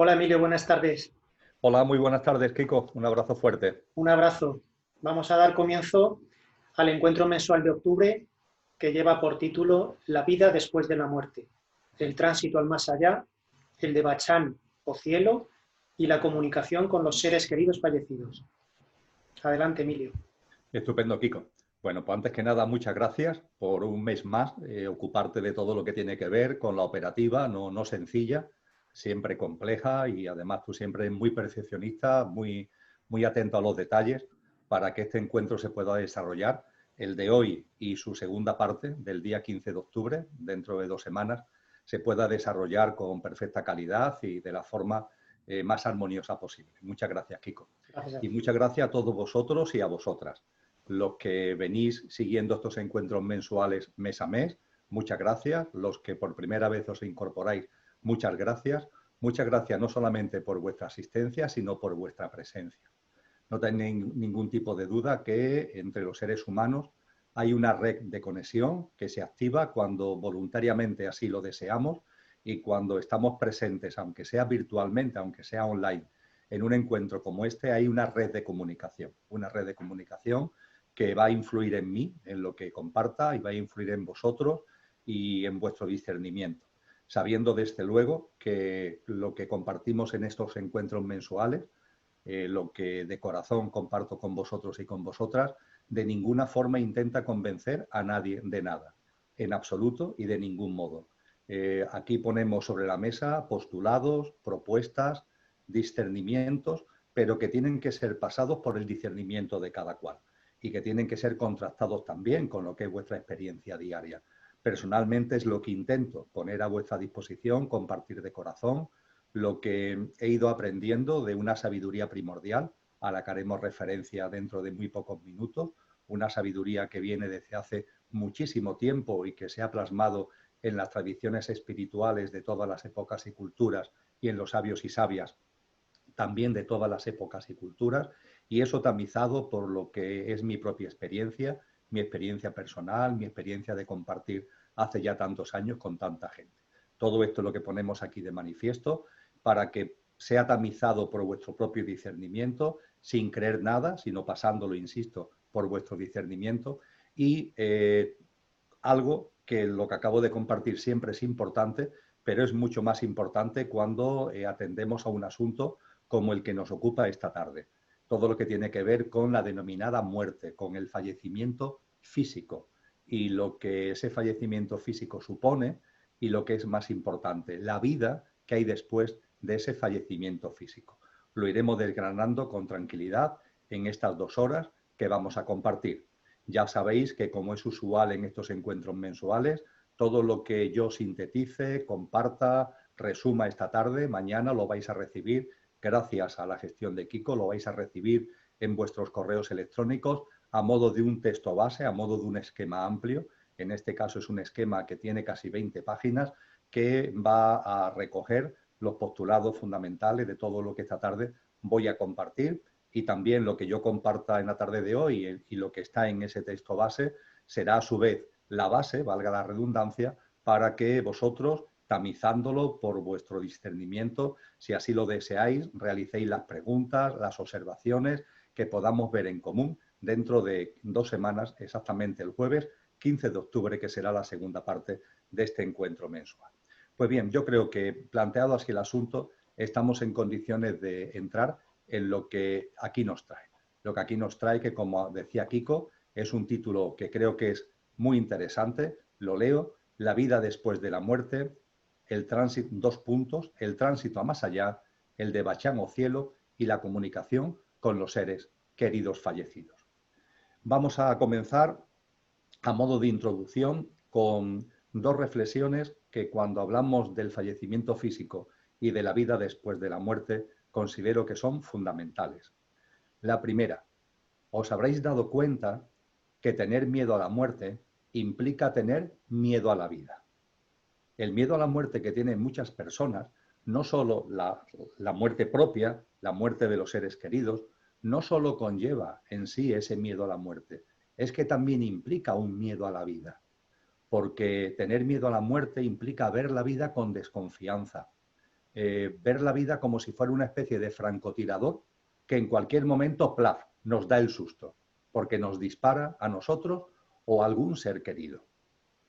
Hola Emilio, buenas tardes. Hola, muy buenas tardes, Kiko. Un abrazo fuerte. Un abrazo. Vamos a dar comienzo al encuentro mensual de octubre que lleva por título La vida después de la muerte, el tránsito al más allá, el de Bachán o cielo y la comunicación con los seres queridos fallecidos. Adelante, Emilio. Estupendo, Kiko. Bueno, pues antes que nada, muchas gracias por un mes más ocuparte de todo lo que tiene que ver con la operativa, no sencilla, siempre compleja y además tú siempre muy perfeccionista, muy atento a los detalles para que este encuentro se pueda desarrollar. El de hoy y su segunda parte del día 15 de octubre, dentro de 2 semanas, se pueda desarrollar con perfecta calidad y de la forma más armoniosa posible. Muchas gracias, Kiko. Gracias a Y ti. muchas gracias a todos vosotros y a vosotras los que venís siguiendo estos encuentros mensuales mes a mes, muchas gracias. Los que por primera vez os incorporáis, muchas gracias. Muchas gracias no solamente por vuestra asistencia, sino por vuestra presencia. No tenéis ningún tipo de duda que entre los seres humanos hay una red de conexión que se activa cuando voluntariamente así lo deseamos y cuando estamos presentes, aunque sea virtualmente, aunque sea online, en un encuentro como este, hay una red de comunicación. Una red de comunicación que va a influir en mí, en lo que comparta, y va a influir en vosotros y en vuestro discernimiento. Sabiendo desde luego que lo que compartimos en estos encuentros mensuales, lo que de corazón comparto con vosotros y con vosotras, de ninguna forma intenta convencer a nadie de nada, en absoluto y de ningún modo. Aquí ponemos sobre la mesa postulados, propuestas, discernimientos, pero que tienen que ser pasados por el discernimiento de cada cual y que tienen que ser contrastados también con lo que es vuestra experiencia diaria. Personalmente es lo que intento, poner a vuestra disposición, compartir de corazón lo que he ido aprendiendo de una sabiduría primordial a la que haremos referencia dentro de muy pocos minutos, una sabiduría que viene desde hace muchísimo tiempo y que se ha plasmado en las tradiciones espirituales de todas las épocas y culturas y en los sabios y sabias también de todas las épocas y culturas, y eso tamizado por lo que es mi propia experiencia, mi experiencia personal, mi experiencia de compartir hace ya tantos años con tanta gente. Todo esto es lo que ponemos aquí de manifiesto para que sea tamizado por vuestro propio discernimiento, sin creer nada, sino pasándolo, insisto, por vuestro discernimiento y algo que lo que acabo de compartir siempre es importante, pero es mucho más importante cuando atendemos a un asunto como el que nos ocupa esta tarde. Todo lo que tiene que ver con la denominada muerte, con el fallecimiento físico y lo que ese fallecimiento físico supone y lo que es más importante, la vida que hay después de ese fallecimiento físico. Lo iremos desgranando con tranquilidad en estas 2 horas que vamos a compartir. Ya sabéis que, como es usual en estos encuentros mensuales, todo lo que yo sintetice, comparta, resuma esta tarde, mañana lo vais a recibir gracias a la gestión de Kiko, lo vais a recibir en vuestros correos electrónicos a modo de un texto base, a modo de un esquema amplio. En este caso es un esquema que tiene casi 20 páginas que va a recoger los postulados fundamentales de todo lo que esta tarde voy a compartir y también lo que yo comparta en la tarde de hoy y lo que está en ese texto base será a su vez la base, valga la redundancia, para que vosotros, tamizándolo por vuestro discernimiento, si así lo deseáis, realicéis las preguntas, las observaciones que podamos ver en común dentro de 2 semanas, exactamente el jueves 15 de octubre, que será la segunda parte de este encuentro mensual. Pues bien, yo creo que planteado así el asunto, estamos en condiciones de entrar en lo que aquí nos trae. Lo que aquí nos trae, que como decía Kiko, es un título que creo que es muy interesante, lo leo, La vida después de la muerte, el tránsito, 2 puntos, el tránsito a más allá, el de Bachán o cielo y la comunicación con los seres queridos fallecidos. Vamos a comenzar a modo de introducción con 2 reflexiones que cuando hablamos del fallecimiento físico y de la vida después de la muerte considero que son fundamentales. La primera, os habréis dado cuenta que tener miedo a la muerte implica tener miedo a la vida. El miedo a la muerte que tienen muchas personas, no solo la muerte propia, la muerte de los seres queridos, no solo conlleva en sí ese miedo a la muerte, es que también implica un miedo a la vida, porque tener miedo a la muerte implica ver la vida con desconfianza, ver la vida como si fuera una especie de francotirador que en cualquier momento, plaf, nos da el susto, porque nos dispara a nosotros o a algún ser querido.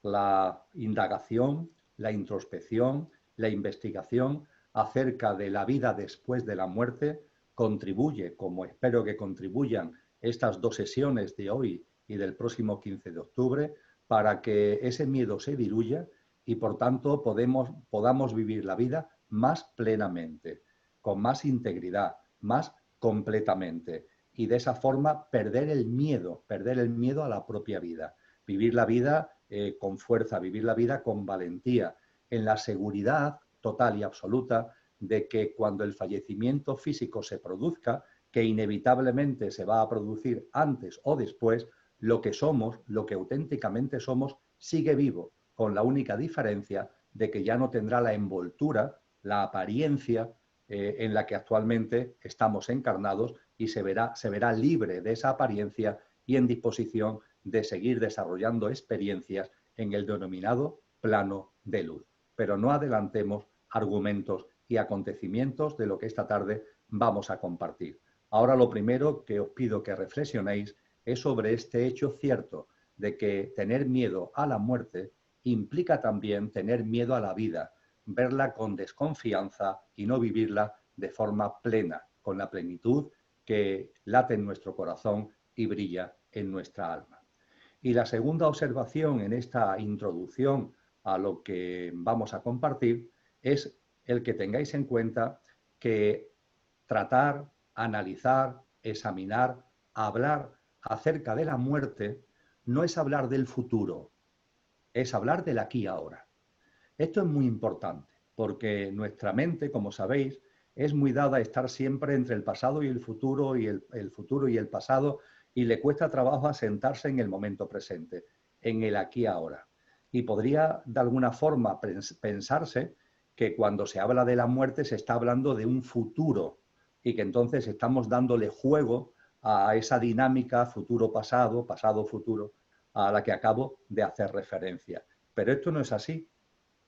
La indagación, la introspección, la investigación acerca de la vida después de la muerte contribuye, como espero que contribuyan estas 2 sesiones de hoy y del próximo 15 de octubre, para que ese miedo se diluya y por tanto podamos vivir la vida más plenamente, con más integridad, más completamente, y de esa forma perder el miedo a la propia vida, vivir la vida con fuerza, vivir la vida con valentía, en la seguridad total y absoluta de que cuando el fallecimiento físico se produzca, que inevitablemente se va a producir antes o después, lo que somos, lo que auténticamente somos, sigue vivo, con la única diferencia de que ya no tendrá la envoltura, la apariencia en la que actualmente estamos encarnados, y se verá libre de esa apariencia y en disposición de seguir desarrollando experiencias en el denominado plano de luz. Pero no adelantemos argumentos y acontecimientos de lo que esta tarde vamos a compartir. Ahora lo primero que os pido que reflexionéis es sobre este hecho cierto de que tener miedo a la muerte implica también tener miedo a la vida, verla con desconfianza y no vivirla de forma plena, con la plenitud que late en nuestro corazón y brilla en nuestra alma. Y la segunda observación en esta introducción a lo que vamos a compartir es el que tengáis en cuenta que tratar, analizar, examinar, hablar acerca de la muerte no es hablar del futuro, es hablar del aquí y ahora. Esto es muy importante porque nuestra mente, como sabéis, es muy dada a estar siempre entre el pasado y el futuro y el futuro y el pasado, y le cuesta trabajo asentarse en el momento presente, en el aquí y ahora. Y podría de alguna forma pensarse que cuando se habla de la muerte se está hablando de un futuro y que entonces estamos dándole juego a esa dinámica futuro-pasado, pasado-futuro, a la que acabo de hacer referencia. Pero esto no es así.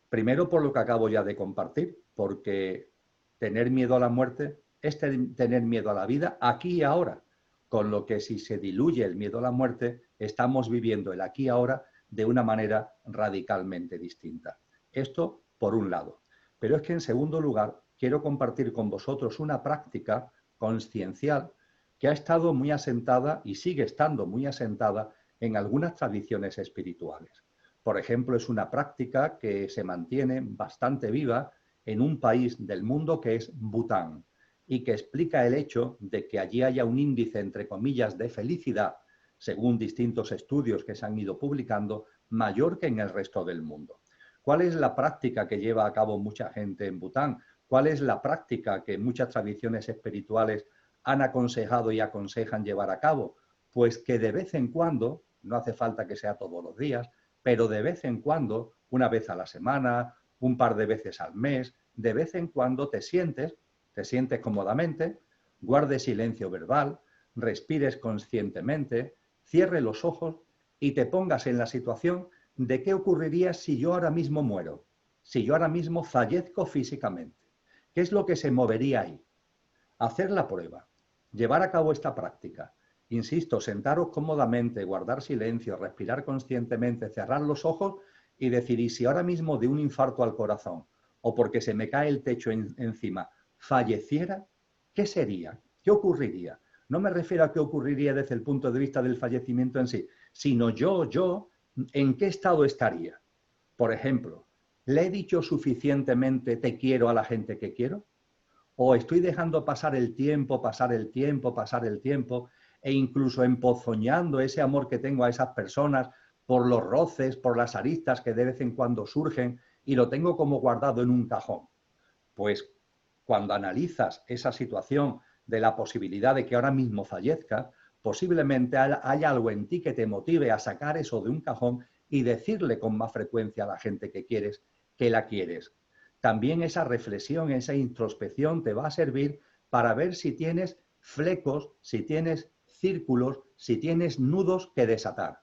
Primero, por lo que acabo ya de compartir, porque tener miedo a la muerte es tener miedo a la vida aquí y ahora, con lo que si se diluye el miedo a la muerte, estamos viviendo el aquí y ahora de una manera radicalmente distinta. Esto por un lado. Pero es que en segundo lugar, quiero compartir con vosotros una práctica consciencial que ha estado muy asentada y sigue estando muy asentada en algunas tradiciones espirituales. Por ejemplo, es una práctica que se mantiene bastante viva en un país del mundo que es Bután y que explica el hecho de que allí haya un índice, entre comillas, de felicidad, según distintos estudios que se han ido publicando, mayor que en el resto del mundo. ¿Cuál es la práctica que lleva a cabo mucha gente en Bután? ¿Cuál es la práctica que muchas tradiciones espirituales han aconsejado y aconsejan llevar a cabo? Pues que de vez en cuando, no hace falta que sea todos los días, pero de vez en cuando, una vez a la semana, un par de veces al mes, de vez en cuando te sientes cómodamente, guardes silencio verbal, respires conscientemente, cierre los ojos y te pongas en la situación de qué ocurriría si yo ahora mismo muero, si yo ahora mismo fallezco físicamente. ¿Qué es lo que se movería ahí? Hacer la prueba, llevar a cabo esta práctica. Insisto, sentaros cómodamente, guardar silencio, respirar conscientemente, cerrar los ojos y decir, ¿y si ahora mismo de un infarto al corazón o porque se me cae el techo encima falleciera? ¿Qué sería? ¿Qué ocurriría? No me refiero a qué ocurriría desde el punto de vista del fallecimiento en sí, sino yo, ¿en qué estado estaría? Por ejemplo, ¿le he dicho suficientemente te quiero a la gente que quiero? ¿O estoy dejando pasar el tiempo, e incluso empozoñando ese amor que tengo a esas personas por los roces, por las aristas que de vez en cuando surgen y lo tengo como guardado en un cajón? Pues cuando analizas esa situación de la posibilidad de que ahora mismo fallezca, posiblemente haya algo en ti que te motive a sacar eso de un cajón y decirle con más frecuencia a la gente que quieres que la quieres. También esa reflexión, esa introspección te va a servir para ver si tienes flecos, si tienes círculos, si tienes nudos que desatar.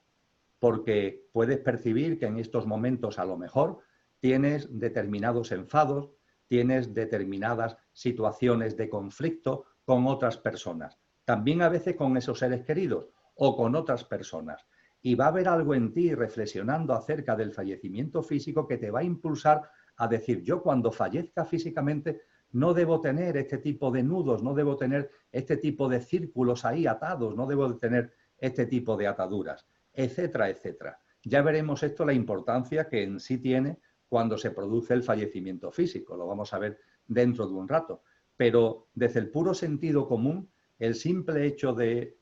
Porque puedes percibir que en estos momentos a lo mejor tienes determinados enfados, tienes determinadas situaciones de conflicto con otras personas, también a veces con esos seres queridos o con otras personas. Y va a haber algo en ti reflexionando acerca del fallecimiento físico que te va a impulsar a decir, yo cuando fallezca físicamente no debo tener este tipo de nudos, no debo tener este tipo de círculos ahí atados, no debo tener este tipo de ataduras, etcétera, etcétera. Ya veremos esto, la importancia que en sí tiene cuando se produce el fallecimiento físico. Lo vamos a ver dentro de un rato. Pero desde el puro sentido común, el simple hecho de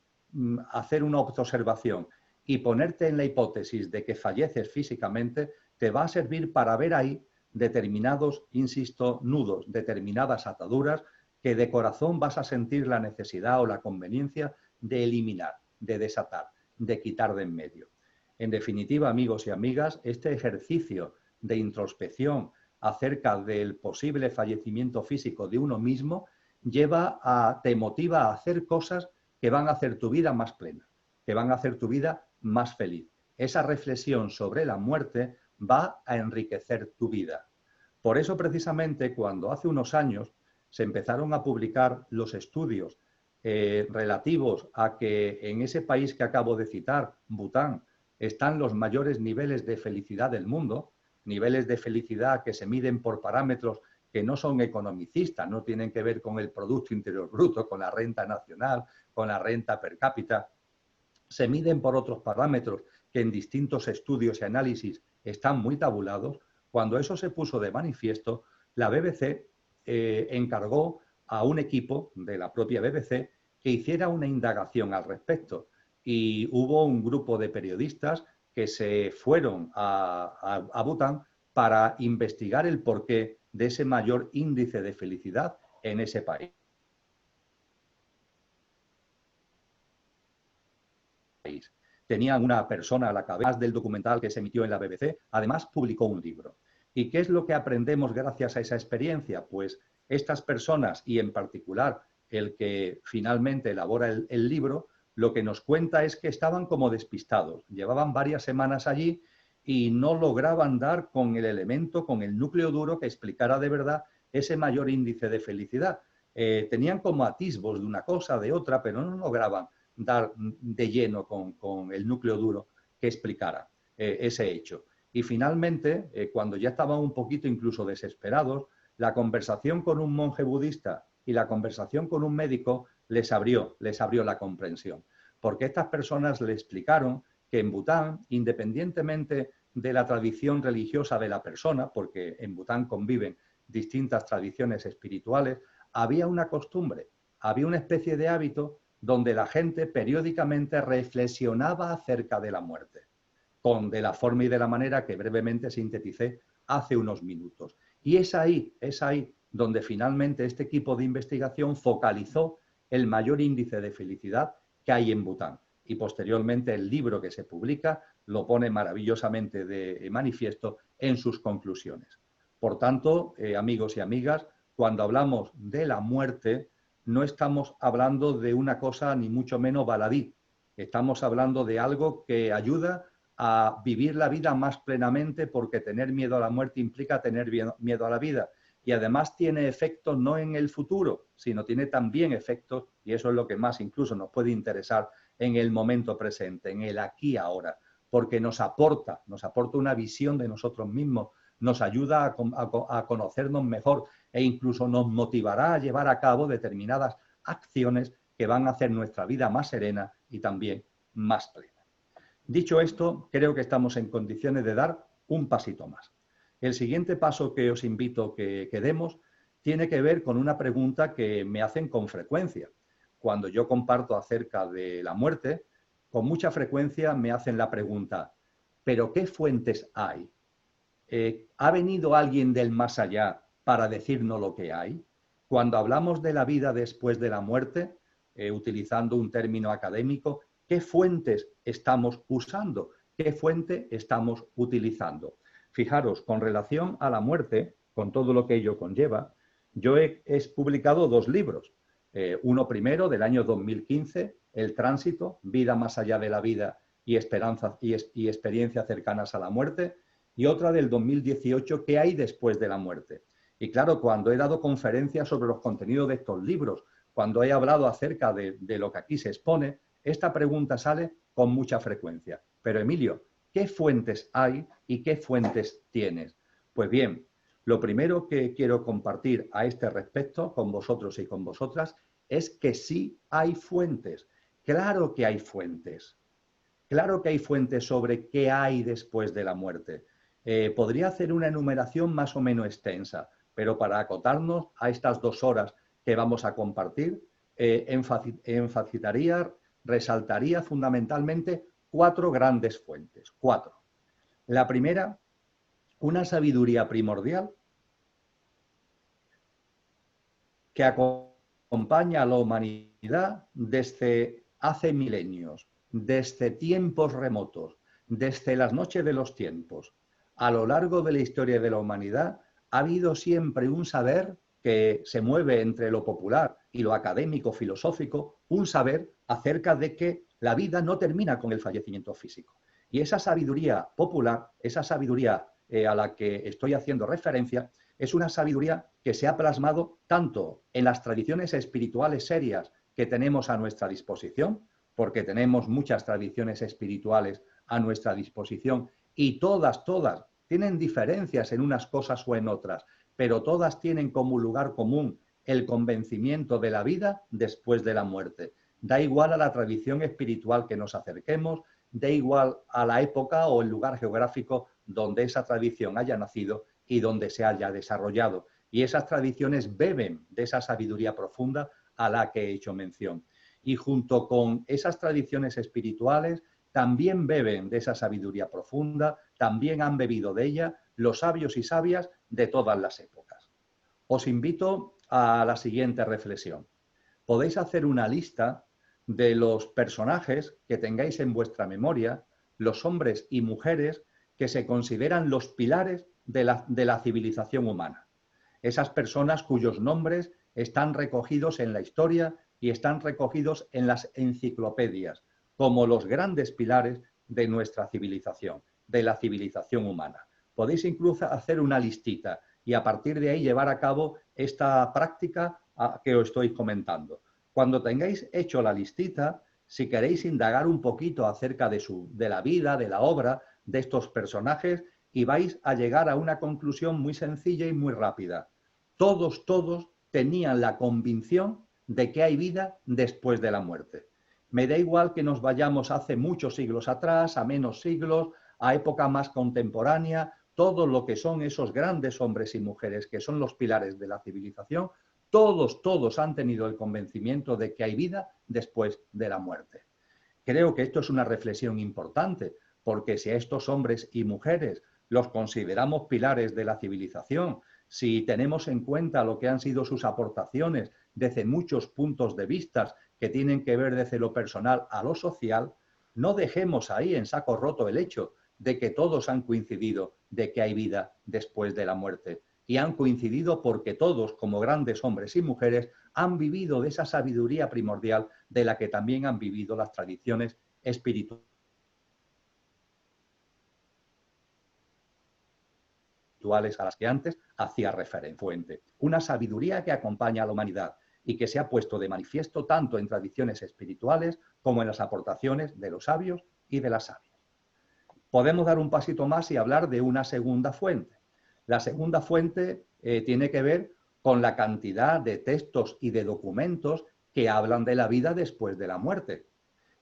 hacer una autoobservación y ponerte en la hipótesis de que falleces físicamente, te va a servir para ver ahí determinados, insisto, nudos, determinadas ataduras que de corazón vas a sentir la necesidad o la conveniencia de eliminar, de desatar, de quitar de en medio. En definitiva, amigos y amigas, este ejercicio de introspección acerca del posible fallecimiento físico de uno mismo te motiva a hacer cosas que van a hacer tu vida más plena, que van a hacer tu vida más feliz. Esa reflexión sobre la muerte va a enriquecer tu vida. Por eso, precisamente, cuando hace unos años se empezaron a publicar los estudios relativos a que en ese país que acabo de citar, Bután, están los mayores niveles de felicidad del mundo, niveles de felicidad que se miden por parámetros que no son economicistas, no tienen que ver con el Producto Interior Bruto, con la renta nacional, con la renta per cápita, se miden por otros parámetros que en distintos estudios y análisis están muy tabulados. Cuando eso se puso de manifiesto, la BBC encargó a un equipo de la propia BBC que hiciera una indagación al respecto. Y hubo un grupo de periodistas que se fueron a Bután para investigar el porqué de ese mayor índice de felicidad en ese país. Tenían una persona a la cabeza del documental que se emitió en la BBC, además publicó un libro. ¿Y qué es lo que aprendemos gracias a esa experiencia? Pues estas personas, y en particular el que finalmente elabora el libro, lo que nos cuenta es que estaban como despistados. Llevaban varias semanas allí y no lograban dar con el elemento, con el núcleo duro que explicara de verdad ese mayor índice de felicidad. Tenían como atisbos de una cosa, de otra, pero no lograban dar de lleno con el núcleo duro que explicara ese hecho. Y finalmente, cuando ya estaban un poquito incluso desesperados, la conversación con un monje budista y la conversación con un médico les abrió la comprensión. Porque estas personas le explicaron que en Bután, independientemente de la tradición religiosa de la persona, porque en Bután conviven distintas tradiciones espirituales, había una costumbre, había una especie de hábito donde la gente periódicamente reflexionaba acerca de la muerte, de la forma y de la manera que brevemente sinteticé hace unos minutos. Y es ahí donde finalmente este equipo de investigación focalizó el mayor índice de felicidad que hay en Bután. Y posteriormente el libro que se publica lo pone maravillosamente de manifiesto en sus conclusiones. Por tanto, amigos y amigas, cuando hablamos de la muerte, no estamos hablando de una cosa ni mucho menos baladí. Estamos hablando de algo que ayuda a vivir la vida más plenamente, porque tener miedo a la muerte implica tener miedo a la vida. Y además tiene efectos no en el futuro, sino tiene también efectos, y eso es lo que más incluso nos puede interesar, en el momento presente, en el aquí y ahora, porque nos aporta una visión de nosotros mismos, nos ayuda a conocernos mejor e incluso nos motivará a llevar a cabo determinadas acciones que van a hacer nuestra vida más serena y también más plena. Dicho esto, creo que estamos en condiciones de dar un pasito más. El siguiente paso que os invito que demos tiene que ver con una pregunta que me hacen con frecuencia. Cuando yo comparto acerca de la muerte, con mucha frecuencia me hacen la pregunta, ¿pero qué fuentes hay? ¿Ha venido alguien del más allá para decirnos lo que hay? Cuando hablamos de la vida después de la muerte, utilizando un término académico, ¿qué fuentes estamos usando? ¿Qué fuente estamos utilizando? Fijaros, con relación a la muerte, con todo lo que ello conlleva, yo he publicado 2 libros. Uno primero del año 2015, El tránsito, vida más allá de la vida y esperanza y experiencias cercanas a la muerte, y otra del 2018, ¿qué hay después de la muerte? Y claro, cuando he dado conferencias sobre los contenidos de estos libros, cuando he hablado acerca de lo que aquí se expone, esta pregunta sale con mucha frecuencia. Pero Emilio, ¿qué fuentes hay y qué fuentes tienes? Pues bien, lo primero que quiero compartir a este respecto con vosotros y con vosotras es que sí hay fuentes. Claro que hay fuentes. Claro que hay fuentes sobre qué hay después de la muerte. Podría hacer una enumeración más o menos extensa, pero para acotarnos a estas 2 horas que vamos a compartir, enfatizaría, resaltaría fundamentalmente 4 grandes fuentes. 4. La primera, una sabiduría primordial que acompaña a la humanidad desde hace milenios, desde tiempos remotos, desde las noches de los tiempos. A lo largo de la historia de la humanidad ha habido siempre un saber que se mueve entre lo popular y lo académico, filosófico, un saber acerca de que la vida no termina con el fallecimiento físico. Y esa sabiduría popular, esa sabiduría a la que estoy haciendo referencia, es una sabiduría que se ha plasmado tanto en las tradiciones espirituales serias que tenemos a nuestra disposición, porque tenemos muchas tradiciones espirituales a nuestra disposición y todas tienen diferencias en unas cosas o en otras, pero todas tienen como lugar común el convencimiento de la vida después de la muerte. Da igual a la tradición espiritual que nos acerquemos, da igual a la época o el lugar geográfico donde esa tradición haya nacido y donde se haya desarrollado. Y esas tradiciones beben de esa sabiduría profunda a la que he hecho mención. Y junto con esas tradiciones espirituales, también beben de esa sabiduría profunda, también han bebido de ella los sabios y sabias de todas las épocas. Os invito a la siguiente reflexión. Podéis hacer una lista de los personajes que tengáis en vuestra memoria, los hombres y mujeres que se consideran los pilares de la civilización humana. Esas personas cuyos nombres están recogidos en la historia y están recogidos en las enciclopedias como los grandes pilares de nuestra civilización, de la civilización humana. Podéis incluso hacer una listita y a partir de ahí llevar a cabo esta práctica que os estoy comentando. Cuando tengáis hecho la listita, si queréis indagar un poquito acerca de la vida, de la obra de estos personajes, y vais a llegar a una conclusión muy sencilla y muy rápida. Todos tenían la convicción de que hay vida después de la muerte. Me da igual que nos vayamos hace muchos siglos atrás, a menos siglos, a época más contemporánea, todo lo que son esos grandes hombres y mujeres que son los pilares de la civilización, todos han tenido el convencimiento de que hay vida después de la muerte. Creo que esto es una reflexión importante, porque si a estos hombres y mujeres los consideramos pilares de la civilización, si tenemos en cuenta lo que han sido sus aportaciones desde muchos puntos de vista que tienen que ver desde lo personal a lo social, no dejemos ahí en saco roto el hecho de que todos han coincidido de que hay vida después de la muerte. Y han coincidido porque todos, como grandes hombres y mujeres, han vivido de esa sabiduría primordial de la que también han vivido las tradiciones espirituales a las que antes hacía referencia. Una sabiduría que acompaña a la humanidad y que se ha puesto de manifiesto tanto en tradiciones espirituales como en las aportaciones de los sabios y de las sabias. Podemos dar un pasito más y hablar de una segunda fuente. La segunda fuente tiene que ver con la cantidad de textos y de documentos que hablan de la vida después de la muerte.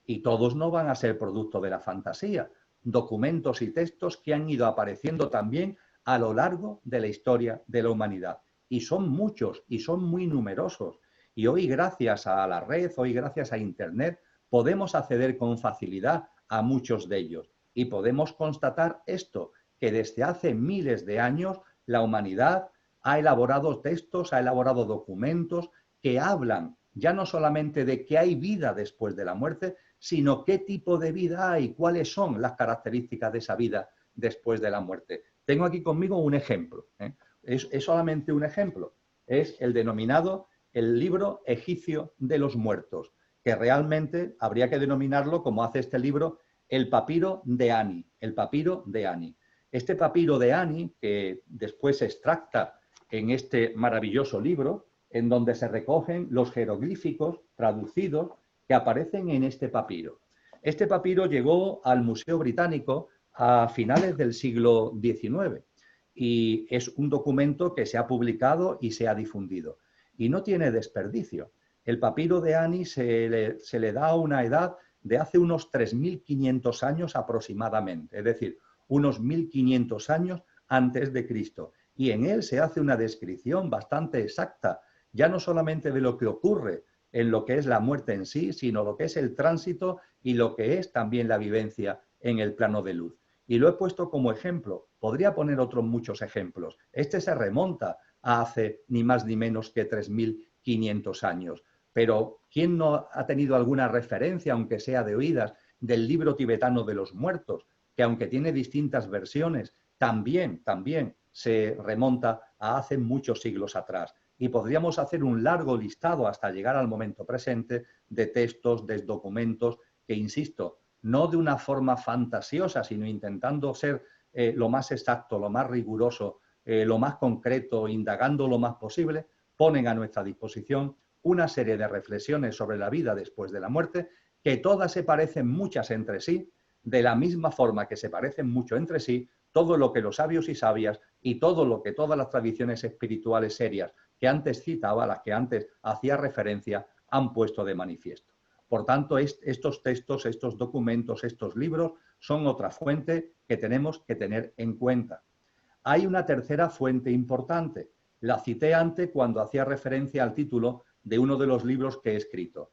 Y todos no van a ser producto de la fantasía. Documentos y textos que han ido apareciendo también a lo largo de la historia de la humanidad. Y son muchos y son muy numerosos. Y hoy, gracias a la red, hoy gracias a Internet, podemos acceder con facilidad a muchos de ellos. Y podemos constatar esto, que desde hace miles de años la humanidad ha elaborado textos, ha elaborado documentos que hablan ya no solamente de que hay vida después de la muerte, sino qué tipo de vida hay, cuáles son las características de esa vida después de la muerte. Tengo aquí conmigo un ejemplo, es solamente un ejemplo, es el denominado el libro egipcio de los muertos, que realmente habría que denominarlo, como hace este libro, el papiro de Ani, el papiro de Ani. Este papiro de Ani, que después se extracta en este maravilloso libro, en donde se recogen los jeroglíficos traducidos que aparecen en este papiro. Este papiro llegó al Museo Británico a finales del siglo XIX y es un documento que se ha publicado y se ha difundido. Y no tiene desperdicio. El papiro de Ani se le da una edad de hace unos 3.500 años aproximadamente, es decir, unos 1.500 años antes de Cristo. Y en él se hace una descripción bastante exacta, ya no solamente de lo que ocurre en lo que es la muerte en sí, sino lo que es el tránsito y lo que es también la vivencia en el plano de luz. Y lo he puesto como ejemplo. Podría poner otros muchos ejemplos. Este se remonta a hace ni más ni menos que 3.500 años. Pero ¿quién no ha tenido alguna referencia, aunque sea de oídas, del libro tibetano de los muertos, que aunque tiene distintas versiones, también se remonta a hace muchos siglos atrás? Y podríamos hacer un largo listado hasta llegar al momento presente de textos, de documentos que, insisto, no de una forma fantasiosa, sino intentando ser lo más exacto, lo más riguroso, lo más concreto, indagando lo más posible, ponen a nuestra disposición una serie de reflexiones sobre la vida después de la muerte, que todas se parecen muchas entre sí, de la misma forma que se parecen mucho entre sí todo lo que los sabios y sabias y todo lo que todas las tradiciones espirituales serias que antes citaba, a las que antes hacía referencia, han puesto de manifiesto. Por tanto, estos textos, estos documentos, estos libros son otra fuente que tenemos que tener en cuenta. Hay una tercera fuente importante. La cité antes cuando hacía referencia al título de uno de los libros que he escrito.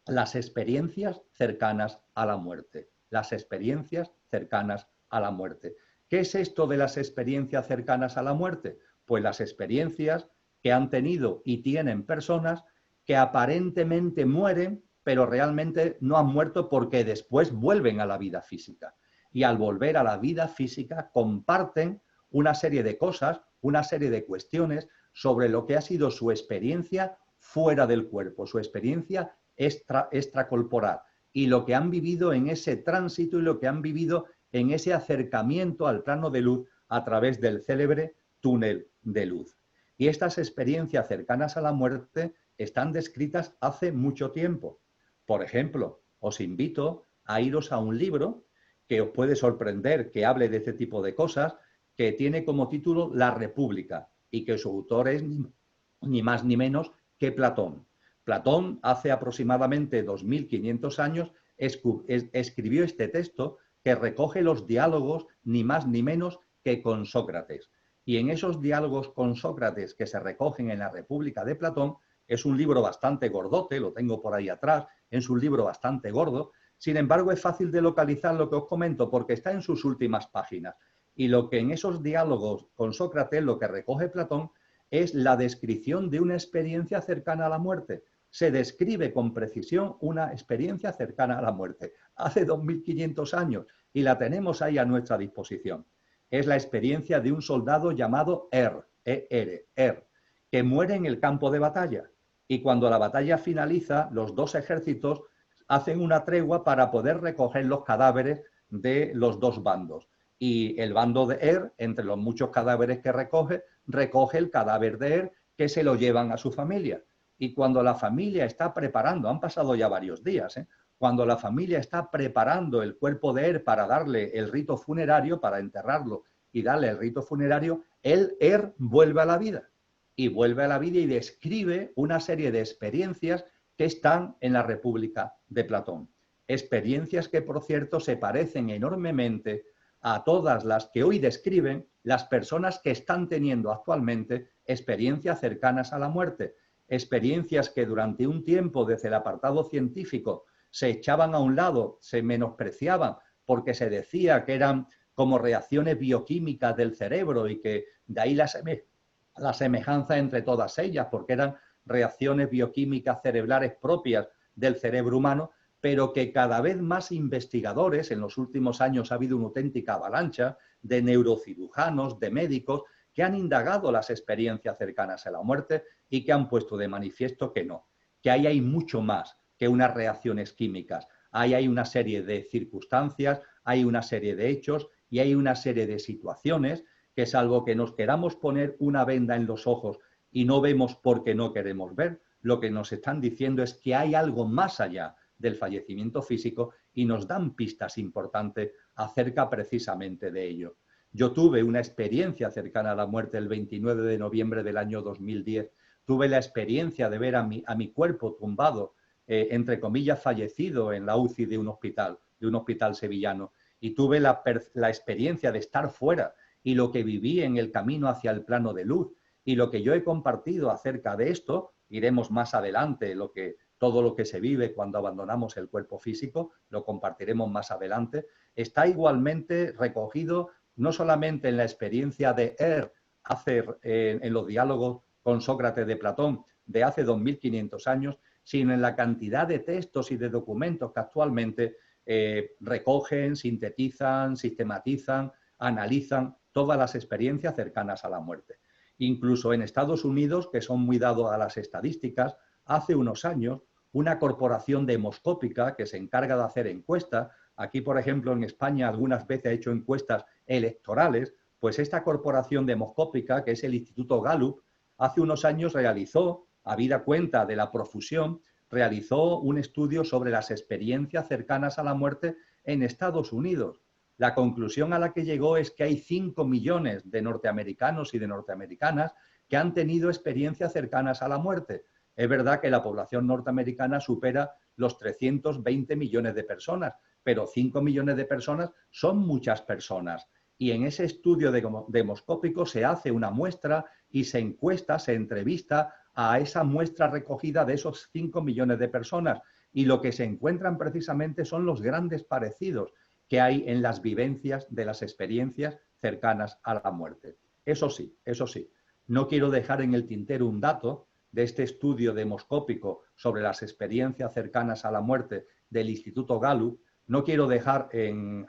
Las experiencias cercanas a la muerte. Las experiencias cercanas a la muerte. ¿Qué es esto de las experiencias cercanas a la muerte? Pues las experiencias que han tenido y tienen personas que aparentemente mueren, pero realmente no han muerto porque después vuelven a la vida física. Y al volver a la vida física comparten una serie de cosas, una serie de cuestiones sobre lo que ha sido su experiencia fuera del cuerpo, su experiencia extracorporal y lo que han vivido en ese tránsito y lo que han vivido en ese acercamiento al plano de luz a través del célebre túnel de luz. Y estas experiencias cercanas a la muerte están descritas hace mucho tiempo. Por ejemplo, os invito a iros a un libro que os puede sorprender, que hable de este tipo de cosas, que tiene como título La República y que su autor es ni más ni menos que Platón. Platón, hace aproximadamente 2.500 años, escribió este texto que recoge los diálogos ni más ni menos que con Sócrates. Y en esos diálogos con Sócrates que se recogen en la República de Platón, es un libro bastante gordote, lo tengo por ahí atrás, es un libro bastante gordo, sin embargo es fácil de localizar lo que os comento porque está en sus últimas páginas. Y lo que en esos diálogos con Sócrates, lo que recoge Platón, es la descripción de una experiencia cercana a la muerte. Se describe con precisión una experiencia cercana a la muerte, hace 2.500 años, y la tenemos ahí a nuestra disposición. Es la experiencia de un soldado llamado Er, que muere en el campo de batalla. Y cuando la batalla finaliza, los dos ejércitos hacen una tregua para poder recoger los cadáveres de los dos bandos. Y el bando de Er, entre los muchos cadáveres que recoge el cadáver de Er, que se lo llevan a su familia. Y cuando la familia está preparando, han pasado ya varios días, cuando la familia está preparando el cuerpo de Er para darle el rito funerario, para enterrarlo y darle el rito funerario, Er vuelve a la vida. Y vuelve a la vida y describe una serie de experiencias que están en la República de Platón. Experiencias que, por cierto, se parecen enormemente a todas las que hoy describen las personas que están teniendo actualmente experiencias cercanas a la muerte. Experiencias que durante un tiempo, desde el apartado científico, se echaban a un lado, se menospreciaban, porque se decía que eran como reacciones bioquímicas del cerebro y que de ahí la semejanza entre todas ellas, porque eran reacciones bioquímicas cerebrales propias del cerebro humano, pero que cada vez más investigadores, en los últimos años ha habido una auténtica avalancha de neurocirujanos, de médicos, que han indagado las experiencias cercanas a la muerte y que han puesto de manifiesto que no, que ahí hay mucho más que unas reacciones químicas. Ahí hay una serie de circunstancias, hay una serie de hechos y hay una serie de situaciones que salvo que nos queramos poner una venda en los ojos y no vemos porque no queremos ver, lo que nos están diciendo es que hay algo más allá del fallecimiento físico y nos dan pistas importantes acerca precisamente de ello. Yo tuve una experiencia cercana a la muerte el 29 de noviembre del año 2010. Tuve la experiencia de ver a mi cuerpo tumbado, entre comillas, fallecido en la UCI de un hospital sevillano. Y tuve la experiencia de estar fuera y lo que viví en el camino hacia el plano de luz. Y lo que yo he compartido acerca de esto, iremos más adelante, todo lo que se vive cuando abandonamos el cuerpo físico, lo compartiremos más adelante, está igualmente recogido no solamente en la experiencia de en los diálogos con Sócrates de Platón de hace 2500 años, sino en la cantidad de textos y de documentos que actualmente recogen, sintetizan, sistematizan, analizan todas las experiencias cercanas a la muerte. Incluso en Estados Unidos, que son muy dados a las estadísticas, hace unos años una corporación demoscópica que se encarga de hacer encuestas, aquí por ejemplo en España algunas veces ha hecho encuestas electorales, pues esta corporación demoscópica, que es el Instituto Gallup, hace unos años realizó, habida cuenta de la profusión, realizó un estudio sobre las experiencias cercanas a la muerte en Estados Unidos. La conclusión a la que llegó es que hay 5 millones de norteamericanos y de norteamericanas que han tenido experiencias cercanas a la muerte. Es verdad que la población norteamericana supera los 320 millones de personas, pero 5 millones de personas son muchas personas. Y en ese estudio demoscópico se hace una muestra y se encuesta, se entrevista a esa muestra recogida de esos 5 millones de personas. Y lo que se encuentran precisamente son los grandes parecidos que hay en las vivencias de las experiencias cercanas a la muerte. Eso sí, no quiero dejar en el tintero un dato de este estudio demoscópico sobre las experiencias cercanas a la muerte del Instituto Gallup, no quiero dejar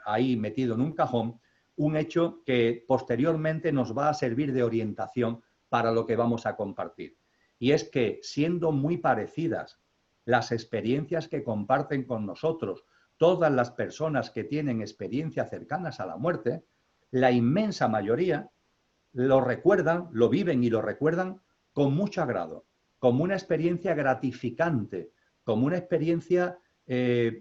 ahí metido en un cajón un hecho que posteriormente nos va a servir de orientación para lo que vamos a compartir. Y es que, siendo muy parecidas las experiencias que comparten con nosotros todas las personas que tienen experiencias cercanas a la muerte, la inmensa mayoría lo recuerdan, lo viven y lo recuerdan con mucho agrado, como una experiencia gratificante, como una experiencia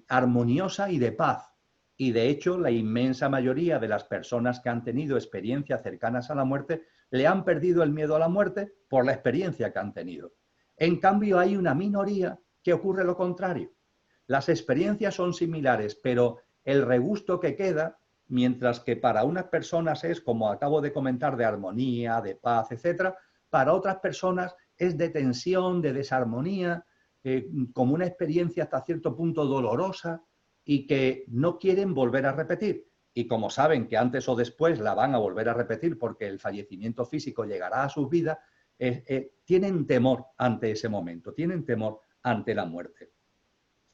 armoniosa y de paz. Y de hecho, la inmensa mayoría de las personas que han tenido experiencias cercanas a la muerte le han perdido el miedo a la muerte por la experiencia que han tenido. En cambio, hay una minoría que ocurre lo contrario. Las experiencias son similares, pero el regusto que queda, mientras que para unas personas es, como acabo de comentar, de armonía, de paz, etcétera, para otras personas es de tensión, de desarmonía, como una experiencia hasta cierto punto dolorosa y que no quieren volver a repetir. Y como saben que antes o después la van a volver a repetir porque el fallecimiento físico llegará a sus vidas, tienen temor ante ese momento, tienen temor ante la muerte.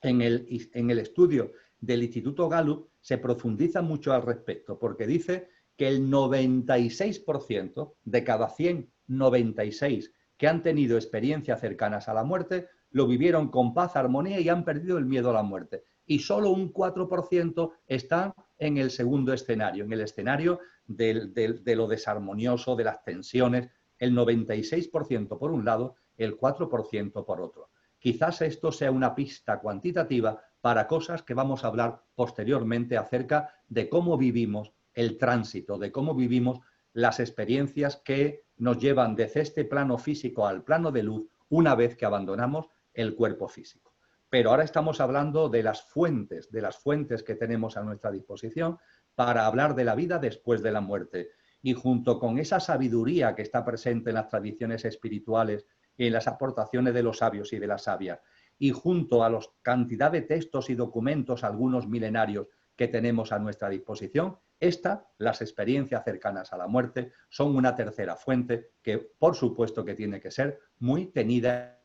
En el estudio del Instituto Gallup se profundiza mucho al respecto porque dice que el 96% de cada 100, 96 que han tenido experiencias cercanas a la muerte lo vivieron con paz, armonía y han perdido el miedo a la muerte. Y solo un 4% están en el segundo escenario, en el escenario de lo desarmonioso, de las tensiones, el 96% por un lado, el 4% por otro. Quizás esto sea una pista cuantitativa para cosas que vamos a hablar posteriormente acerca de cómo vivimos el tránsito, de cómo vivimos las experiencias que nos llevan desde este plano físico al plano de luz una vez que abandonamos el cuerpo físico. Pero ahora estamos hablando de las fuentes que tenemos a nuestra disposición para hablar de la vida después de la muerte. Y junto con esa sabiduría que está presente en las tradiciones espirituales y en las aportaciones de los sabios y de las sabias, y junto a la cantidad de textos y documentos, algunos milenarios, que tenemos a nuestra disposición, las experiencias cercanas a la muerte, son una tercera fuente que, por supuesto, que tiene que ser muy tenida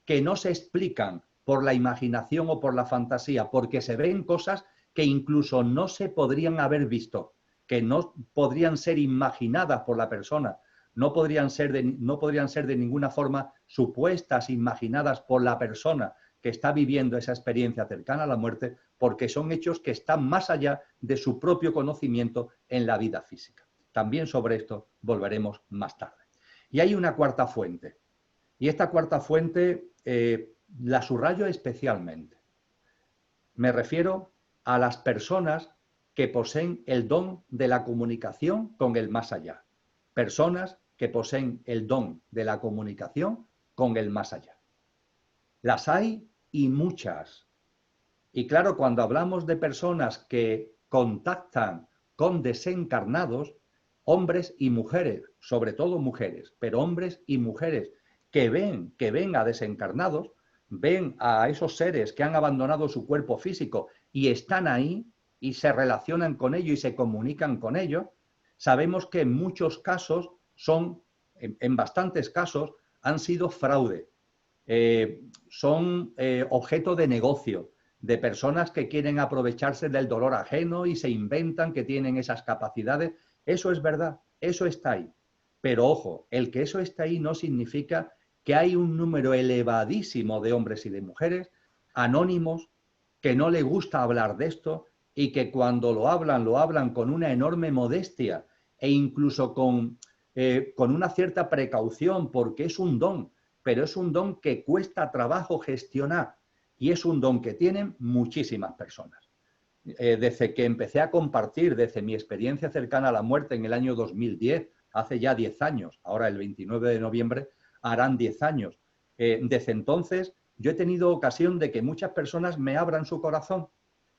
que no se explican por la imaginación o por la fantasía, porque se ven cosas que incluso no se podrían haber visto, que no podrían ser imaginadas por la persona, no podrían ser de ninguna forma supuestas, imaginadas por la persona que está viviendo esa experiencia cercana a la muerte, porque son hechos que están más allá de su propio conocimiento en la vida física. También sobre esto volveremos más tarde. Y hay una cuarta fuente, y esta cuarta fuente la subrayo especialmente. Me refiero a las personas que poseen el don de la comunicación con el más allá. Personas que poseen el don de la comunicación con el más allá. Las hay y muchas. Y claro, cuando hablamos de personas que contactan con desencarnados, hombres y mujeres, sobre todo mujeres, pero hombres y mujeres que ven a desencarnados, ven a esos seres que han abandonado su cuerpo físico y están ahí y se relacionan con ellos y se comunican con ellos, sabemos que en muchos casos en bastantes casos, han sido fraude. Son objeto de negocio, de personas que quieren aprovecharse del dolor ajeno y se inventan que tienen esas capacidades. Eso es verdad, eso está ahí. Pero ojo, el que eso está ahí no significa que hay un número elevadísimo de hombres y de mujeres anónimos que no les gusta hablar de esto y que cuando lo hablan con una enorme modestia e incluso con una cierta precaución, porque es un don, pero es un don que cuesta trabajo gestionar y es un don que tienen muchísimas personas. Desde que empecé a compartir, desde mi experiencia cercana a la muerte en el año 2010, hace ya 10 años, ahora el 29 de noviembre harán 10 años. Desde entonces yo he tenido ocasión de que muchas personas me abran su corazón,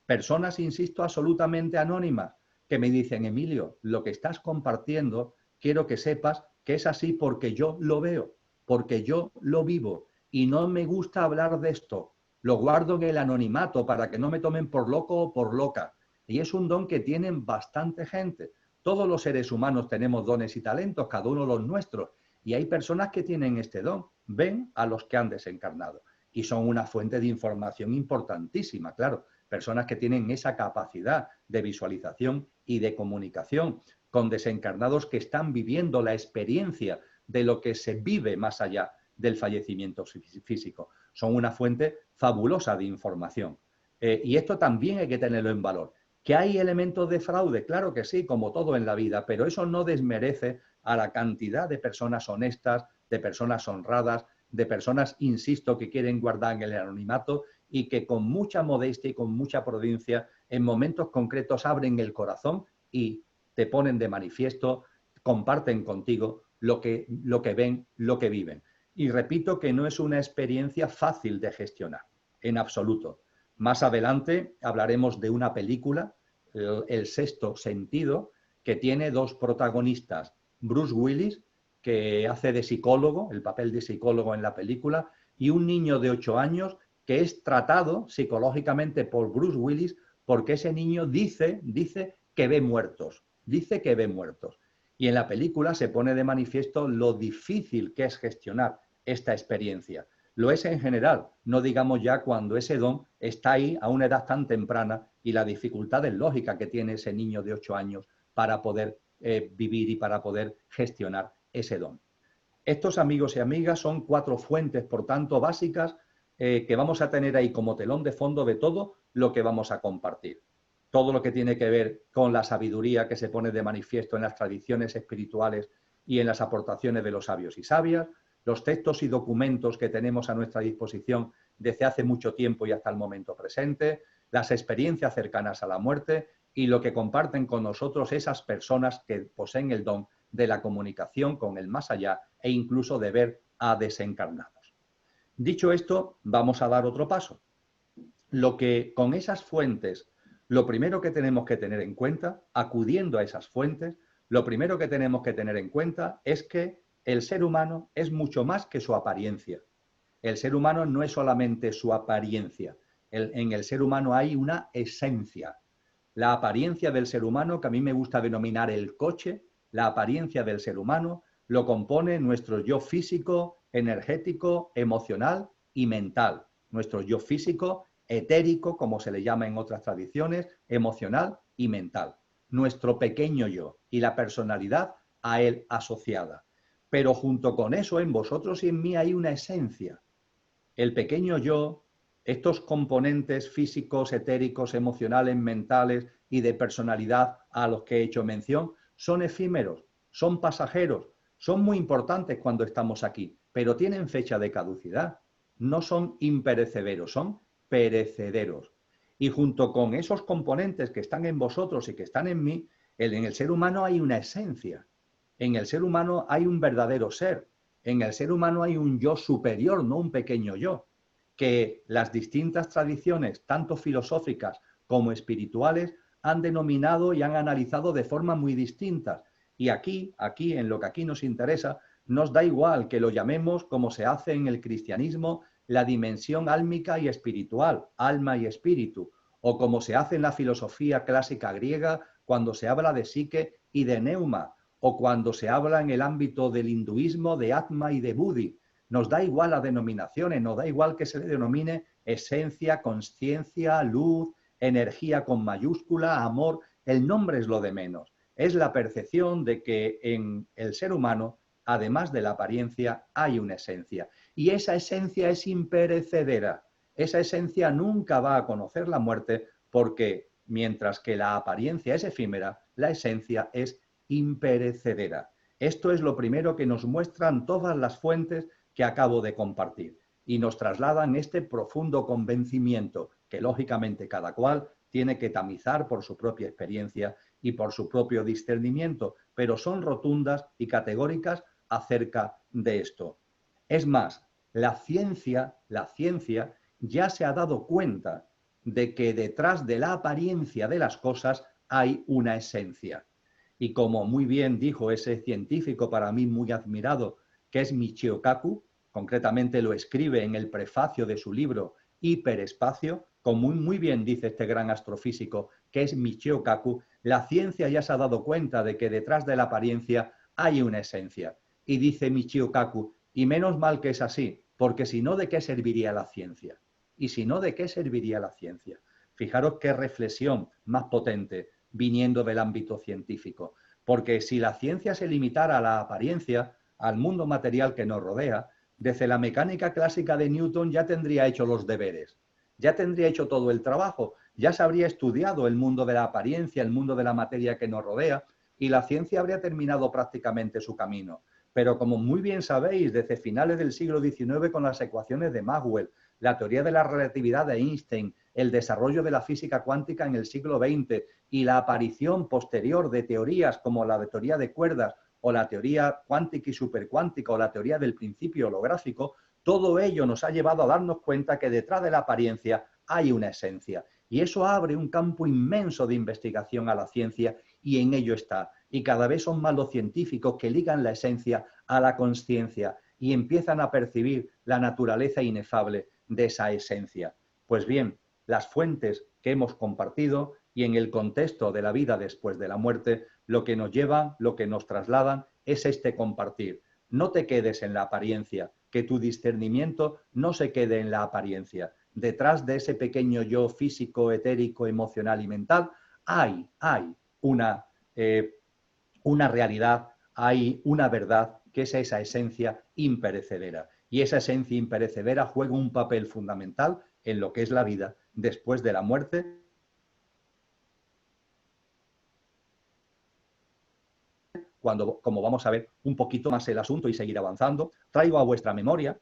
personas, insisto, absolutamente anónimas, que me dicen: Emilio, lo que estás compartiendo, quiero que sepas que es así porque yo lo veo, porque yo lo vivo y no me gusta hablar de esto. Lo guardo en el anonimato para que no me tomen por loco o por loca. Y es un don que tienen bastante gente. Todos los seres humanos tenemos dones y talentos, cada uno los nuestros. Y hay personas que tienen este don, ven a los que han desencarnado. Y son una fuente de información importantísima, claro. Personas que tienen esa capacidad de visualización y de comunicación con desencarnados que están viviendo la experiencia de lo que se vive más allá del fallecimiento físico. Son una fuente fabulosa de información. Y esto también hay que tenerlo en valor. ¿Que hay elementos de fraude? Claro que sí, como todo en la vida, pero eso no desmerece a la cantidad de personas honestas, de personas honradas, de personas, insisto, que quieren guardar en el anonimato y que con mucha modestia y con mucha prudencia en momentos concretos abren el corazón y te ponen de manifiesto, comparten contigo lo que ven, lo que viven. Y repito que no es una experiencia fácil de gestionar, en absoluto. Más adelante hablaremos de una película, El sexto sentido, que tiene dos protagonistas, Bruce Willis, que hace de psicólogo, el papel de psicólogo en la película, y un niño de 8 años que es tratado psicológicamente por Bruce Willis porque ese niño dice que ve muertos, dice que ve muertos. Y en la película se pone de manifiesto lo difícil que es gestionar esta experiencia. Lo es en general, no digamos ya cuando ese don está ahí a una edad tan temprana y la dificultad lógica que tiene ese niño de 8 años para poder vivir y para poder gestionar ese don. Estos, amigos y amigas, son 4 fuentes, por tanto, básicas que vamos a tener ahí como telón de fondo de todo lo que vamos a compartir. Todo lo que tiene que ver con la sabiduría que se pone de manifiesto en las tradiciones espirituales y en las aportaciones de los sabios y sabias, los textos y documentos que tenemos a nuestra disposición desde hace mucho tiempo y hasta el momento presente, las experiencias cercanas a la muerte y lo que comparten con nosotros esas personas que poseen el don de la comunicación con el más allá e incluso de ver a desencarnados. Dicho esto, vamos a dar otro paso. Lo que con esas fuentes, lo primero que tenemos que tener en cuenta, acudiendo a esas fuentes, lo primero que tenemos que tener en cuenta es que el ser humano es mucho más que su apariencia. El ser humano no es solamente su apariencia. En el ser humano hay una esencia. La apariencia del ser humano, que a mí me gusta denominar el coche, la apariencia del ser humano lo compone nuestro yo físico, energético, emocional y mental. Nuestro yo físico, etérico, como se le llama en otras tradiciones, emocional y mental. Nuestro pequeño yo y la personalidad a él asociada. Pero junto con eso, en vosotros y en mí hay una esencia. El pequeño yo estos componentes físicos, etéricos, emocionales, mentales y de personalidad a los que he hecho mención son efímeros, son pasajeros, son muy importantes cuando estamos aquí, pero tienen fecha de caducidad. No son imperecederos, son perecederos. Y junto con esos componentes que están en vosotros y que están en mí, en el ser humano hay una esencia. En el ser humano hay un verdadero ser. En el ser humano hay un yo superior, no un pequeño yo, que las distintas tradiciones, tanto filosóficas como espirituales, han denominado y han analizado de forma muy distintas. Y aquí, en lo que aquí nos interesa, nos da igual que lo llamemos como se hace en el cristianismo, la dimensión álmica y espiritual, alma y espíritu, o como se hace en la filosofía clásica griega cuando se habla de psique y de neuma, o cuando se habla en el ámbito del hinduismo de Atma y de Buddhi. Nos da igual las denominaciones, nos da igual que se le denomine esencia, consciencia, luz, energía con mayúscula, amor. El nombre es lo de menos. Es la percepción de que en el ser humano, además de la apariencia, hay una esencia. Y esa esencia es imperecedera. Esa esencia nunca va a conocer la muerte porque mientras que la apariencia es efímera, la esencia es imperecedera. Esto es lo primero que nos muestran todas las fuentes que acabo de compartir y nos trasladan este profundo convencimiento que lógicamente cada cual tiene que tamizar por su propia experiencia y por su propio discernimiento, pero son rotundas y categóricas acerca de esto. Es más, la ciencia ya se ha dado cuenta de que detrás de la apariencia de las cosas hay una esencia. Y como muy bien dijo ese científico para mí muy admirado, que es Michio Kaku, concretamente lo escribe en el prefacio de su libro Hiperespacio, como muy bien dice este gran astrofísico, que es Michio Kaku, la ciencia ya se ha dado cuenta de que detrás de la apariencia hay una esencia. Y dice Michio Kaku, y menos mal que es así, porque si no, ¿de qué serviría la ciencia? Y si no, ¿de qué serviría la ciencia? Fijaros qué reflexión más potente viniendo del ámbito científico. Porque si la ciencia se limitara a la apariencia, al mundo material que nos rodea, desde la mecánica clásica de Newton ya tendría hecho los deberes, ya tendría hecho todo el trabajo, ya se habría estudiado el mundo de la apariencia, el mundo de la materia que nos rodea, y la ciencia habría terminado prácticamente su camino. Pero como muy bien sabéis, desde finales del siglo XIX con las ecuaciones de Maxwell, la teoría de la relatividad de Einstein, el desarrollo de la física cuántica en el siglo XX y la aparición posterior de teorías como la de teoría de cuerdas o la teoría cuántica y supercuántica o la teoría del principio holográfico, todo ello nos ha llevado a darnos cuenta que detrás de la apariencia hay una esencia. Y eso abre un campo inmenso de investigación a la ciencia y en ello está. Y cada vez son más los científicos que ligan la esencia a la consciencia y empiezan a percibir la naturaleza inefable de esa esencia. Pues bien, las fuentes que hemos compartido y en el contexto de la vida después de la muerte, lo que nos llevan, lo que nos trasladan es este compartir. No te quedes en la apariencia, que tu discernimiento no se quede en la apariencia. Detrás de ese pequeño yo físico, etérico, emocional y mental, hay una realidad, hay una verdad que es esa esencia imperecedera. Y esa esencia imperecedera juega un papel fundamental en lo que es la vida después de la muerte. Cuando, como vamos a ver un poquito más el asunto y seguir avanzando, traigo a vuestra memoria,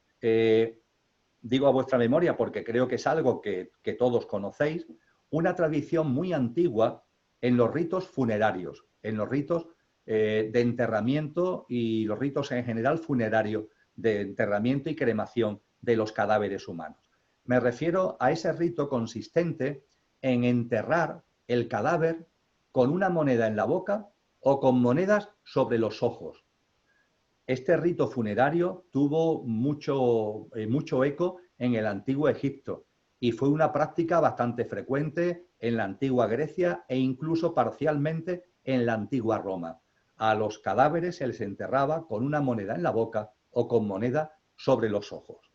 digo a vuestra memoria porque creo que es algo que todos conocéis, una tradición muy antigua en los ritos funerarios, en los ritos de enterramiento y los ritos en general funerarios de enterramiento y cremación de los cadáveres humanos. Me refiero a ese rito consistente en enterrar el cadáver con una moneda en la boca o con monedas sobre los ojos. Este rito funerario tuvo mucho eco en el antiguo Egipto y fue una práctica bastante frecuente en la antigua Grecia e incluso parcialmente en la antigua Roma. A los cadáveres se les enterraba con una moneda en la boca o con moneda sobre los ojos.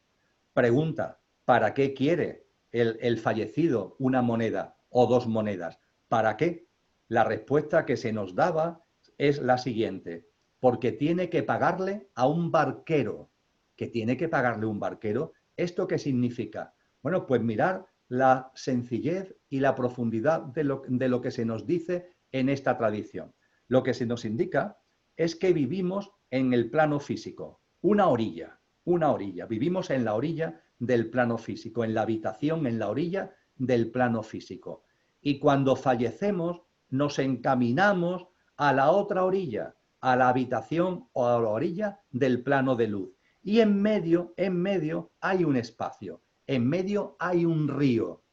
Pregunta, ¿para qué quiere el fallecido una moneda o dos monedas? ¿Para qué? La respuesta que se nos daba es la siguiente: porque tiene que pagarle a un barquero. ¿Que tiene que pagarle un barquero? ¿Esto qué significa? Bueno, pues mirar la sencillez y la profundidad de lo que se nos dice en esta tradición. Lo que se nos indica es que vivimos en el plano físico, una orilla, vivimos en la orilla del plano físico, en la habitación, en la orilla del plano físico. Y cuando fallecemos, nos encaminamos a la otra orilla, a la habitación o a la orilla del plano de luz. Y en medio hay un espacio, en medio hay un río.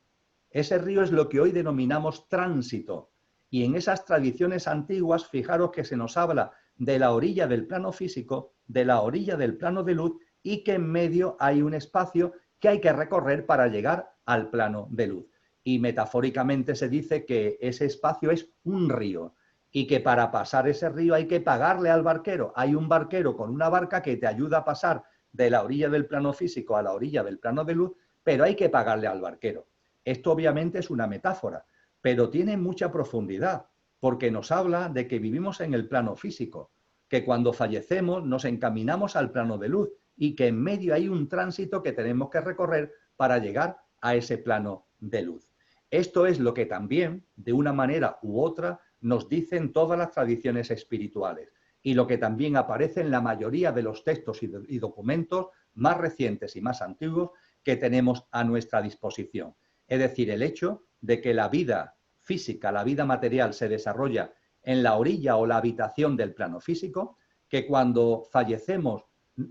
Ese río es lo que hoy denominamos tránsito. Y en esas tradiciones antiguas, fijaros que se nos habla de la orilla del plano físico, de la orilla del plano de luz, y que en medio hay un espacio que hay que recorrer para llegar al plano de luz. Y metafóricamente se dice que ese espacio es un río y que para pasar ese río hay que pagarle al barquero. Hay un barquero con una barca que te ayuda a pasar de la orilla del plano físico a la orilla del plano de luz, pero hay que pagarle al barquero. Esto obviamente es una metáfora, pero tiene mucha profundidad, porque nos habla de que vivimos en el plano físico, que cuando fallecemos nos encaminamos al plano de luz y que en medio hay un tránsito que tenemos que recorrer para llegar a ese plano de luz. Esto es lo que también, de una manera u otra, nos dicen todas las tradiciones espirituales y lo que también aparece en la mayoría de los textos y documentos más recientes y más antiguos que tenemos a nuestra disposición. Es decir, el hecho de que la vida física, la vida material se desarrolla en la orilla o la habitación del plano físico, que cuando fallecemos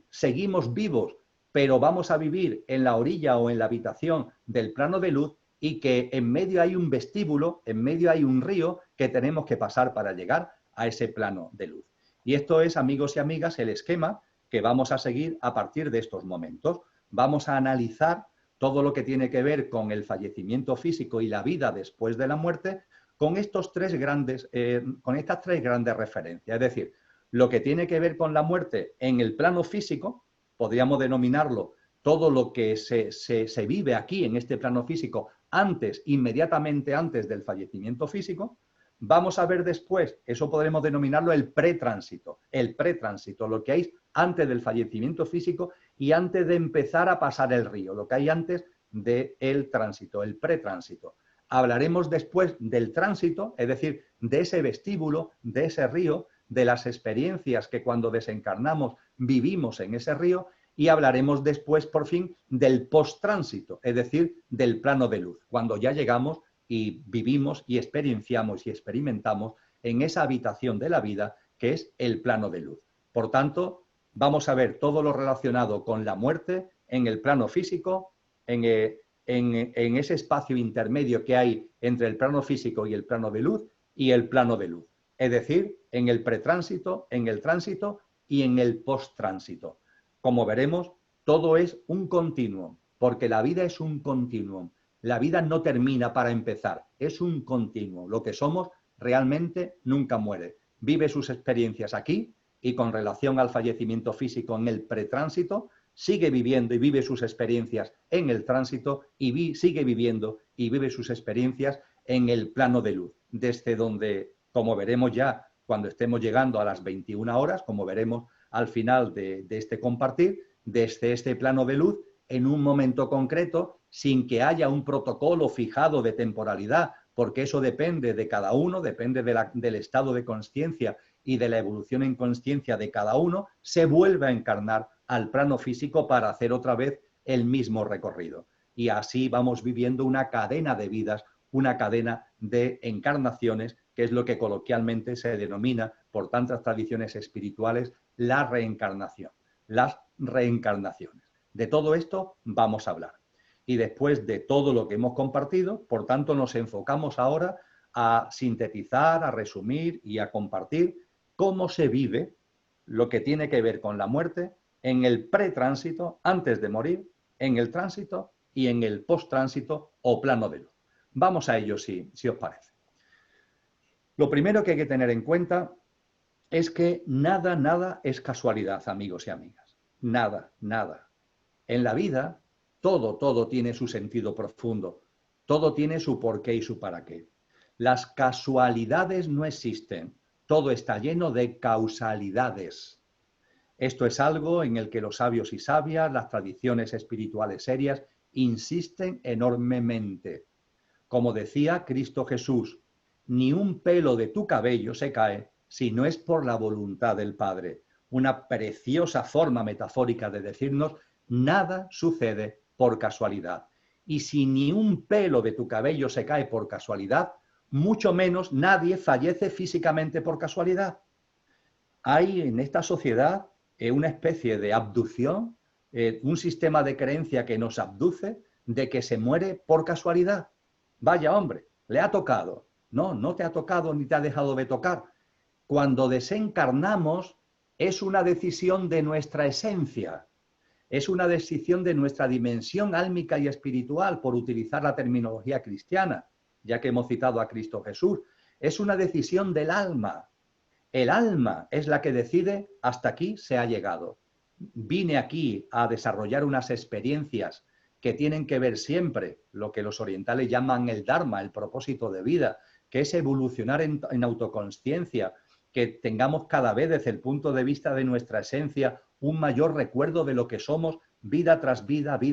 seguimos vivos, pero vamos a vivir en la orilla o en la habitación del plano de luz y que en medio hay un vestíbulo, en medio hay un río que tenemos que pasar para llegar a ese plano de luz. Y esto es, amigos y amigas, el esquema que vamos a seguir a partir de estos momentos. Vamos a analizar todo lo que tiene que ver con el fallecimiento físico y la vida después de la muerte con estas tres grandes referencias. Es decir, lo que tiene que ver con la muerte en el plano físico, podríamos denominarlo todo lo que se vive aquí en este plano físico antes, inmediatamente antes del fallecimiento físico. Vamos a ver después, eso podremos denominarlo el pretránsito, lo que hay antes del fallecimiento físico y antes de empezar a pasar el río, lo que hay antes del tránsito, el pretránsito. Hablaremos después del tránsito, es decir, de ese vestíbulo, de ese río, de las experiencias que cuando desencarnamos vivimos en ese río, y hablaremos después, por fin, del posttránsito, es decir, del plano de luz, cuando ya llegamos y vivimos y experienciamos y experimentamos en esa habitación de la vida que es el plano de luz. Por tanto, vamos a ver todo lo relacionado con la muerte en el plano físico, en ese espacio intermedio que hay entre el plano físico y el plano de luz y el plano de luz. Es decir, en el pretránsito, en el tránsito y en el posttránsito. Como veremos, todo es un continuum, porque la vida es un continuum. La vida no termina para empezar, es un continuum. Lo que somos realmente nunca muere. Vive sus experiencias aquí y con relación al fallecimiento físico en el pretránsito, sigue viviendo y vive sus experiencias en el tránsito y sigue viviendo y vive sus experiencias en el plano de luz, desde donde, como veremos ya cuando estemos llegando a las 21 horas, como veremos al final de este compartir, desde este plano de luz, en un momento concreto, sin que haya un protocolo fijado de temporalidad, porque eso depende de cada uno, depende del estado de consciencia y de la evolución en consciencia de cada uno, se vuelve a encarnar al plano físico para hacer otra vez el mismo recorrido. Y así vamos viviendo una cadena de vidas, una cadena de encarnaciones, que es lo que coloquialmente se denomina por tantas tradiciones espirituales la reencarnación, las reencarnaciones. De todo esto vamos a hablar. Y después de todo lo que hemos compartido, por tanto, nos enfocamos ahora a sintetizar, a resumir y a compartir cómo se vive lo que tiene que ver con la muerte en el pretránsito, antes de morir, en el tránsito y en el posttránsito o plano de luz. Vamos a ello si os parece. Lo primero que hay que tener en cuenta es que nada es casualidad, amigos y amigas. Nada. En la vida, todo tiene su sentido profundo. Todo tiene su porqué y su para qué. Las casualidades no existen. Todo está lleno de causalidades. Esto es algo en el que los sabios y sabias, las tradiciones espirituales serias insisten enormemente. Como decía Cristo Jesús, ni un pelo de tu cabello se cae si no es por la voluntad del Padre. Una preciosa forma metafórica de decirnos, nada sucede por casualidad. Y si ni un pelo de tu cabello se cae por casualidad, mucho menos nadie fallece físicamente por casualidad. Hay en esta sociedad una especie de abducción, un sistema de creencia que nos abduce de que se muere por casualidad. Vaya hombre, le ha tocado. No, no te ha tocado ni te ha dejado de tocar. Cuando desencarnamos es una decisión de nuestra esencia, es una decisión de nuestra dimensión álmica y espiritual, por utilizar la terminología cristiana, ya que hemos citado a Cristo Jesús. Es una decisión del alma. El alma es la que decide hasta aquí se ha llegado. Vine aquí a desarrollar unas experiencias que tienen que ver siempre lo que los orientales llaman el Dharma, el propósito de vida, que es evolucionar en autoconsciencia, que tengamos cada vez desde el punto de vista de nuestra esencia un mayor recuerdo de lo que somos, vida tras vida,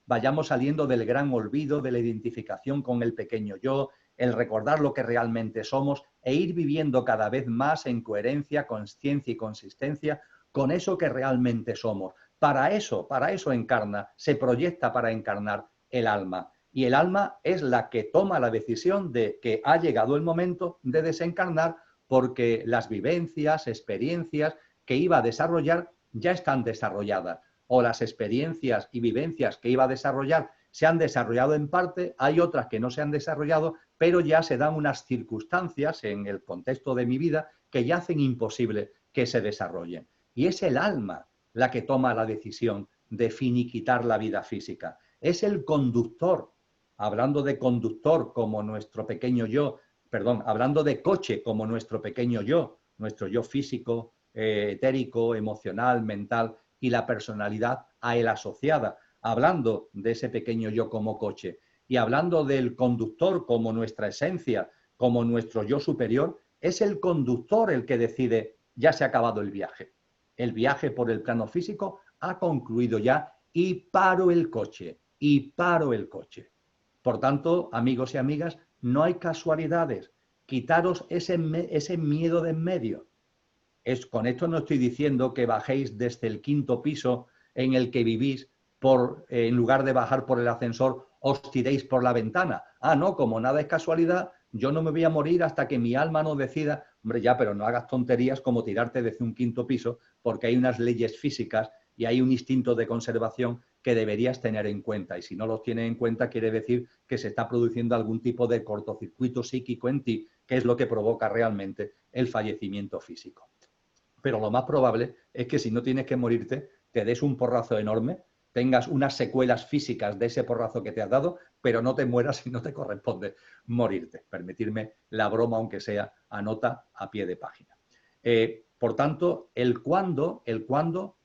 vayamos saliendo del gran olvido, de la identificación con el pequeño yo, el recordar lo que realmente somos e ir viviendo cada vez más en coherencia, consciencia y consistencia con eso que realmente somos. Para eso encarna, se proyecta para encarnar el alma. Y el alma es la que toma la decisión de que ha llegado el momento de desencarnar, porque las vivencias, experiencias que iba a desarrollar ya están desarrolladas. O las experiencias y vivencias que iba a desarrollar se han desarrollado en parte, hay otras que no se han desarrollado, pero ya se dan unas circunstancias en el contexto de mi vida que ya hacen imposible que se desarrollen. Y es el alma la que toma la decisión de finiquitar la vida física. Es el conductor, hablando de conductor como nuestro pequeño yo, hablando de coche como nuestro pequeño yo, nuestro yo físico, etérico, emocional, mental y la personalidad a él asociada, hablando de ese pequeño yo como coche y hablando del conductor como nuestra esencia, como nuestro yo superior, es el conductor el que decide, ya se ha acabado el viaje. El viaje por el plano físico ha concluido ya y paro el coche, Por tanto, amigos y amigas, no hay casualidades. Quitaros ese miedo de en medio. Con esto no estoy diciendo que bajéis desde el 5º piso en el que vivís, en lugar de bajar por el ascensor, os tiréis por la ventana. Ah, no, como nada es casualidad, yo no me voy a morir hasta que mi alma no decida. Hombre, ya, pero no hagas tonterías como tirarte desde un 5º piso, porque hay unas leyes físicas y hay un instinto de conservación que deberías tener en cuenta. Y si no los tienes en cuenta, quiere decir que se está produciendo algún tipo de cortocircuito psíquico en ti, que es lo que provoca realmente el fallecimiento físico. Pero lo más probable es que si no tienes que morirte, te des un porrazo enorme, tengas unas secuelas físicas de ese porrazo que te has dado, pero no te mueras y no te corresponde morirte. Permitirme la broma, aunque sea a nota a pie de página. Por tanto, el cuándo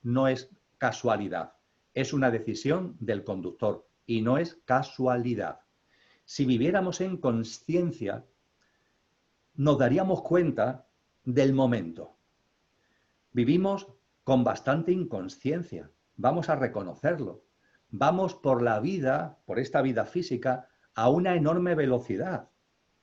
no es casualidad, es una decisión del conductor y no es casualidad. Si viviéramos en consciencia, nos daríamos cuenta del momento. Vivimos con bastante inconsciencia, vamos a reconocerlo. Vamos por la vida, por esta vida física, a una enorme velocidad.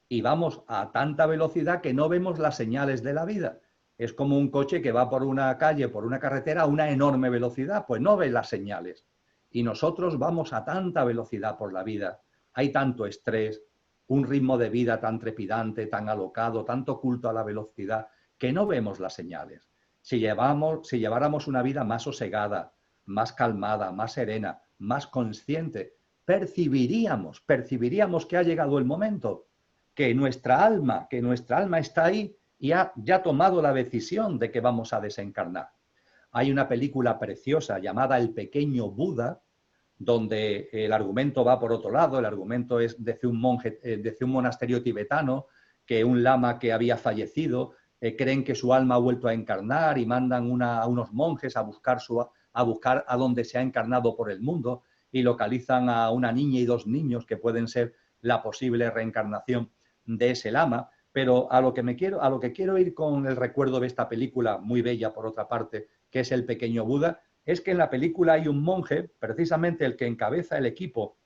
Y vamos a tanta velocidad que no vemos las señales de la vida. Es como un coche que va por una calle, por una carretera a una enorme velocidad, pues no ve las señales. Y nosotros vamos a tanta velocidad por la vida. Hay tanto estrés, un ritmo de vida tan trepidante, tan alocado, tanto culto a la velocidad, que no vemos las señales. Si lleváramos una vida más sosegada, más calmada, más serena, más consciente, percibiríamos que ha llegado el momento, que nuestra alma está ahí y ha ya tomado la decisión de que vamos a desencarnar. Hay una película preciosa llamada El pequeño Buda, donde el argumento va por otro lado. El argumento es desde un monasterio tibetano, que un lama que había fallecido creen que su alma ha vuelto a encarnar y mandan a unos monjes a buscar a donde se ha encarnado por el mundo, y localizan a una niña y 2 niños que pueden ser la posible reencarnación de ese lama. Pero a lo que quiero ir con el recuerdo de esta película, muy bella por otra parte, que es El pequeño Buda, es que en la película hay un monje, precisamente el que encabeza el equipo,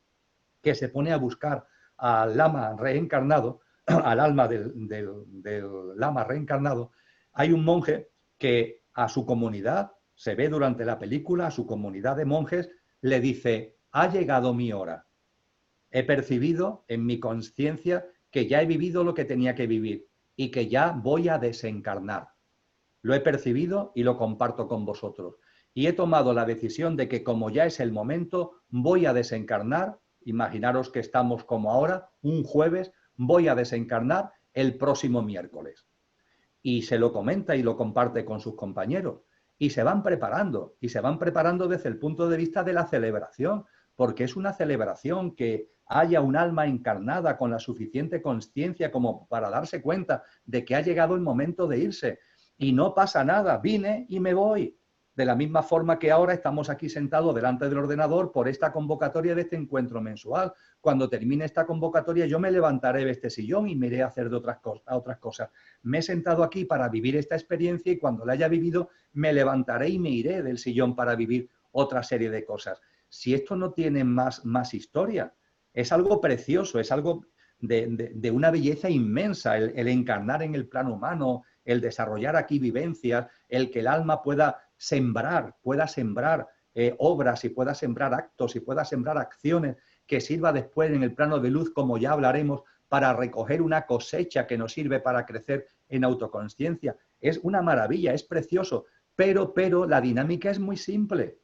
que se pone a buscar al lama reencarnado, al alma del lama reencarnado. Hay un monje que a su comunidad, se ve durante la película, a su comunidad de monjes, le dice: ha llegado mi hora. He percibido en mi conciencia que ya he vivido lo que tenía que vivir y que ya voy a desencarnar. Lo he percibido y lo comparto con vosotros. Y he tomado la decisión de que, como ya es el momento, voy a desencarnar. Imaginaros que estamos como ahora, un jueves, voy a desencarnar el próximo miércoles. Y se lo comenta y lo comparte con sus compañeros. Y se van preparando desde el punto de vista de la celebración, porque es una celebración que haya un alma encarnada con la suficiente conciencia como para darse cuenta de que ha llegado el momento de irse. Y no pasa nada, vine y me voy. De la misma forma que ahora estamos aquí sentados delante del ordenador por esta convocatoria de este encuentro mensual. Cuando termine esta convocatoria yo me levantaré de este sillón y me iré a hacer de otras cosas. Me he sentado aquí para vivir esta experiencia y cuando la haya vivido me levantaré y me iré del sillón para vivir otra serie de cosas. Si esto no tiene más historia, es algo precioso, es algo de una belleza inmensa, el encarnar en el plano humano, el desarrollar aquí vivencias, el que el alma pueda sembrar obras y pueda sembrar actos y pueda sembrar acciones que sirva después en el plano de luz, como ya hablaremos, para recoger una cosecha que nos sirve para crecer en autoconsciencia. Es una maravilla, es precioso, pero la dinámica es muy simple.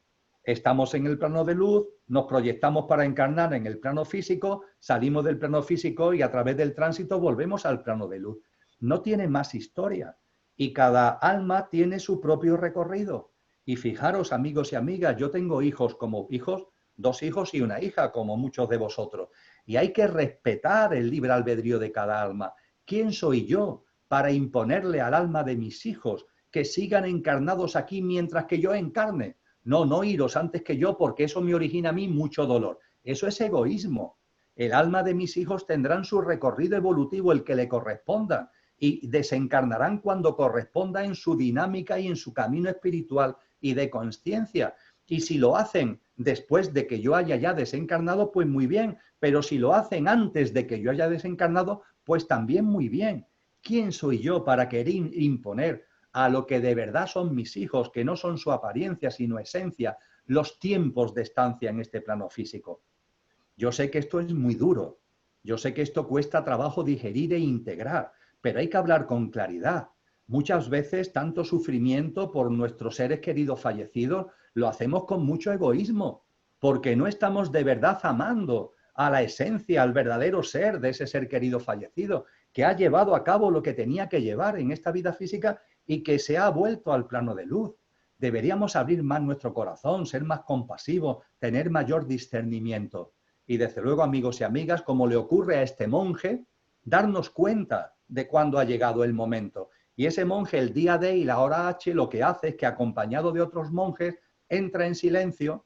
Estamos en el plano de luz, nos proyectamos para encarnar en el plano físico, salimos del plano físico y a través del tránsito volvemos al plano de luz. No tiene más historia y cada alma tiene su propio recorrido. Y fijaros, amigos y amigas, yo tengo hijos como hijos, 2 hijos y una hija, como muchos de vosotros. Y hay que respetar el libre albedrío de cada alma. ¿Quién soy yo para imponerle al alma de mis hijos que sigan encarnados aquí mientras que yo encarne? No iros antes que yo porque eso me origina a mí mucho dolor. Eso es egoísmo. El alma de mis hijos tendrán su recorrido evolutivo, el que le corresponda, y desencarnarán cuando corresponda en su dinámica y en su camino espiritual y de conciencia. Y si lo hacen después de que yo haya ya desencarnado, pues muy bien. Pero si lo hacen antes de que yo haya desencarnado, pues también muy bien. ¿Quién soy yo para querer imponer a lo que de verdad son mis hijos, que no son su apariencia, sino esencia, los tiempos de estancia en este plano físico? Yo sé que esto es muy duro. Yo sé que esto cuesta trabajo digerir e integrar, pero hay que hablar con claridad. Muchas veces tanto sufrimiento por nuestros seres queridos fallecidos lo hacemos con mucho egoísmo, porque no estamos de verdad amando a la esencia, al verdadero ser de ese ser querido fallecido, que ha llevado a cabo lo que tenía que llevar en esta vida física y que se ha vuelto al plano de luz. Deberíamos abrir más nuestro corazón, ser más compasivos, tener mayor discernimiento. Y desde luego, amigos y amigas, como le ocurre a este monje, darnos cuenta de cuándo ha llegado el momento. Y ese monje, el día D y la hora H, lo que hace es que, acompañado de otros monjes, entra en silencio,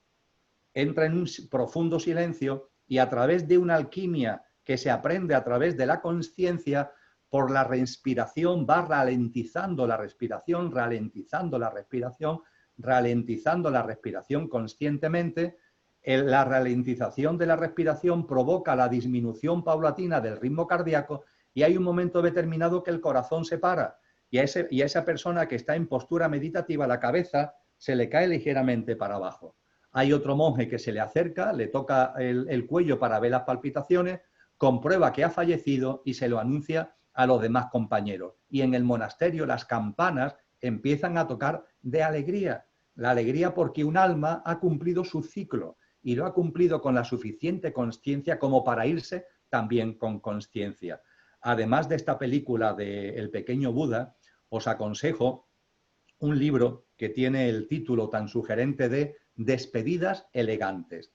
entra en un profundo silencio y a través de una alquimia que se aprende a través de la conciencia, por la respiración va ralentizando la respiración, ralentizando la respiración, ralentizando la respiración conscientemente. La ralentización de la respiración provoca la disminución paulatina del ritmo cardíaco y hay un momento determinado que el corazón se para y a esa persona que está en postura meditativa la cabeza se le cae ligeramente para abajo. Hay otro monje que se le acerca, le toca el cuello para ver las palpitaciones, comprueba que ha fallecido y se lo anuncia a los demás compañeros. Y en el monasterio las campanas empiezan a tocar de alegría. La alegría porque un alma ha cumplido su ciclo y lo ha cumplido con la suficiente consciencia como para irse también con consciencia. Además de esta película de El pequeño Buda, os aconsejo un libro que tiene el título tan sugerente de Despedidas elegantes,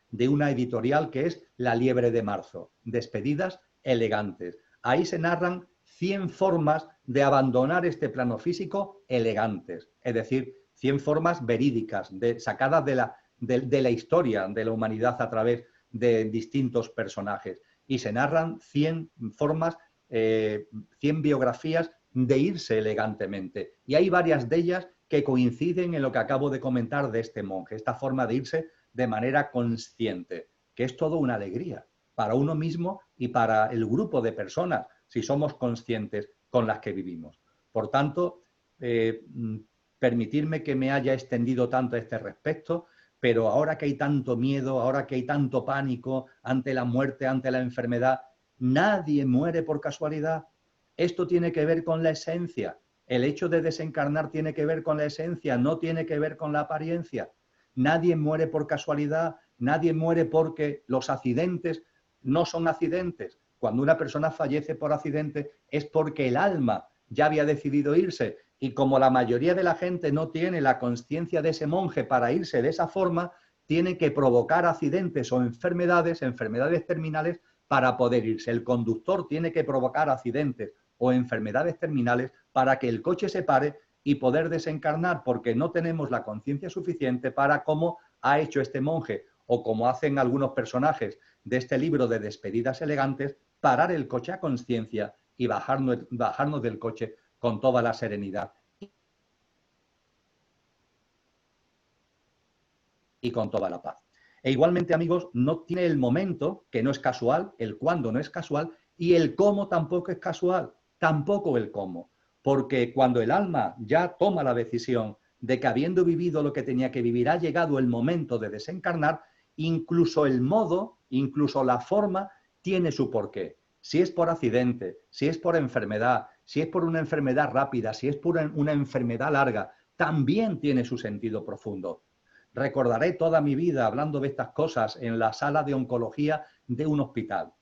de una editorial que es La Liebre de Marzo, Despedidas elegantes. Ahí se narran 100 formas de abandonar este plano físico elegantes, es decir, 100 formas verídicas, sacadas de la historia de la humanidad a través de distintos personajes. Y se narran 100 formas, 100 biografías de irse elegantemente. Y hay varias de ellas que coinciden en lo que acabo de comentar de este monje, esta forma de irse de manera consciente, que es todo una alegría para uno mismo y para el grupo de personas, si somos conscientes con las que vivimos. Por tanto, permitirme que me haya extendido tanto a este respecto, pero ahora que hay tanto miedo, ahora que hay tanto pánico ante la muerte, ante la enfermedad, nadie muere por casualidad. Esto tiene que ver con la esencia. El hecho de desencarnar tiene que ver con la esencia, no tiene que ver con la apariencia. Nadie muere por casualidad, nadie muere porque los accidentes no son accidentes. Cuando una persona fallece por accidente es porque el alma ya había decidido irse, y como la mayoría de la gente no tiene la conciencia de ese monje para irse de esa forma, tiene que provocar accidentes o enfermedades terminales para poder irse. El conductor tiene que provocar accidentes o enfermedades terminales para que el coche se pare y poder desencarnar, porque no tenemos la conciencia suficiente para, como ha hecho este monje o como hacen algunos personajes de este libro de Despedidas Elegantes, parar el coche a conciencia y bajarnos del coche con toda la serenidad y con toda la paz. E igualmente, amigos, no tiene el momento, que no es casual, el cuándo no es casual, y el cómo tampoco es casual, tampoco el cómo. Porque cuando el alma ya toma la decisión de que, habiendo vivido lo que tenía que vivir, ha llegado el momento de desencarnar, incluso el modo, incluso la forma, tiene su porqué. Si es por accidente, si es por enfermedad, si es por una enfermedad rápida, si es por una enfermedad larga, también tiene su sentido profundo. Recordaré toda mi vida hablando de estas cosas en la sala de oncología de un hospital.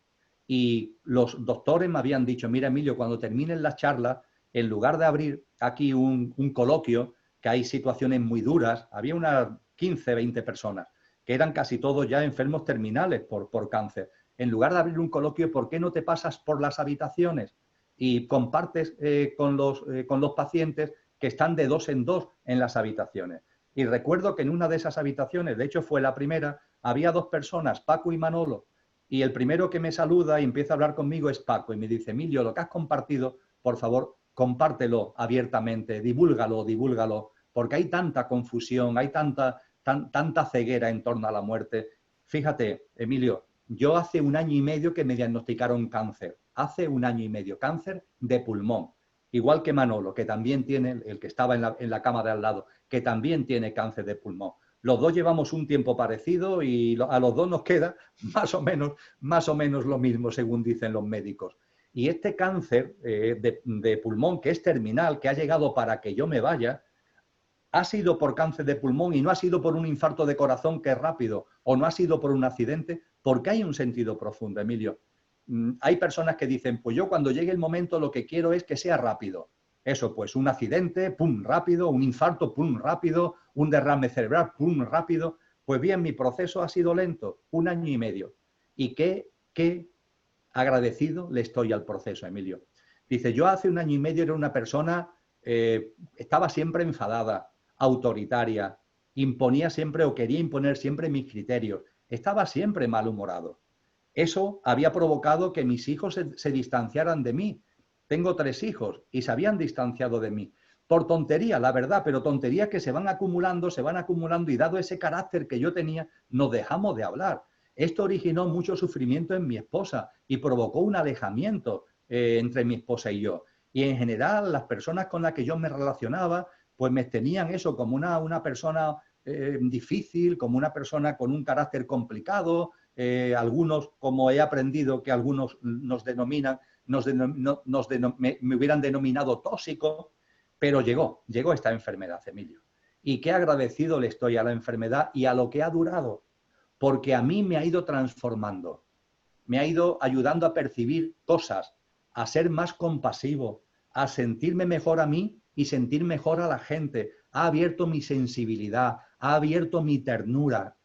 Y los doctores me habían dicho, mira, Emilio, cuando terminen las charlas, en lugar de abrir aquí un coloquio, que hay situaciones muy duras, había unas 15, 20 personas, que eran casi todos ya enfermos terminales por cáncer. En lugar de abrir un coloquio, ¿por qué no te pasas por las habitaciones y compartes con los pacientes que están de 2 en 2 en las habitaciones? Y recuerdo que en una de esas habitaciones, de hecho fue la primera, había 2 personas, Paco y Manolo, y el primero que me saluda y empieza a hablar conmigo es Paco, y me dice, Emilio, lo que has compartido, por favor, compártelo abiertamente, divúlgalo, porque hay tanta confusión, hay tanta ceguera en torno a la muerte. Fíjate, Emilio, yo hace 1 año y medio que me diagnosticaron cáncer, hace 1 año y medio, cáncer de pulmón. Igual que Manolo, que también tiene, el que estaba en la cama de al lado, que también tiene cáncer de pulmón. Los dos llevamos un tiempo parecido y a los dos nos queda más o menos lo mismo, según dicen los médicos. Y este cáncer de pulmón, que es terminal, que ha llegado para que yo me vaya, ha sido por cáncer de pulmón y no ha sido por un infarto de corazón que es rápido, o no ha sido por un accidente, porque hay un sentido profundo, Emilio. Hay personas que dicen, pues yo cuando llegue el momento lo que quiero es que sea rápido. Eso, pues un accidente, pum, rápido, un infarto, pum, rápido, un derrame cerebral, pum, rápido. Pues bien, mi proceso ha sido lento, 1 año y medio. Y qué agradecido le estoy al proceso, Emilio. Dice, yo hace 1 año y medio era una persona, estaba siempre enfadada, autoritaria, imponía siempre o quería imponer siempre mis criterios, estaba siempre malhumorado. Eso había provocado que mis hijos se distanciaran de mí. Tengo 3 hijos y se habían distanciado de mí. Por tontería, la verdad, pero tonterías que se van acumulando y dado ese carácter que yo tenía, nos dejamos de hablar. Esto originó mucho sufrimiento en mi esposa y provocó un alejamiento entre mi esposa y yo. Y en general, las personas con las que yo me relacionaba, pues me tenían eso como una persona difícil, como una persona con un carácter complicado. Algunos, como he aprendido que algunos nos denominan, me hubieran denominado tóxico, pero llegó esta enfermedad, Emilio. Y qué agradecido le estoy a la enfermedad y a lo que ha durado, porque a mí me ha ido transformando, me ha ido ayudando a percibir cosas, a ser más compasivo, a sentirme mejor a mí y sentir mejor a la gente. Ha abierto mi sensibilidad, ha abierto mi ternura.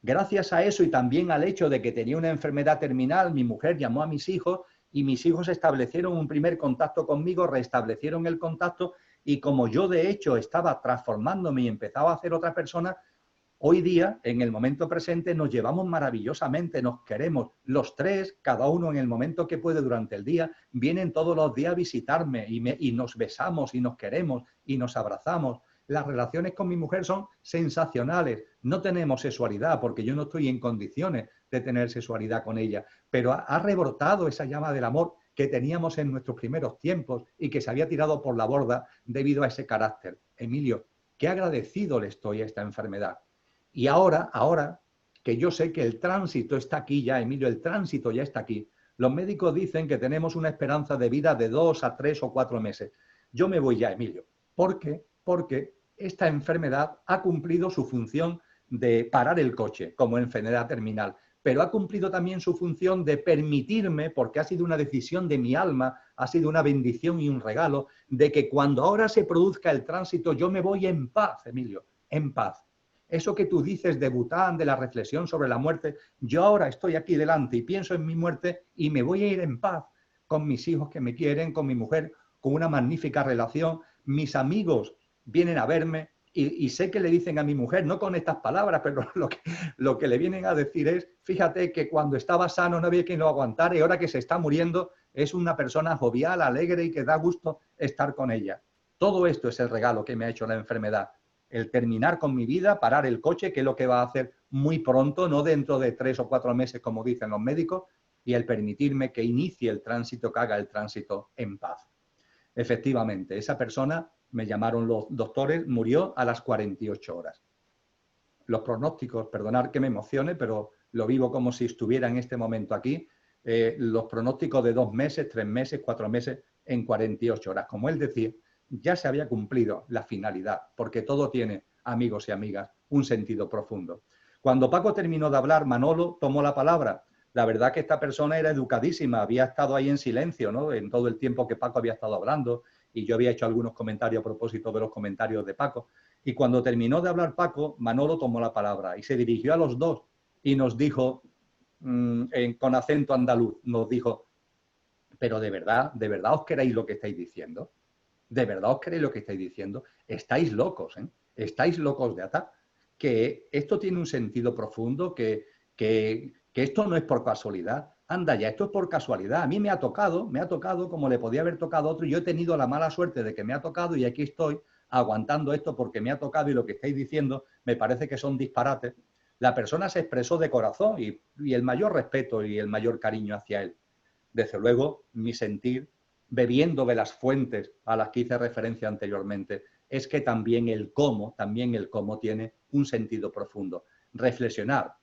Gracias a eso y también al hecho de que tenía una enfermedad terminal, mi mujer llamó a mis hijos y mis hijos establecieron un primer contacto conmigo, restablecieron el contacto y como yo de hecho estaba transformándome y empezaba a ser otra persona, hoy día, en el momento presente, nos llevamos maravillosamente, nos queremos. Los 3, cada uno en el momento que puede durante el día, vienen todos los días a visitarme y nos besamos y nos queremos y nos abrazamos. las relaciones con mi mujer son sensacionales, no tenemos sexualidad porque yo no estoy en condiciones de tener sexualidad con ella, pero ha rebrotado esa llama del amor que teníamos en nuestros primeros tiempos y que se había tirado por la borda debido a ese carácter. Emilio, qué agradecido le estoy a esta enfermedad. Y ahora que yo sé que el tránsito está aquí ya, Emilio, el tránsito ya está aquí. Los médicos dicen que tenemos una esperanza de vida de 2 a 3 o 4 meses. Yo me voy ya, Emilio. ¿Por qué? Porque esta enfermedad ha cumplido su función de parar el coche como enfermedad terminal, pero ha cumplido también su función de permitirme, porque ha sido una decisión de mi alma, ha sido una bendición y un regalo, de que cuando ahora se produzca el tránsito yo me voy en paz, Emilio, en paz. Eso que tú dices de Bután, de la reflexión sobre la muerte, yo ahora estoy aquí delante y pienso en mi muerte y me voy a ir en paz con mis hijos que me quieren, con mi mujer, con una magnífica relación. Mis amigos vienen a verme y sé que le dicen a mi mujer, no con estas palabras, pero lo que le vienen a decir es, fíjate que cuando estaba sano no había quien lo aguantara y ahora que se está muriendo es una persona jovial, alegre y que da gusto estar con ella. Todo esto es el regalo que me ha hecho la enfermedad. El terminar con mi vida, parar el coche, que es lo que va a hacer muy pronto, no dentro de 3 o 4 meses, como dicen los médicos, y el permitirme que inicie el tránsito, que haga el tránsito en paz. Efectivamente, esa persona, me llamaron los doctores, murió a las 48 horas. Los pronósticos, perdonad que me emocione, pero lo vivo como si estuviera en este momento aquí, los pronósticos de 2 meses, 3 meses, 4 meses, en 48 horas. Como él decía, ya se había cumplido la finalidad, porque todo tiene, amigos y amigas, un sentido profundo. Cuando Paco terminó de hablar, Manolo tomó la palabra. La verdad que esta persona era educadísima, había estado ahí en silencio, ¿no? En todo el tiempo que Paco había estado hablando, y yo había hecho algunos comentarios a propósito de los comentarios de Paco. Y cuando terminó de hablar Paco, Manolo tomó la palabra y se dirigió a los dos y nos dijo, con acento andaluz, nos dijo, pero de verdad os queréis lo que estáis diciendo. ¿De verdad os creéis lo que estáis diciendo? Estáis locos, ¿eh? Estáis locos de atar. Que esto tiene un sentido profundo, que esto no es por casualidad. Anda ya, esto es por casualidad. A mí me ha tocado como le podía haber tocado a otro. Yo he tenido la mala suerte de que me ha tocado y aquí estoy aguantando esto porque me ha tocado y lo que estáis diciendo me parece que son disparates. La persona se expresó de corazón y el mayor respeto y el mayor cariño hacia él. Desde luego, mi sentir, bebiendo de las fuentes a las que hice referencia anteriormente, es que también el cómo tiene un sentido profundo. Reflexionar.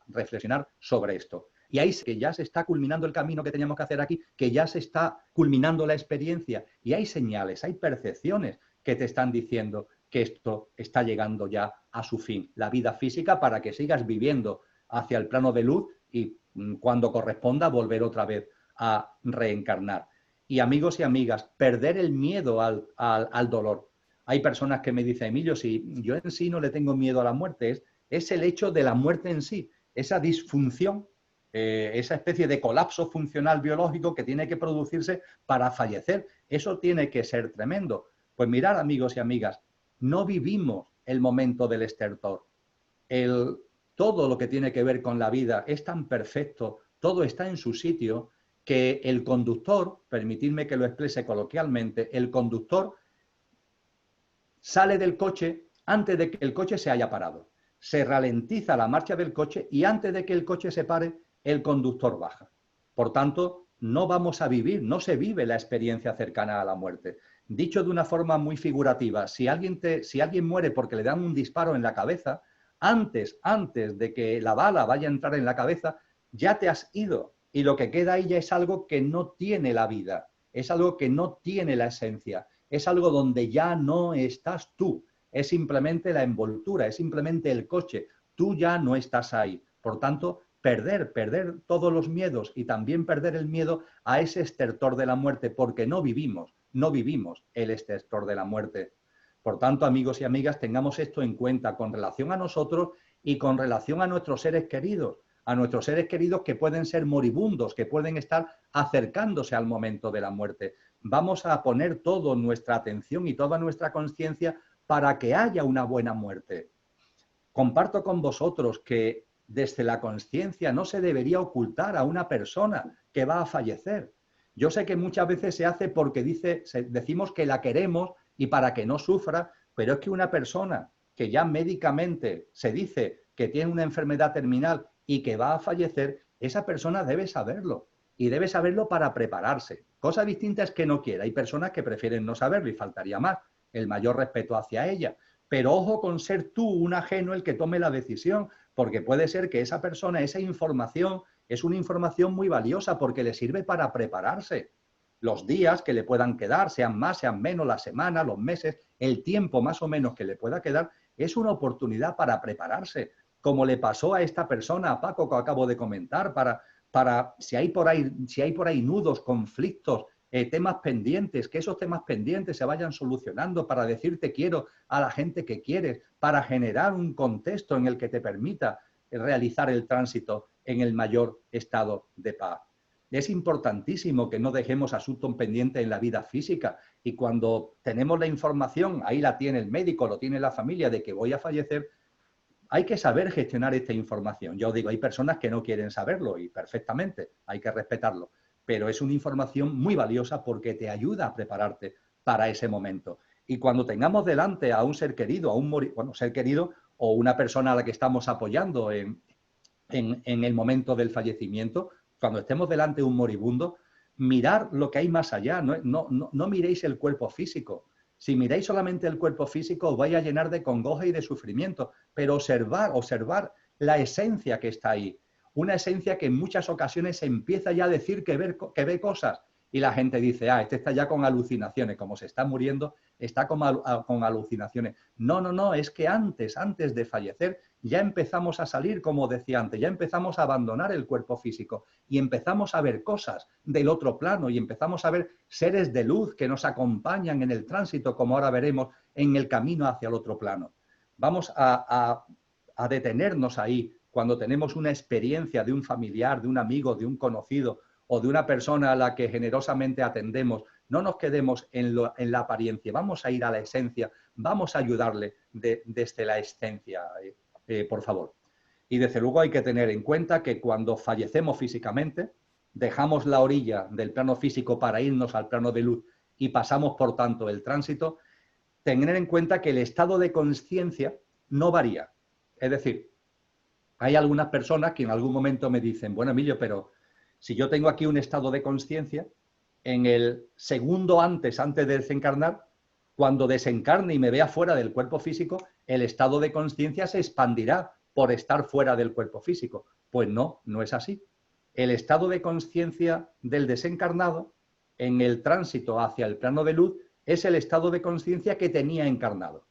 Reflexionar sobre esto. Y ahí que ya se está culminando el camino que teníamos que hacer aquí, que ya se está culminando la experiencia. Y hay señales, hay percepciones que te están diciendo que esto está llegando ya a su fin. La vida física para que sigas viviendo hacia el plano de luz y cuando corresponda volver otra vez a reencarnar. Y amigos y amigas, perder el miedo al dolor. Hay personas que me dicen, Emilio, si yo en sí no le tengo miedo a la muerte, es el hecho de la muerte en sí, esa disfunción, esa especie de colapso funcional biológico que tiene que producirse para fallecer. Eso tiene que ser tremendo. Pues mirad, amigos y amigas, no vivimos el momento del estertor. Todo lo que tiene que ver con la vida es tan perfecto, todo está en su sitio, que el conductor, permitidme que lo exprese coloquialmente, el conductor sale del coche antes de que el coche se haya parado. Se ralentiza la marcha del coche y antes de que el coche se pare, el conductor baja. Por tanto, no vamos a vivir, no se vive la experiencia cercana a la muerte. Dicho de una forma muy figurativa, si alguien muere porque le dan un disparo en la cabeza, antes de que la bala vaya a entrar en la cabeza, ya te has ido. Y lo que queda ahí ya es algo que no tiene la vida, es algo que no tiene la esencia, es algo donde ya no estás tú, es simplemente la envoltura, es simplemente el coche, tú ya no estás ahí. Por tanto, perder todos los miedos y también perder el miedo a ese estertor de la muerte, porque no vivimos el estertor de la muerte. Por tanto, amigos y amigas, tengamos esto en cuenta con relación a nosotros y con relación a nuestros seres queridos que pueden ser moribundos, que pueden estar acercándose al momento de la muerte. Vamos a poner toda nuestra atención y toda nuestra conciencia para que haya una buena muerte. Comparto con vosotros que desde la conciencia no se debería ocultar a una persona que va a fallecer. Yo sé que muchas veces se hace porque decimos que la queremos y para que no sufra, pero es que una persona que ya médicamente se dice que tiene una enfermedad terminal y que va a fallecer, esa persona debe saberlo y debe saberlo para prepararse. Cosa distinta es que no quiera. Hay personas que prefieren no saberlo y faltaría más, el mayor respeto hacia ella. Pero ojo con ser tú un ajeno el que tome la decisión, porque puede ser que esa persona, esa información, es una información muy valiosa porque le sirve para prepararse. Los días que le puedan quedar, sean más, sean menos, la semana, los meses, el tiempo más o menos que le pueda quedar, es una oportunidad para prepararse, como le pasó a esta persona, a Paco, que acabo de comentar, para si hay por ahí nudos, conflictos, temas pendientes, que esos temas pendientes se vayan solucionando para decir te quiero a la gente que quieres, para generar un contexto en el que te permita realizar el tránsito en el mayor estado de paz. Es importantísimo que no dejemos asuntos pendientes en la vida física y cuando tenemos la información, ahí la tiene el médico, lo tiene la familia, de que voy a fallecer, hay que saber gestionar esta información. Yo digo, hay personas que no quieren saberlo y perfectamente, hay que respetarlo, pero es una información muy valiosa porque te ayuda a prepararte para ese momento. Y cuando tengamos delante a un ser querido, ser querido o una persona a la que estamos apoyando en el momento del fallecimiento, cuando estemos delante de un moribundo, mirar lo que hay más allá, no miréis el cuerpo físico. Si miráis solamente el cuerpo físico, os vais a llenar de congoja y de sufrimiento, pero observar la esencia que está ahí. Una esencia que en muchas ocasiones se empieza ya a decir que ve cosas y la gente dice, este está ya con alucinaciones, como se está muriendo, está con alucinaciones. No, es que antes de fallecer ya empezamos a salir, como decía antes, ya empezamos a abandonar el cuerpo físico y empezamos a ver cosas del otro plano y empezamos a ver seres de luz que nos acompañan en el tránsito, como ahora veremos, en el camino hacia el otro plano. Vamos a detenernos ahí cuando tenemos una experiencia de un familiar, de un amigo, de un conocido o de una persona a la que generosamente atendemos. No nos quedemos en la apariencia, vamos a ir a la esencia, vamos a ayudarle desde la esencia, por favor. Y desde luego hay que tener en cuenta que cuando fallecemos físicamente, dejamos la orilla del plano físico para irnos al plano de luz y pasamos, por tanto, el tránsito, tener en cuenta que el estado de conciencia no varía. Es decir, hay algunas personas que en algún momento me dicen, bueno, Emilio, pero si yo tengo aquí un estado de conciencia, en el segundo antes de desencarnar, cuando desencarne y me vea fuera del cuerpo físico, el estado de conciencia se expandirá por estar fuera del cuerpo físico. Pues no es así. El estado de conciencia del desencarnado en el tránsito hacia el plano de luz es el estado de conciencia que tenía encarnado.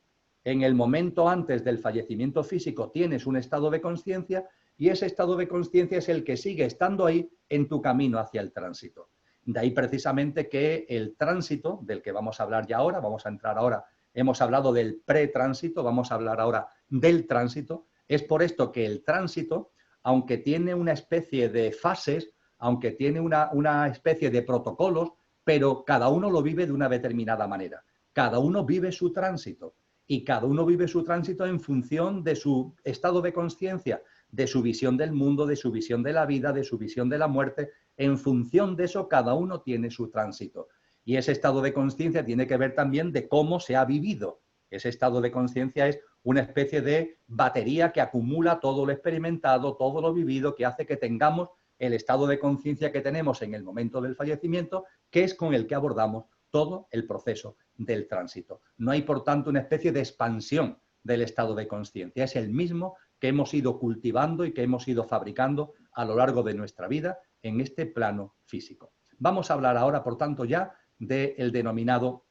En el momento antes del fallecimiento físico tienes un estado de conciencia y ese estado de conciencia es el que sigue estando ahí en tu camino hacia el tránsito. De ahí precisamente que el tránsito, del que vamos a hablar ya ahora, vamos a entrar ahora, hemos hablado del pretránsito, vamos a hablar ahora del tránsito. Es por esto que el tránsito, aunque tiene una especie de fases, aunque tiene una especie de protocolos, pero cada uno lo vive de una determinada manera. Cada uno vive su tránsito y cada uno vive su tránsito en función de su estado de conciencia, de su visión del mundo, de su visión de la vida, de su visión de la muerte. En función de eso, cada uno tiene su tránsito. Y ese estado de conciencia tiene que ver también de cómo se ha vivido. Ese estado de conciencia es una especie de batería que acumula todo lo experimentado, todo lo vivido, que hace que tengamos el estado de conciencia que tenemos en el momento del fallecimiento, que es con el que abordamos todo el proceso del tránsito. No hay, por tanto, una especie de expansión del estado de conciencia. Es el mismo que hemos ido cultivando y que hemos ido fabricando a lo largo de nuestra vida en este plano físico. Vamos a hablar ahora, por tanto, ya del denominado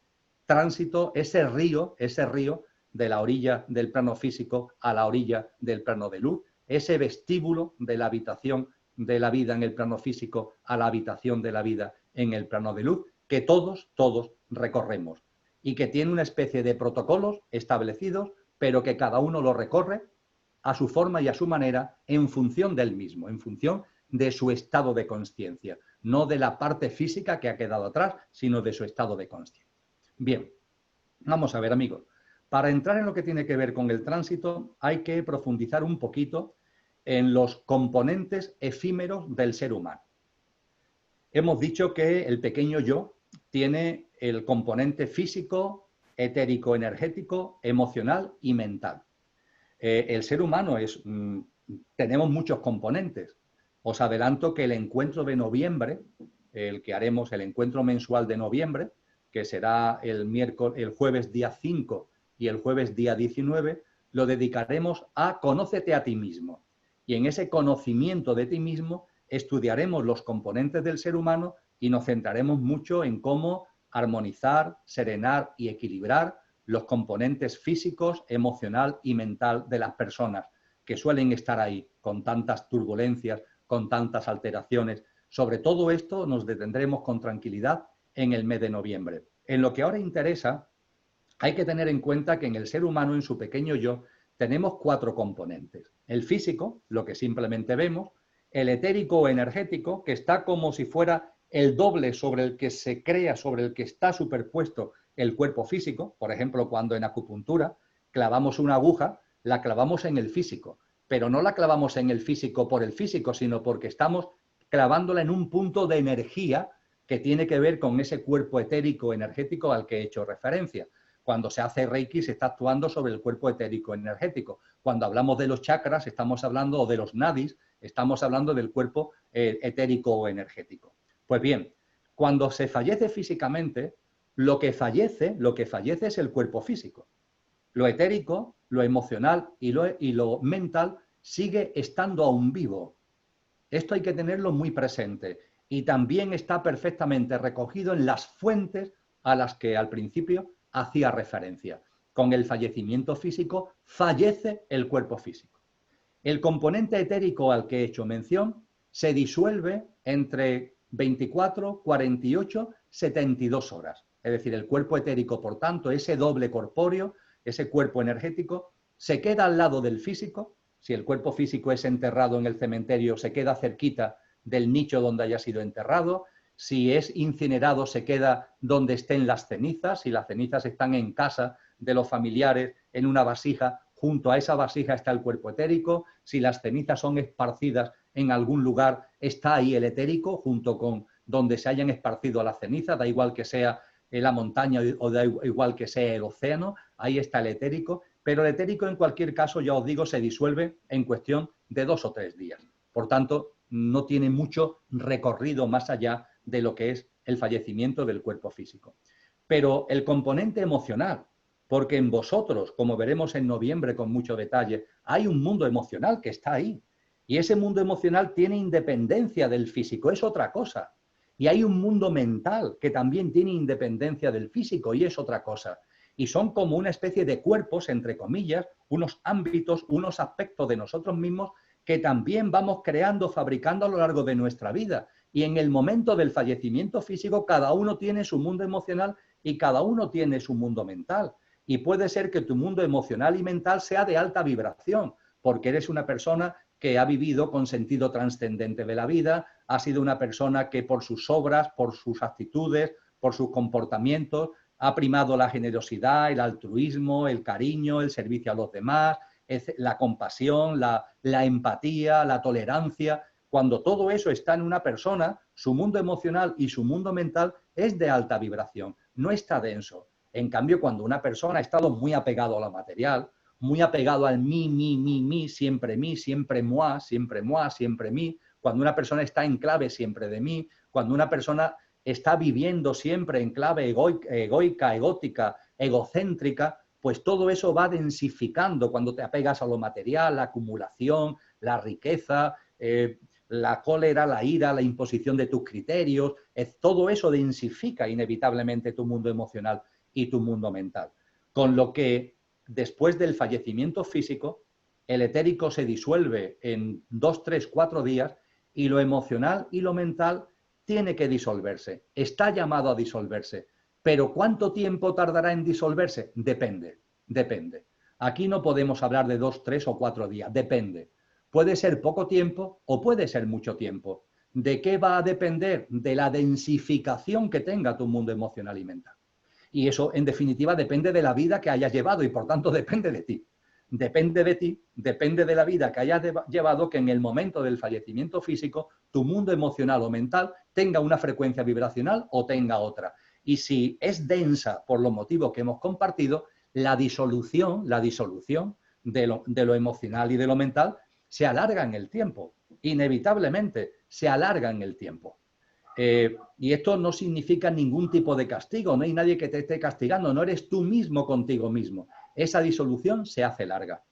tránsito, ese río de la orilla del plano físico a la orilla del plano de luz, ese vestíbulo de la habitación de la vida en el plano físico a la habitación de la vida en el plano de luz, que todos recorremos y que tiene una especie de protocolos establecidos, pero que cada uno lo recorre a su forma y a su manera en función del mismo, en función de su estado de conciencia, no de la parte física que ha quedado atrás, sino de su estado de conciencia. Bien, vamos a ver, amigos. Para entrar en lo que tiene que ver con el tránsito, hay que profundizar un poquito en los componentes efímeros del ser humano. hemos dicho que el pequeño yo tiene el componente físico, etérico, energético, emocional y mental. El ser humano tenemos muchos componentes. Os adelanto que el encuentro de noviembre, el que haremos, el encuentro mensual de noviembre, que será el jueves día 5 y el jueves día 19, lo dedicaremos a Conócete a ti mismo. Y en ese conocimiento de ti mismo estudiaremos los componentes del ser humano y nos centraremos mucho en cómo armonizar, serenar y equilibrar los componentes físicos, emocional y mental de las personas que suelen estar ahí con tantas turbulencias, con tantas alteraciones. Sobre todo esto nos detendremos con tranquilidad en el mes de noviembre. En lo que ahora interesa, hay que tener en cuenta que en el ser humano, en su pequeño yo, tenemos 4 componentes. El físico, lo que simplemente vemos, el etérico o energético, que está como si fuera el doble sobre el que se crea, sobre el que está superpuesto el cuerpo físico. Por ejemplo, cuando en acupuntura clavamos una aguja, la clavamos en el físico, pero no la clavamos en el físico por el físico, sino porque estamos clavándola en un punto de energía que tiene que ver con ese cuerpo etérico energético al que he hecho referencia. Cuando se hace Reiki se está actuando sobre el cuerpo etérico energético. Cuando hablamos de los chakras estamos hablando, o de los nadis, estamos hablando del cuerpo etérico o energético. Pues bien, cuando se fallece físicamente, lo que fallece es el cuerpo físico. Lo etérico, lo emocional y lo mental sigue estando aún vivo. Esto hay que tenerlo muy presente y también está perfectamente recogido en las fuentes a las que al principio hacía referencia. Con el fallecimiento físico fallece el cuerpo físico. El componente etérico al que he hecho mención se disuelve entre 24, 48, 72 horas. Es decir, el cuerpo etérico, por tanto, ese doble corpóreo, ese cuerpo energético, se queda al lado del físico. Si el cuerpo físico es enterrado en el cementerio, se queda cerquita del nicho donde haya sido enterrado. Si es incinerado, se queda donde estén las cenizas. Si las cenizas están en casa de los familiares, en una vasija, junto a esa vasija está el cuerpo etérico. Si las cenizas son esparcidas en algún lugar, está ahí el etérico, junto con donde se hayan esparcido las cenizas, da igual que sea la montaña o da igual que sea el océano, ahí está el etérico. Pero el etérico, en cualquier caso, ya os digo, se disuelve en cuestión de 2 o 3 días. Por tanto, no tiene mucho recorrido más allá de lo que es el fallecimiento del cuerpo físico. Pero el componente emocional, porque en vosotros, como veremos en noviembre con mucho detalle, hay un mundo emocional que está ahí. Y ese mundo emocional tiene independencia del físico, es otra cosa. Y hay un mundo mental que también tiene independencia del físico y es otra cosa. Y son como una especie de cuerpos, entre comillas, unos ámbitos, unos aspectos de nosotros mismos que también vamos creando, fabricando a lo largo de nuestra vida. Y en el momento del fallecimiento físico, cada uno tiene su mundo emocional y cada uno tiene su mundo mental. Y puede ser que tu mundo emocional y mental sea de alta vibración, porque eres una persona que ha vivido con sentido trascendente de la vida, ha sido una persona que por sus obras, por sus actitudes, por sus comportamientos, ha primado la generosidad, el altruismo, el cariño, el servicio a los demás, la compasión, la empatía, la tolerancia. Cuando todo eso está en una persona, su mundo emocional y su mundo mental es de alta vibración, no está denso. En cambio, cuando una persona ha estado muy apegado a lo material, muy apegado al mí, siempre moi, siempre mí, cuando una persona está en clave siempre de mí, cuando una persona está viviendo siempre en clave egoica, egótica, egocéntrica, pues todo eso va densificando cuando te apegas a lo material, la acumulación, la riqueza, la cólera, la ira, la imposición de tus criterios, todo eso densifica inevitablemente tu mundo emocional y tu mundo mental. Con lo que después del fallecimiento físico, el etérico se disuelve en 2, 3, 4 días y lo emocional y lo mental tiene que disolverse, está llamado a disolverse. Pero ¿cuánto tiempo tardará en disolverse? Depende. Aquí no podemos hablar de 2, 3 o 4 días, depende. Puede ser poco tiempo o puede ser mucho tiempo. ¿De qué va a depender? De la densificación que tenga tu mundo emocional y mental. Y eso, en definitiva, depende de la vida que hayas llevado y, por tanto, depende de ti. depende de ti, depende de la vida que hayas llevado, que en el momento del fallecimiento físico, tu mundo emocional o mental tenga una frecuencia vibracional o tenga otra. Y si es densa por los motivos que hemos compartido, la disolución de lo emocional y de lo mental se alarga en el tiempo. Inevitablemente se alarga en el tiempo. Y esto no significa ningún tipo de castigo, no hay nadie que te esté castigando, no eres tú mismo contigo mismo. Esa disolución se hace larga.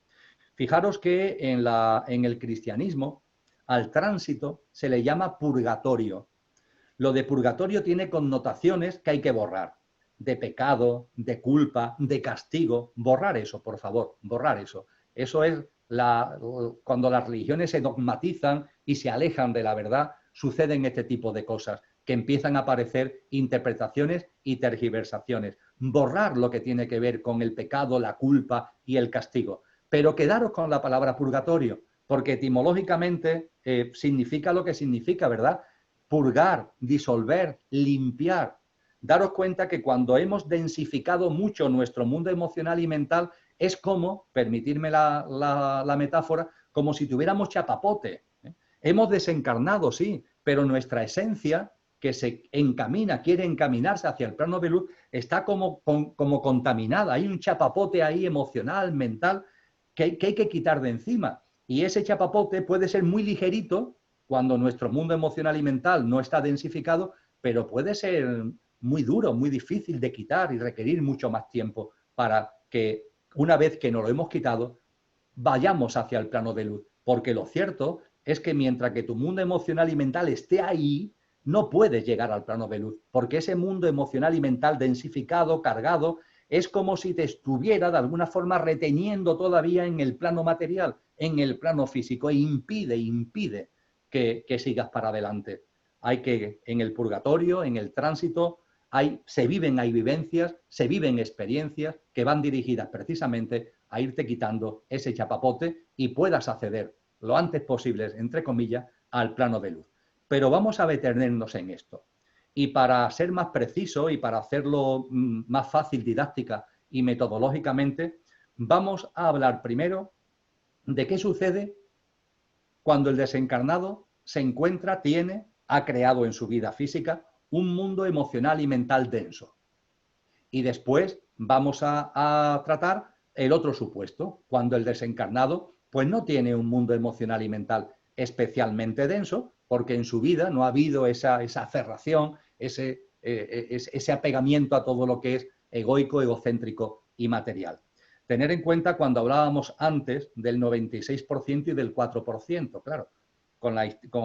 Fijaros que en el cristianismo al tránsito se le llama purgatorio. Lo de purgatorio tiene connotaciones que hay que borrar, de pecado, de culpa, de castigo. Borrar eso, por favor, borrar eso. Eso es cuando las religiones se dogmatizan y se alejan de la verdad, suceden este tipo de cosas, que empiezan a aparecer interpretaciones y tergiversaciones. Borrar lo que tiene que ver con el pecado, la culpa y el castigo. Pero quedaros con la palabra purgatorio, porque etimológicamente significa lo que significa, ¿verdad? Purgar, disolver, limpiar. Daros cuenta que cuando hemos densificado mucho nuestro mundo emocional y mental, es como, permitirme la metáfora, como si tuviéramos chapapote. Hemos desencarnado, sí, pero nuestra esencia, que se encamina, quiere encaminarse hacia el plano de luz, está como contaminada. Hay un chapapote ahí emocional, mental, que hay que quitar de encima. Y ese chapapote puede ser muy ligerito cuando nuestro mundo emocional y mental no está densificado, pero puede ser muy duro, muy difícil de quitar y requerir mucho más tiempo para que, una vez que nos lo hemos quitado, vayamos hacia el plano de luz. Porque lo cierto es que mientras que tu mundo emocional y mental esté ahí, no puedes llegar al plano de luz, porque ese mundo emocional y mental densificado, cargado, es como si te estuviera de alguna forma reteniendo todavía en el plano material, en el plano físico, e impide que sigas para adelante. Hay que, en el purgatorio, en el tránsito, hay vivencias, se viven experiencias que van dirigidas precisamente a irte quitando ese chapapote y puedas acceder lo antes posible, entre comillas, al plano de luz. Pero vamos a detenernos en esto. Y para ser más preciso y para hacerlo más fácil didáctica y metodológicamente, vamos a hablar primero de qué sucede cuando el desencarnado se encuentra, ha creado en su vida física un mundo emocional y mental denso. Y después vamos a tratar el otro supuesto, cuando el desencarnado pues no tiene un mundo emocional y mental especialmente denso, porque en su vida no ha habido esa aferración, ese apegamiento a todo lo que es egoico, egocéntrico y material. Tener en cuenta cuando hablábamos antes del 96% y del 4%, claro, con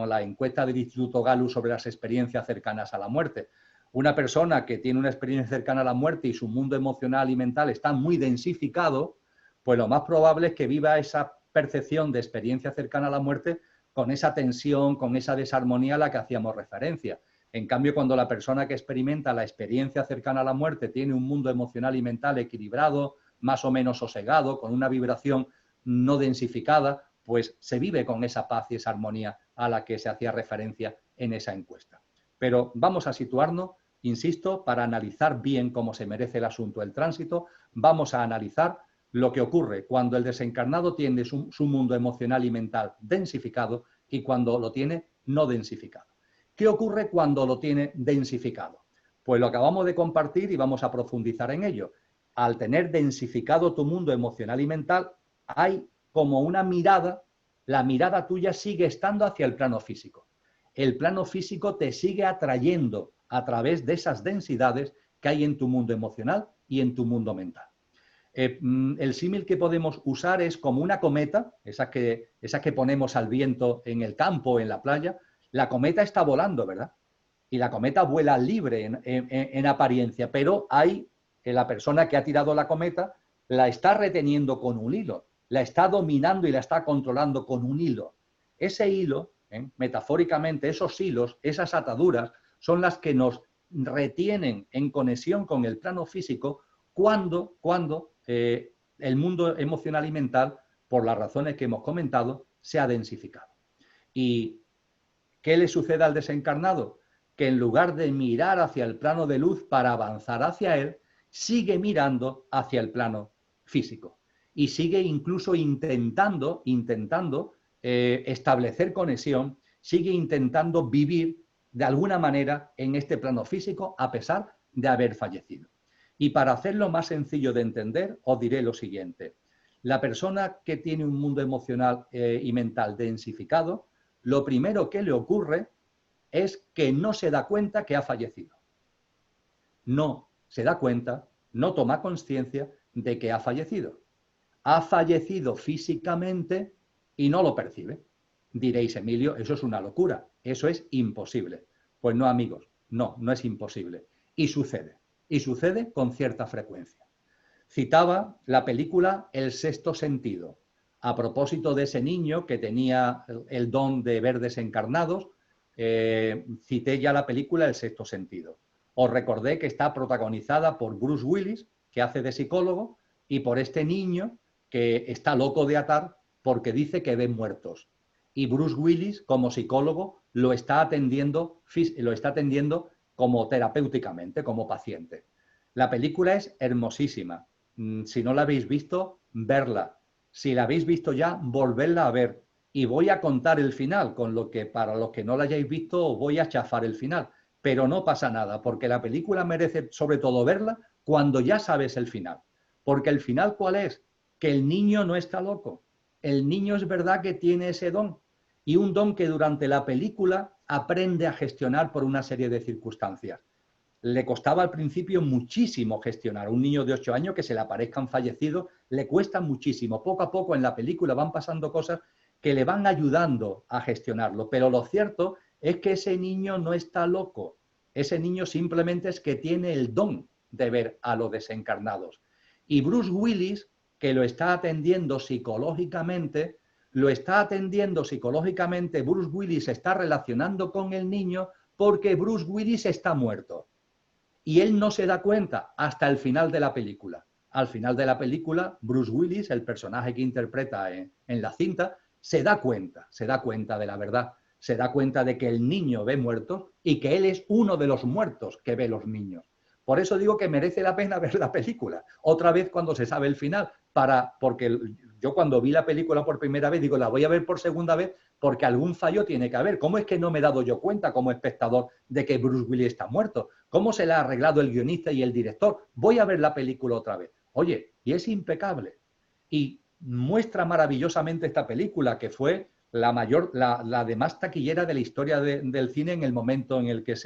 la encuesta del Instituto Gallus sobre las experiencias cercanas a la muerte. Una persona que tiene una experiencia cercana a la muerte y su mundo emocional y mental está muy densificado, pues lo más probable es que viva esa percepción de experiencia cercana a la muerte con esa tensión, con esa desarmonía a la que hacíamos referencia. En cambio, cuando la persona que experimenta la experiencia cercana a la muerte tiene un mundo emocional y mental equilibrado, más o menos sosegado, con una vibración no densificada, pues se vive con esa paz y esa armonía a la que se hacía referencia en esa encuesta. Pero vamos a situarnos, insisto, para analizar bien cómo se merece el asunto del tránsito, vamos a analizar lo que ocurre cuando el desencarnado tiene su mundo emocional y mental densificado y cuando lo tiene no densificado. ¿Qué ocurre cuando lo tiene densificado? Pues lo acabamos de compartir y vamos a profundizar en ello. Al tener densificado tu mundo emocional y mental, hay como una mirada, la mirada tuya sigue estando hacia el plano físico. El plano físico te sigue atrayendo a través de esas densidades que hay en tu mundo emocional y en tu mundo mental. El símil que podemos usar es como una cometa, esa que ponemos al viento en el campo, en la playa. La cometa está volando, ¿verdad? Y la cometa vuela libre en apariencia, pero hay la persona que ha tirado la cometa la está reteniendo con un hilo, la está dominando y la está controlando con un hilo. Ese hilo, metafóricamente, esos hilos, esas ataduras, son las que nos retienen en conexión con el plano físico cuando el mundo emocional y mental, por las razones que hemos comentado, se ha densificado. ¿Y qué le sucede al desencarnado? Que en lugar de mirar hacia el plano de luz para avanzar hacia él, sigue mirando hacia el plano físico. y sigue incluso intentando establecer conexión, sigue intentando vivir de alguna manera en este plano físico a pesar de haber fallecido. Y para hacerlo más sencillo de entender, os diré lo siguiente. La persona que tiene un mundo emocional y mental densificado, lo primero que le ocurre es que no se da cuenta que ha fallecido. No se da cuenta, no toma conciencia de que ha fallecido. Ha fallecido físicamente y no lo percibe. Diréis, Emilio, eso es una locura, eso es imposible. Pues no, amigos, no es imposible. Y sucede con cierta frecuencia. Citaba la película El sexto sentido, a propósito de ese niño que tenía el don de ver desencarnados. Cité ya la película El sexto sentido. Os recordé que está protagonizada por Bruce Willis, que hace de psicólogo, y por este niño que está loco de atar porque dice que ve muertos. Y Bruce Willis, como psicólogo, lo está atendiendo como terapéuticamente, como paciente. La película es hermosísima. Si no la habéis visto, verla. Si la habéis visto ya, volverla a ver. Y voy a contar el final, con lo que para los que no la hayáis visto os voy a chafar el final. Pero no pasa nada, porque la película merece sobre todo verla cuando ya sabes el final. Porque el final, ¿cuál es? Que el niño no está loco. El niño es verdad que tiene ese don. Y un don que durante la película aprende a gestionar por una serie de circunstancias. Le costaba al principio muchísimo gestionar. A un niño de 8 años que se le aparezcan fallecidos, le cuesta muchísimo. Poco a poco en la película van pasando cosas que le van ayudando a gestionarlo. Pero lo cierto es que ese niño no está loco. Ese niño simplemente es que tiene el don de ver a los desencarnados. Y Bruce Willis, que lo está atendiendo psicológicamente, Bruce Willis se está relacionando con el niño porque Bruce Willis está muerto. Y él no se da cuenta hasta el final de la película. Al final de la película, Bruce Willis, el personaje que interpreta en la cinta, se da cuenta de la verdad. Se da cuenta de que el niño ve muertos y que él es uno de los muertos que ve los niños. Por eso digo que merece la pena ver la película. Otra vez cuando se sabe el final, porque yo cuando vi la película por primera vez, digo, la voy a ver por segunda vez porque algún fallo tiene que haber. ¿Cómo es que no me he dado yo cuenta como espectador de que Bruce Willis está muerto? ¿Cómo se le ha arreglado el guionista y el director? Voy a ver la película otra vez. Oye, y es impecable. Y muestra maravillosamente esta película, que fue la de más taquillera de la historia del cine en el momento en el que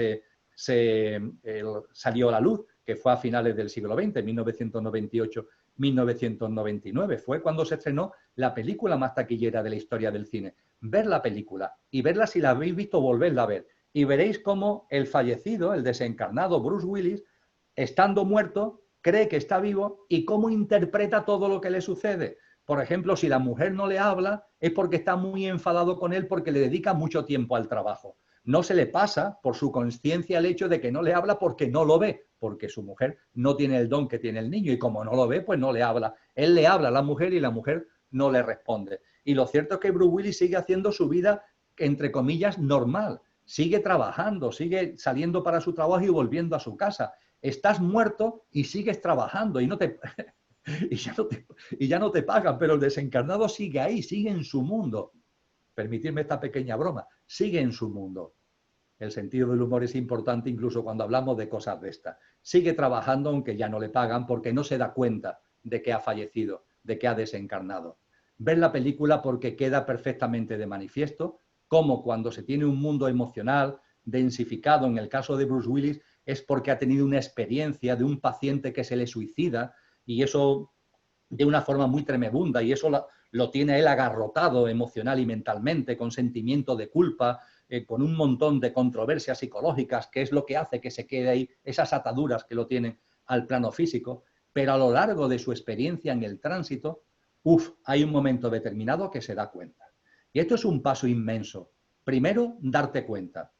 salió a la luz, que fue a finales del siglo XX, 1998-1999. Fue cuando se estrenó la película más taquillera de la historia del cine. Ver la película y verla, si la habéis visto, volverla a ver. Y veréis cómo el fallecido, el desencarnado Bruce Willis, estando muerto, cree que está vivo y cómo interpreta todo lo que le sucede. Por ejemplo, si la mujer no le habla, es porque está muy enfadado con él porque le dedica mucho tiempo al trabajo. No se le pasa por su conciencia el hecho de que no le habla porque no lo ve, porque su mujer no tiene el don que tiene el niño y como no lo ve, pues no le habla. Él le habla a la mujer y la mujer no le responde. Y lo cierto es que Bruce Willis sigue haciendo su vida, entre comillas, normal. Sigue trabajando, sigue saliendo para su trabajo y volviendo a su casa. Estás muerto y sigues trabajando y ya no te pagan, pero el desencarnado sigue ahí, sigue en su mundo. Permitidme esta pequeña broma, sigue en su mundo. El sentido del humor es importante incluso cuando hablamos de cosas de estas. Sigue trabajando aunque ya no le pagan porque no se da cuenta de que ha fallecido, de que ha desencarnado. Ver la película porque queda perfectamente de manifiesto cómo cuando se tiene un mundo emocional densificado, en el caso de Bruce Willis, es porque ha tenido una experiencia de un paciente que se le suicida y eso de una forma muy tremenda y eso lo tiene él agarrotado emocional y mentalmente, con sentimiento de culpa, con un montón de controversias psicológicas, que es lo que hace que se quede ahí, esas ataduras que lo tienen al plano físico, pero a lo largo de su experiencia en el tránsito, hay un momento determinado que se da cuenta. Y esto es un paso inmenso. Primero, darte cuenta.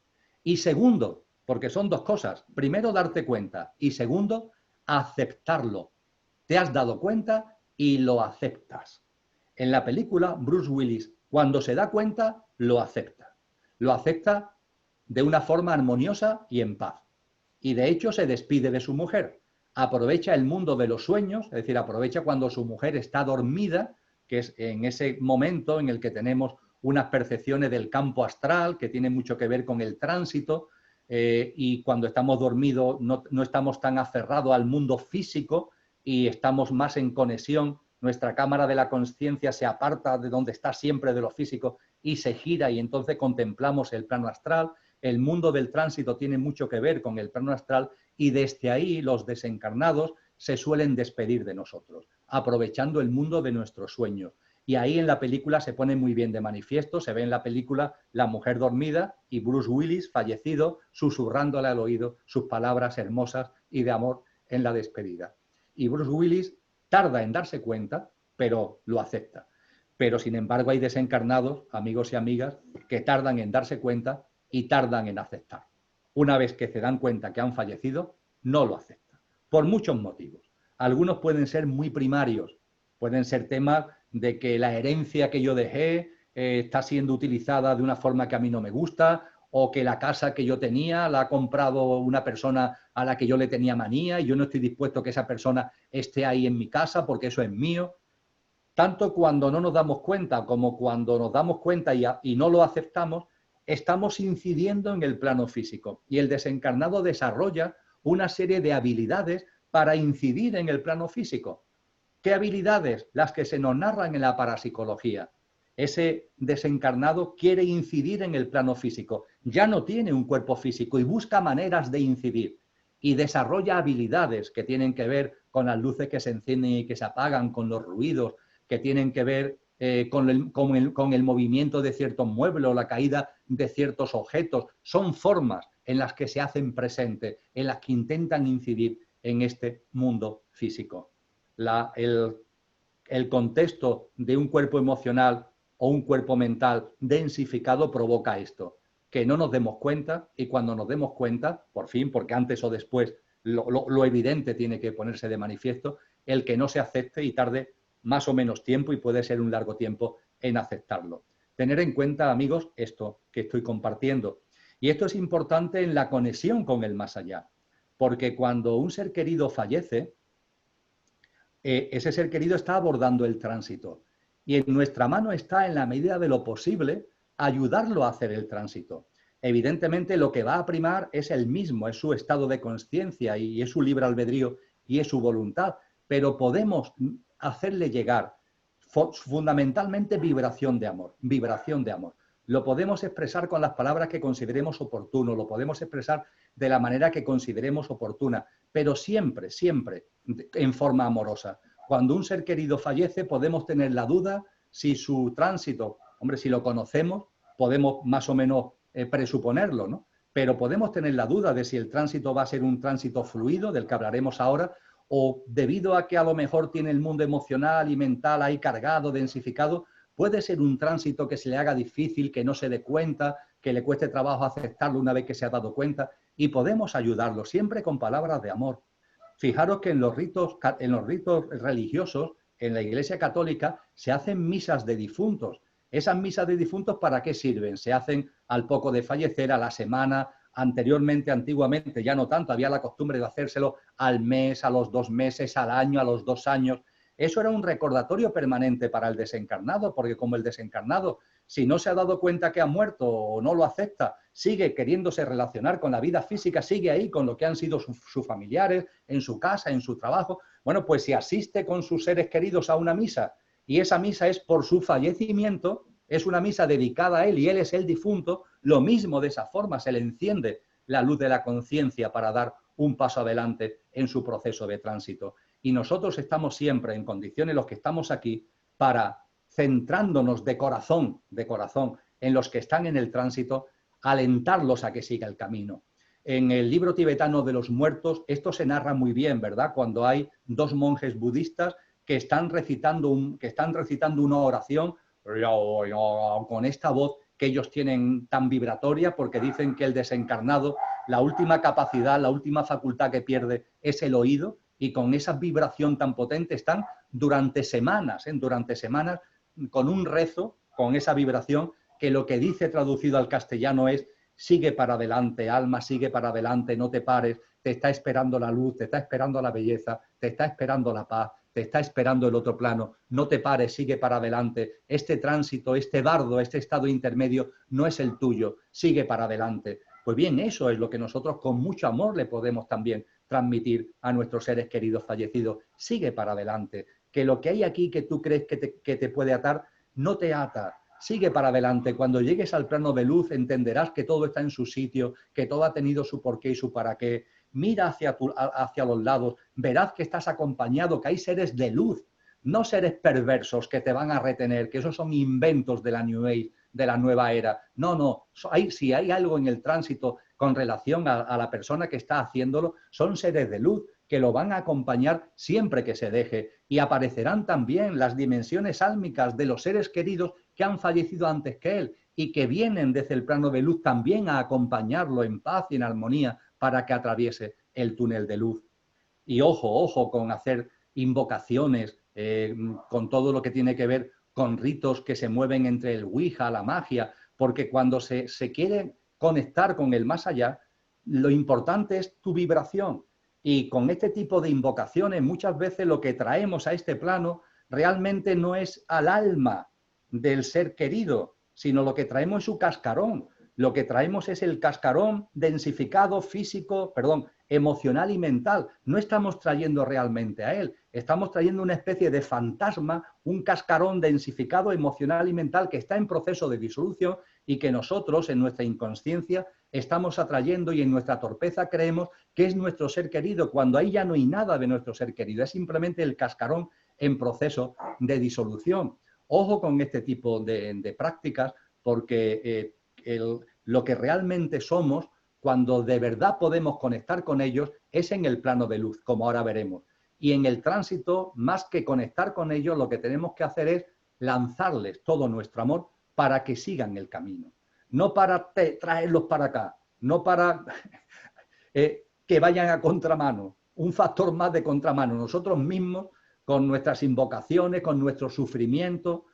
Y segundo, porque son dos cosas, primero darte cuenta y segundo, aceptarlo. Te has dado cuenta y lo aceptas. En la película, Bruce Willis, cuando se da cuenta, lo acepta. Lo acepta de una forma armoniosa y en paz. Y de hecho se despide de su mujer. aprovecha el mundo de los sueños, es decir, aprovecha cuando su mujer está dormida, que es en ese momento en el que tenemos unas percepciones del campo astral que tiene mucho que ver con el tránsito, y cuando estamos dormidos no estamos tan aferrados al mundo físico y estamos más en conexión. Nuestra cámara de la conciencia se aparta de donde está siempre de lo físico y se gira, y entonces contemplamos el plano astral. El mundo del tránsito tiene mucho que ver con el plano astral, y desde ahí los desencarnados se suelen despedir de nosotros, aprovechando el mundo de nuestros sueños. Y ahí en la película se pone muy bien de manifiesto, se ve en la película la mujer dormida y Bruce Willis, fallecido, susurrándole al oído sus palabras hermosas y de amor en la despedida. Y Bruce Willis tarda en darse cuenta, pero lo acepta. Pero sin embargo hay desencarnados, amigos y amigas, que tardan en darse cuenta y tardan en aceptar. Una vez que se dan cuenta que han fallecido, no lo aceptan, por muchos motivos. Algunos pueden ser muy primarios, pueden ser temas de que la herencia que yo dejé está siendo utilizada de una forma que a mí no me gusta, o que la casa que yo tenía la ha comprado una persona a la que yo le tenía manía y yo no estoy dispuesto a que esa persona esté ahí en mi casa porque eso es mío. Tanto cuando no nos damos cuenta como cuando nos damos cuenta y no lo aceptamos, estamos incidiendo en el plano físico, y el desencarnado desarrolla una serie de habilidades para incidir en el plano físico. ¿Qué habilidades? Las que se nos narran en la parapsicología. Ese desencarnado quiere incidir en el plano físico, ya no tiene un cuerpo físico y busca maneras de incidir, y desarrolla habilidades que tienen que ver con las luces que se encienden y que se apagan, con los ruidos, que tienen que ver con el movimiento de ciertos muebles o la caída de ciertos objetos. Son formas en las que se hacen presentes, en las que intentan incidir en este mundo físico. El contexto de un cuerpo emocional o un cuerpo mental densificado provoca esto, que no nos demos cuenta, y cuando nos demos cuenta, por fin, porque antes o después lo evidente tiene que ponerse de manifiesto, el que no se acepte y tarde más o menos tiempo, y puede ser un largo tiempo, en aceptarlo. Tener en cuenta, amigos, esto que estoy compartiendo. Y esto es importante en la conexión con el más allá, porque cuando un ser querido fallece, ese ser querido está abordando el tránsito, y en nuestra mano está, en la medida de lo posible, ayudarlo a hacer el tránsito. Evidentemente lo que va a primar es el mismo, es su estado de conciencia y es su libre albedrío y es su voluntad, pero podemos hacerle llegar fundamentalmente vibración de amor, vibración de amor. Lo podemos expresar con las palabras que consideremos oportuno, lo podemos expresar de la manera que consideremos oportuna, pero siempre, siempre en forma amorosa. Cuando un ser querido fallece, podemos tener la duda si su tránsito, hombre, si lo conocemos, podemos más o menos presuponerlo, ¿no? Pero podemos tener la duda de si el tránsito va a ser un tránsito fluido, del que hablaremos ahora, o debido a que a lo mejor tiene el mundo emocional y mental ahí cargado, densificado, puede ser un tránsito que se le haga difícil, que no se dé cuenta, que le cueste trabajo aceptarlo una vez que se ha dado cuenta, y podemos ayudarlo siempre con palabras de amor. Fijaros que en los ritos religiosos, en la Iglesia Católica, se hacen misas de difuntos. Esas misas de difuntos, ¿para qué sirven? Se hacen al poco de fallecer, a la semana. Anteriormente, antiguamente, ya no tanto, había la costumbre de hacérselo al mes, a los 2 meses, al año, a los 2 años. Eso era un recordatorio permanente para el desencarnado, porque como el desencarnado, si no se ha dado cuenta que ha muerto o no lo acepta, sigue queriéndose relacionar con la vida física, sigue ahí con lo que han sido sus familiares, en su casa, en su trabajo. Bueno, pues si asiste con sus seres queridos a una misa, y esa misa es por su fallecimiento, es una misa dedicada a él y él es el difunto, lo mismo, de esa forma se le enciende la luz de la conciencia para dar un paso adelante en su proceso de tránsito. Y nosotros estamos siempre en condiciones, los que estamos aquí, para, centrándonos de corazón en los que están en el tránsito, alentarlos a que siga el camino. En el libro tibetano de los muertos, esto se narra muy bien, ¿verdad? Cuando hay 2 monjes budistas que están recitando una oración con esta voz que ellos tienen tan vibratoria, porque dicen que el desencarnado, la última capacidad, la última facultad que pierde es el oído, y con esa vibración tan potente están durante semanas con un rezo, con esa vibración, que lo que dice traducido al castellano es: sigue para adelante, alma, sigue para adelante, no te pares, te está esperando la luz, te está esperando la belleza, te está esperando la paz, te está esperando el otro plano. No te pares, sigue para adelante. Este tránsito, este bardo, este estado intermedio no es el tuyo, sigue para adelante. Pues bien, eso es lo que nosotros con mucho amor le podemos también transmitir a nuestros seres queridos fallecidos. Sigue para adelante, que lo que hay aquí que tú crees que te puede atar, no te ata. Sigue para adelante. Cuando llegues al plano de luz entenderás que todo está en su sitio, que todo ha tenido su porqué y su para qué. Mira hacia los lados, verás que estás acompañado, que hay seres de luz, no seres perversos que te van a retener, que esos son inventos de la New Age, de la nueva era. No, no, si hay algo en el tránsito con relación a la persona que está haciéndolo, son seres de luz que lo van a acompañar siempre que se deje, y aparecerán también las dimensiones álmicas de los seres queridos que han fallecido antes que él y que vienen desde el plano de luz también a acompañarlo en paz y en armonía para que atraviese el túnel de luz. Y ojo, ojo con hacer invocaciones, con todo lo que tiene que ver con ritos que se mueven entre el Ouija, la magia, porque cuando se quiere conectar con el más allá, lo importante es tu vibración. Y con este tipo de invocaciones muchas veces lo que traemos a este plano realmente no es al alma del ser querido, sino lo que traemos es su cascarón. Lo que traemos es el cascarón densificado físico, perdón, emocional y mental. No estamos trayendo realmente a él, estamos trayendo una especie de fantasma, un cascarón densificado emocional y mental que está en proceso de disolución y que nosotros en nuestra inconsciencia estamos atrayendo y en nuestra torpeza creemos que es nuestro ser querido, cuando ahí ya no hay nada de nuestro ser querido, es simplemente el cascarón en proceso de disolución. Ojo con este tipo de prácticas, porque lo que realmente somos, cuando de verdad podemos conectar con ellos, es en el plano de luz, como ahora veremos. Y en el tránsito, más que conectar con ellos, lo que tenemos que hacer es lanzarles todo nuestro amor para que sigan el camino. No para traerlos para acá, no para que vayan a contramano, un factor más de contramano. Nosotros mismos, con nuestras invocaciones, con nuestro sufrimiento,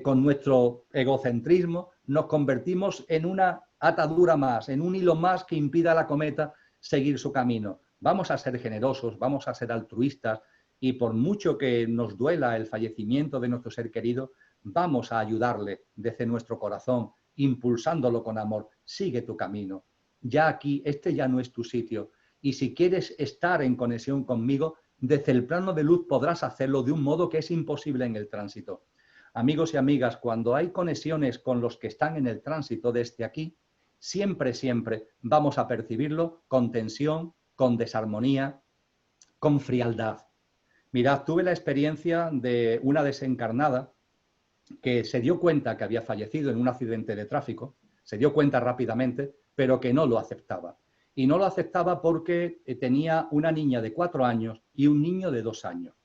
con nuestro egocentrismo, nos convertimos en una atadura más, en un hilo más que impida a la cometa seguir su camino. Vamos a ser generosos, vamos a ser altruistas, y por mucho que nos duela el fallecimiento de nuestro ser querido, vamos a ayudarle desde nuestro corazón, impulsándolo con amor. Sigue tu camino. Ya aquí, este ya no es tu sitio. Y si quieres estar en conexión conmigo, desde el plano de luz podrás hacerlo de un modo que es imposible en el tránsito. Amigos y amigas, cuando hay conexiones con los que están en el tránsito desde aquí, siempre, siempre vamos a percibirlo con tensión, con desarmonía, con frialdad. Mirad, tuve la experiencia de una desencarnada que se dio cuenta que había fallecido en un accidente de tráfico, se dio cuenta rápidamente, pero que no lo aceptaba. Y no lo aceptaba porque tenía una niña de 4 años y un niño de 2 años.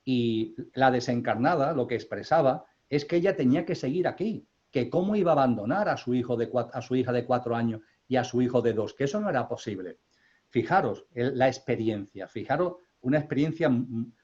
Y la desencarnada lo que expresaba es que ella tenía que seguir aquí, que cómo iba a abandonar a su hija de 4 años y a su hijo de 2, que eso no era posible. Fijaros la experiencia, fijaros una experiencia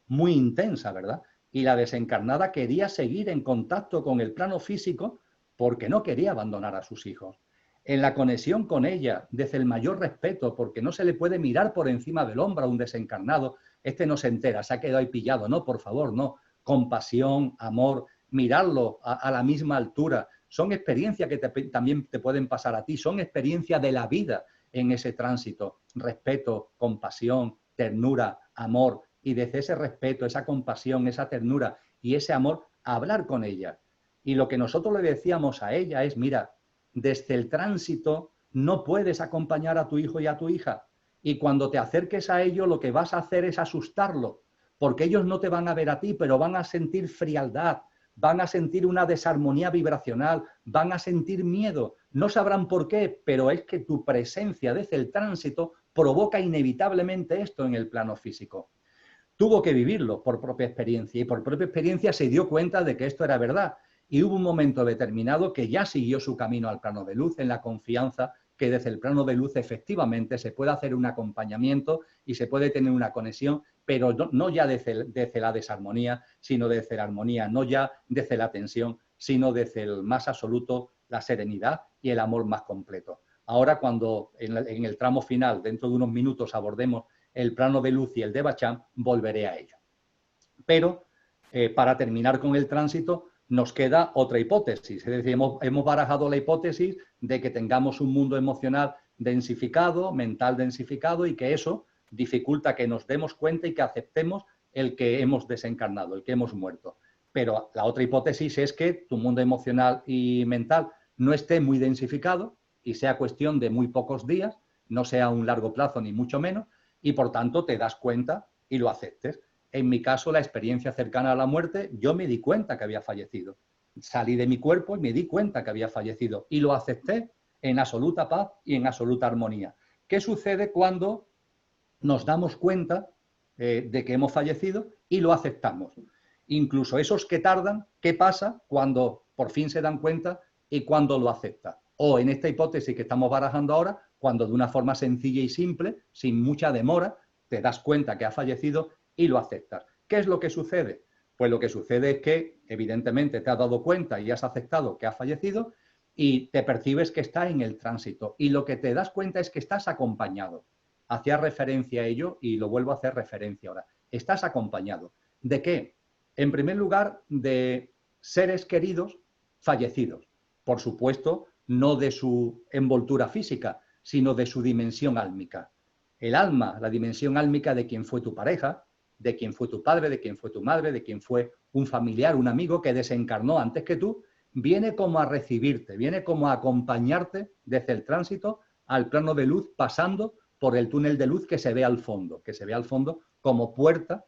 muy intensa, ¿verdad? Y la desencarnada quería seguir en contacto con el plano físico porque no quería abandonar a sus hijos. En la conexión con ella, desde el mayor respeto, porque no se le puede mirar por encima del hombro a un desencarnado, este no se entera, se ha quedado ahí pillado, no, por favor, no. Compasión, amor, mirarlo a la misma altura, son experiencias que también te pueden pasar a ti, son experiencias de la vida en ese tránsito. Respeto, compasión, ternura, amor, y desde ese respeto, esa compasión, esa ternura y ese amor, hablar con ella. Y lo que nosotros le decíamos a ella es, mira, desde el tránsito no puedes acompañar a tu hijo y a tu hija. Y cuando te acerques a ellos, lo que vas a hacer es asustarlo, porque ellos no te van a ver a ti, pero van a sentir frialdad, van a sentir una desarmonía vibracional, van a sentir miedo. No sabrán por qué, pero es que tu presencia desde el tránsito provoca inevitablemente esto en el plano físico. Tuvo que vivirlo por propia experiencia y por propia experiencia se dio cuenta de que esto era verdad. Y hubo un momento determinado que ya siguió su camino al plano de luz en la confianza que desde el plano de luz efectivamente se puede hacer un acompañamiento y se puede tener una conexión, pero no ya desde la desarmonía, sino desde la armonía, no ya desde la tensión, sino desde el más absoluto, la serenidad y el amor más completo. Ahora cuando en el tramo final, dentro de unos minutos, abordemos el plano de luz y el de Bachán, volveré a ello. Pero para terminar con el tránsito nos queda otra hipótesis. Es decir, hemos barajado la hipótesis de que tengamos un mundo emocional densificado, mental densificado, y que eso dificulta que nos demos cuenta y que aceptemos el que hemos desencarnado, el que hemos muerto. Pero la otra hipótesis es que tu mundo emocional y mental no esté muy densificado y sea cuestión de muy pocos días, no sea a un largo plazo ni mucho menos, y por tanto te das cuenta y lo aceptes. En mi caso, la experiencia cercana a la muerte, yo me di cuenta que había fallecido. Salí de mi cuerpo y me di cuenta que había fallecido y lo acepté en absoluta paz y en absoluta armonía. ¿Qué sucede cuando nos damos cuenta de que hemos fallecido y lo aceptamos? Incluso esos que tardan, ¿qué pasa cuando por fin se dan cuenta y cuando lo aceptan? O en esta hipótesis que estamos barajando ahora, cuando de una forma sencilla y simple, sin mucha demora, te das cuenta que ha fallecido y lo aceptas. ¿Qué es lo que sucede? Pues lo que sucede es que, evidentemente, te has dado cuenta y has aceptado que ha fallecido y te percibes que está en el tránsito. Y lo que te das cuenta es que estás acompañado. Hacía referencia a ello y lo vuelvo a hacer referencia ahora. Estás acompañado. ¿De qué? En primer lugar, de seres queridos fallecidos. Por supuesto, no de su envoltura física, sino de su dimensión álmica. El alma, la dimensión álmica de quien fue tu pareja, de quien fue tu padre, de quien fue tu madre, de quien fue un familiar, un amigo que desencarnó antes que tú, viene como a recibirte, viene como a acompañarte desde el tránsito al plano de luz, pasando por el túnel de luz que se ve al fondo como puerta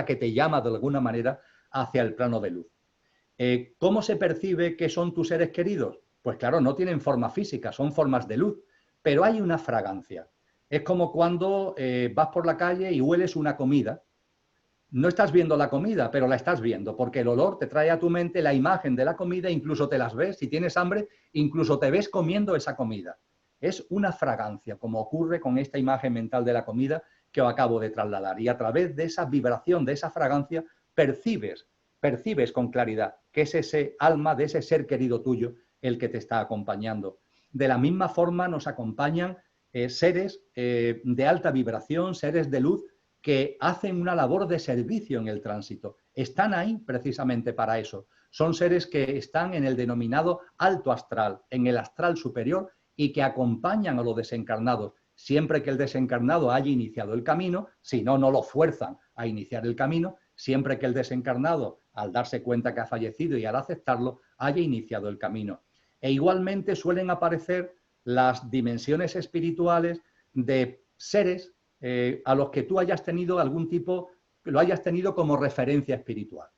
que te llama de alguna manera hacia el plano de luz. ¿Cómo se percibe que son tus seres queridos? Pues claro, no tienen forma física, son formas de luz, pero hay una fragancia. Es como cuando vas por la calle y hueles una comida. No estás viendo la comida, pero la estás viendo, porque el olor te trae a tu mente la imagen de la comida, incluso te las ves, si tienes hambre, incluso te ves comiendo esa comida. Es una fragancia, como ocurre con esta imagen mental de la comida que os acabo de trasladar. Y a través de esa vibración, de esa fragancia, percibes con claridad que es ese alma de ese ser querido tuyo el que te está acompañando. De la misma forma nos acompañan seres de alta vibración, seres de luz, que hacen una labor de servicio en el tránsito. Están ahí precisamente para eso. Son seres que están en el denominado alto astral, en el astral superior, y que acompañan a los desencarnados. Siempre que el desencarnado haya iniciado el camino, si no, no lo fuerzan a iniciar el camino, siempre que el desencarnado, al darse cuenta que ha fallecido y al aceptarlo, haya iniciado el camino. E igualmente suelen aparecer las dimensiones espirituales de seres a los que tú hayas tenido algún tipo, lo hayas tenido como referencia espiritual.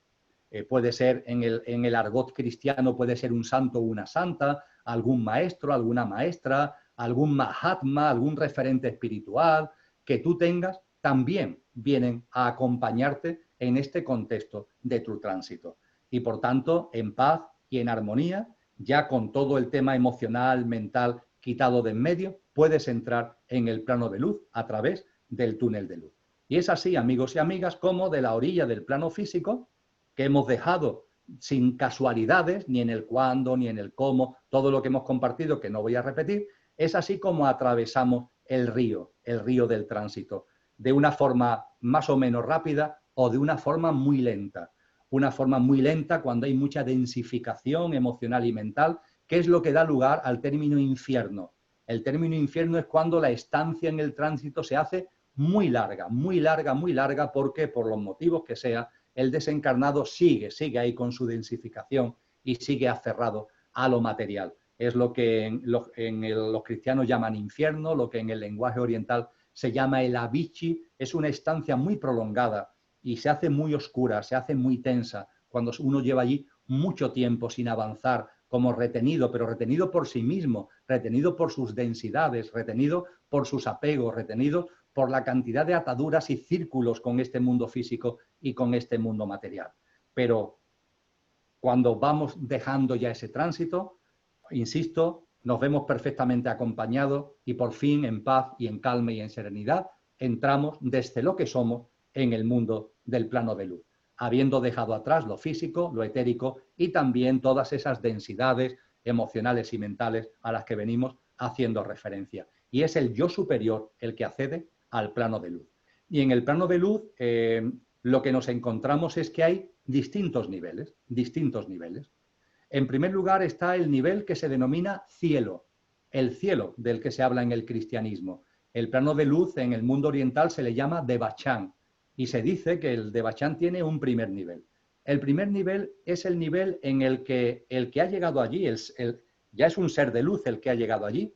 Puede ser en el argot cristiano, puede ser un santo o una santa, algún maestro, alguna maestra, algún mahatma, algún referente espiritual que tú tengas, también vienen a acompañarte en este contexto de tu tránsito. Y por tanto, en paz y en armonía, ya con todo el tema emocional, mental quitado de en medio, puedes entrar en el plano de luz a través del túnel de luz. Y es así, amigos y amigas, como de la orilla del plano físico, que hemos dejado sin casualidades, ni en el cuándo, ni en el cómo, todo lo que hemos compartido, que no voy a repetir, es así como atravesamos el río del tránsito, de una forma más o menos rápida o de una forma muy lenta. Una forma muy lenta cuando hay mucha densificación emocional y mental, que es lo que da lugar al término infierno. El término infierno es cuando la estancia en el tránsito se hace muy larga, muy larga, muy larga, porque por los motivos que sea, el desencarnado sigue ahí con su densificación y sigue aferrado a lo material. Es lo que los cristianos llaman infierno, lo que en el lenguaje oriental se llama el avichi. Es una estancia muy prolongada y se hace muy oscura, se hace muy tensa, cuando uno lleva allí mucho tiempo sin avanzar, como retenido, pero retenido por sí mismo, retenido por sus densidades, retenido por sus apegos, retenido por la cantidad de ataduras y círculos con este mundo físico y con este mundo material. Pero cuando vamos dejando ya ese tránsito, insisto, nos vemos perfectamente acompañados y por fin en paz y en calma y en serenidad entramos desde lo que somos en el mundo del plano de luz, habiendo dejado atrás lo físico, lo etérico y también todas esas densidades emocionales y mentales a las que venimos haciendo referencia. Y es el yo superior el que accede al plano de luz. Y en el plano de luz lo que nos encontramos es que hay distintos niveles, distintos niveles. En primer lugar está el nivel que se denomina cielo, el cielo del que se habla en el cristianismo. El plano de luz en el mundo oriental se le llama Devachan y se dice que el Devachan tiene un primer nivel. El primer nivel es el nivel en el que ha llegado allí, ya es un ser de luz el que ha llegado allí,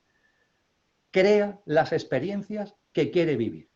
crea las experiencias que quiere vivir.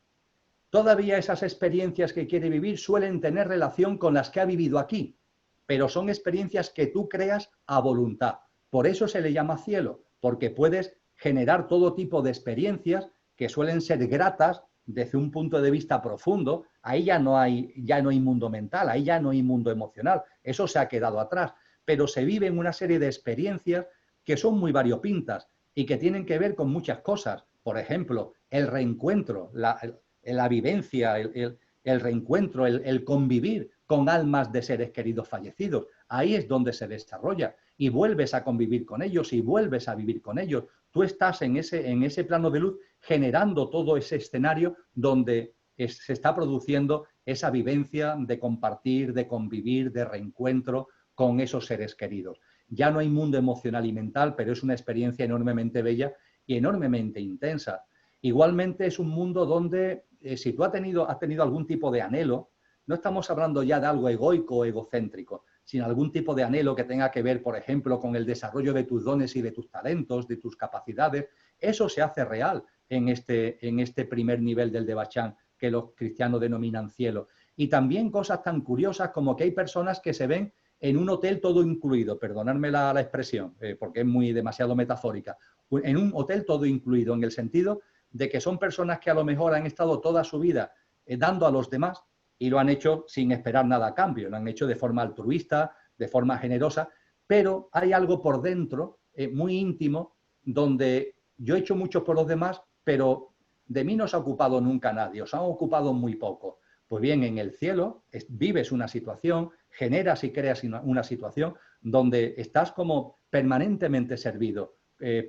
Todavía esas experiencias que quiere vivir suelen tener relación con las que ha vivido aquí, pero son experiencias que tú creas a voluntad. Por eso se le llama cielo, porque puedes generar todo tipo de experiencias que suelen ser gratas desde un punto de vista profundo. Ahí ya no hay mundo mental, ahí ya no hay mundo emocional, eso se ha quedado atrás, pero se viven una serie de experiencias que son muy variopintas y que tienen que ver con muchas cosas. Por ejemplo, el reencuentro, la vivencia, el reencuentro, el convivir con almas de seres queridos fallecidos. Ahí es donde se desarrolla y vuelves a convivir con ellos y vuelves a vivir con ellos. Tú estás en ese plano de luz generando todo ese escenario donde se está produciendo esa vivencia de compartir, de convivir, de reencuentro con esos seres queridos. Ya no hay mundo emocional y mental, pero es una experiencia enormemente bella y enormemente intensa. Igualmente es un mundo donde si tú has tenido algún tipo de anhelo, no estamos hablando ya de algo egoico o egocéntrico, sino algún tipo de anhelo que tenga que ver, por ejemplo, con el desarrollo de tus dones y de tus talentos, de tus capacidades. Eso se hace real en este primer nivel del Devachan, que los cristianos denominan cielo. Y también cosas tan curiosas como que hay personas que se ven en un hotel todo incluido, perdonadme la expresión, porque es demasiado metafórica, en un hotel todo incluido, en el sentido de que son personas que a lo mejor han estado toda su vida dando a los demás y lo han hecho sin esperar nada a cambio, lo han hecho de forma altruista, de forma generosa, pero hay algo por dentro muy íntimo donde yo he hecho mucho por los demás, pero de mí no se ha ocupado nunca nadie, os han ocupado muy poco. Pues bien, en el cielo vives una situación, generas y creas una situación donde estás como permanentemente servido,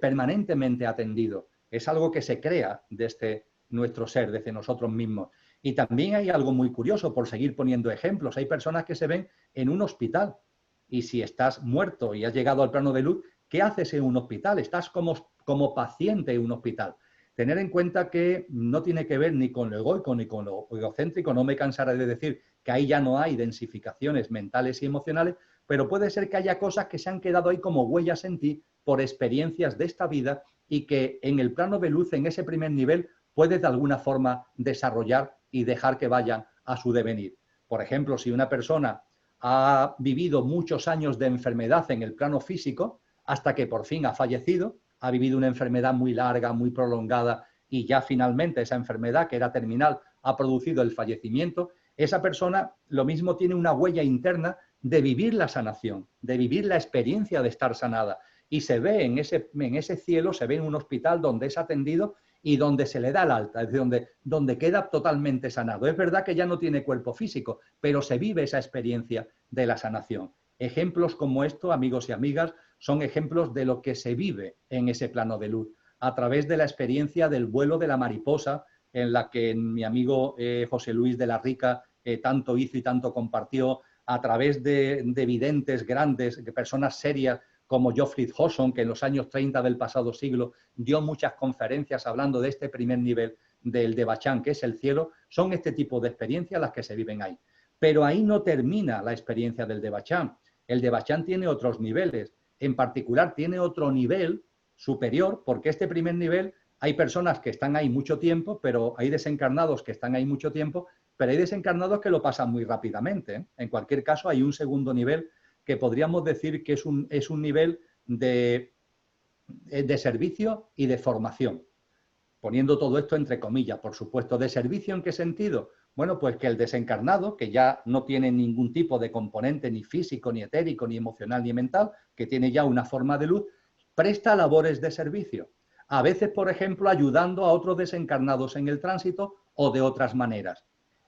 permanentemente atendido. Es algo que se crea desde nuestro ser, desde nosotros mismos. Y también hay algo muy curioso, por seguir poniendo ejemplos. Hay personas que se ven en un hospital y si estás muerto y has llegado al plano de luz, ¿qué haces en un hospital? Estás como paciente en un hospital. Tener en cuenta que no tiene que ver ni con lo egoico ni con lo egocéntrico. No me cansaré de decir que ahí ya no hay densificaciones mentales y emocionales, pero puede ser que haya cosas que se han quedado ahí como huellas en ti por experiencias de esta vida y que en el plano de luz, en ese primer nivel, puedes de alguna forma desarrollar y dejar que vayan a su devenir. Por ejemplo, si una persona ha vivido muchos años de enfermedad en el plano físico, hasta que por fin ha fallecido, ha vivido una enfermedad muy larga, muy prolongada, y ya finalmente esa enfermedad, que era terminal, ha producido el fallecimiento, esa persona lo mismo tiene una huella interna de vivir la sanación, de vivir la experiencia de estar sanada. Y se ve en ese cielo, se ve en un hospital donde es atendido y donde se le da el alta, es decir, donde queda totalmente sanado. Es verdad que ya no tiene cuerpo físico, pero se vive esa experiencia de la sanación. Ejemplos como esto, amigos y amigas, son ejemplos de lo que se vive en ese plano de luz, a través de la experiencia del vuelo de la mariposa, en la que mi amigo José Luis de la Rica tanto hizo y tanto compartió, a través de videntes grandes, de personas serias, como Geoffrey Hobson, que en los años 30 del pasado siglo dio muchas conferencias hablando de este primer nivel del Devachan, que es el cielo. Son este tipo de experiencias las que se viven ahí. Pero ahí no termina la experiencia del Devachan. El Devachan tiene otros niveles. En particular, tiene otro nivel superior, porque este primer nivel hay personas que están ahí mucho tiempo, pero hay desencarnados que están ahí mucho tiempo, pero hay desencarnados que lo pasan muy rápidamente. En cualquier caso, hay un segundo nivel que podríamos decir que es un nivel de servicio y de formación. Poniendo todo esto entre comillas, por supuesto. ¿De servicio en qué sentido? Bueno, pues que el desencarnado, que ya no tiene ningún tipo de componente ni físico, ni etérico, ni emocional, ni mental, que tiene ya una forma de luz, presta labores de servicio. A veces, por ejemplo, ayudando a otros desencarnados en el tránsito o de otras maneras.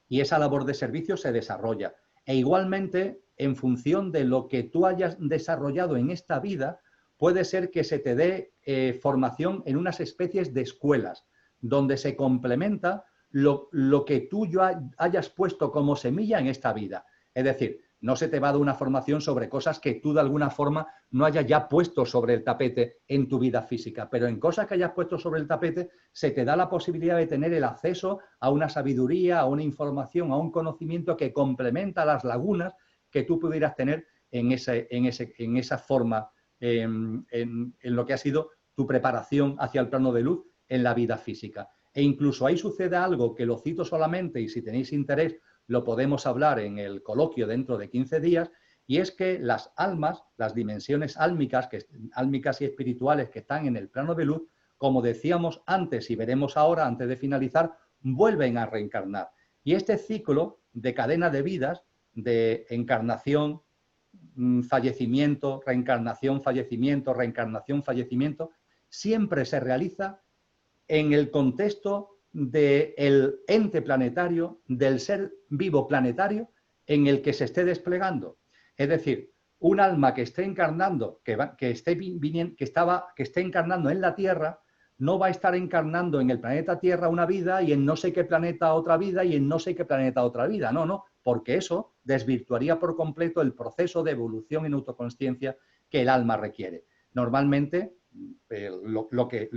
Y esa labor de servicio se desarrolla. E igualmente, en función de lo que tú hayas desarrollado en esta vida, puede ser que se te dé formación en unas especies de escuelas, donde se complementa lo que tú hayas puesto como semilla en esta vida. Es decir, no se te va a dar una formación sobre cosas que tú de alguna forma no hayas ya puesto sobre el tapete en tu vida física, pero en cosas que hayas puesto sobre el tapete se te da la posibilidad de tener el acceso a una sabiduría, a una información, a un conocimiento que complementa las lagunas que tú pudieras tener en esa forma, en lo que ha sido tu preparación hacia el plano de luz en la vida física. E incluso ahí sucede algo que lo cito solamente, y si tenéis interés lo podemos hablar en el coloquio dentro de 15 días, y es que las almas, las dimensiones álmicas y espirituales que están en el plano de luz, como decíamos antes y veremos ahora antes de finalizar, vuelven a reencarnar. Y este ciclo de cadena de vidas, de encarnación, fallecimiento, reencarnación, fallecimiento, siempre se realiza en el contexto del ente planetario, del ser vivo planetario en el que se esté desplegando. Es decir, un alma que esté encarnando, que esté encarnando en la Tierra, no va a estar encarnando en el planeta Tierra una vida y en no sé qué planeta otra vida y en no sé qué planeta otra vida. No, no, porque eso desvirtuaría por completo el proceso de evolución en autoconsciencia que el alma requiere. Normalmente, lo que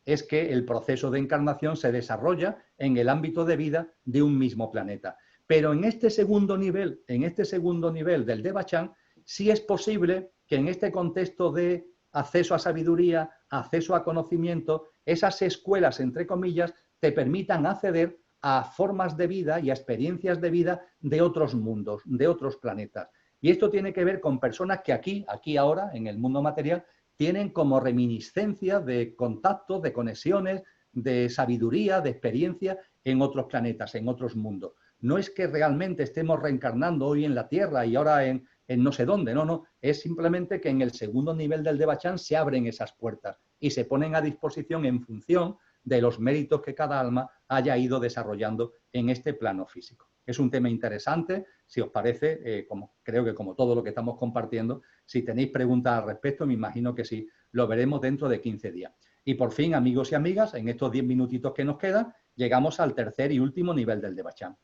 es que el proceso de encarnación se desarrolla en el ámbito de vida de un mismo planeta. Pero en este segundo nivel del Devachan, sí es posible que en este contexto de acceso a sabiduría, acceso a conocimiento, esas escuelas, entre comillas, te permitan acceder a formas de vida y a experiencias de vida de otros mundos, de otros planetas. Y esto tiene que ver con personas que aquí ahora, en el mundo material, tienen como reminiscencia de contactos, de conexiones, de sabiduría, de experiencia en otros planetas, en otros mundos. No es que realmente estemos reencarnando hoy en la Tierra y ahora en no sé dónde, no, es simplemente que en el segundo nivel del Devachan se abren esas puertas y se ponen a disposición en función de los méritos que cada alma haya ido desarrollando en este plano físico. Es un tema interesante, si os parece, creo que como todo lo que estamos compartiendo, si tenéis preguntas al respecto, me imagino que sí, lo veremos dentro de 15 días. Y por fin, amigos y amigas, en estos 10 minutitos que nos quedan, llegamos al tercer y último nivel del Devachan.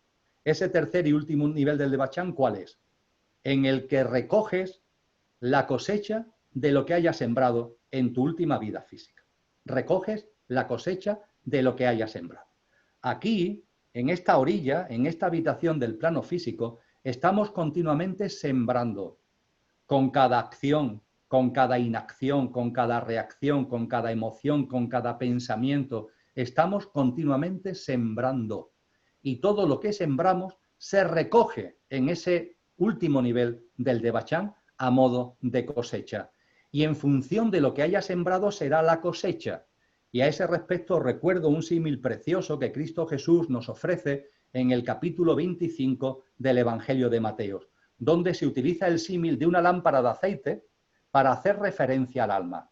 Ese tercer y último nivel del Devachan, ¿cuál es? En el que recoges la cosecha de lo que hayas sembrado en tu última vida física. Recoges la cosecha de lo que hayas sembrado. Aquí, en esta orilla, en esta habitación del plano físico, estamos continuamente sembrando con cada acción, con cada inacción, con cada reacción, con cada emoción, con cada pensamiento. Estamos continuamente sembrando. Y todo lo que sembramos se recoge en ese último nivel del Devachan a modo de cosecha. Y en función de lo que haya sembrado será la cosecha. Y a ese respecto recuerdo un símil precioso que Cristo Jesús nos ofrece en el capítulo 25 del Evangelio de Mateo, donde se utiliza el símil de una lámpara de aceite para hacer referencia al alma.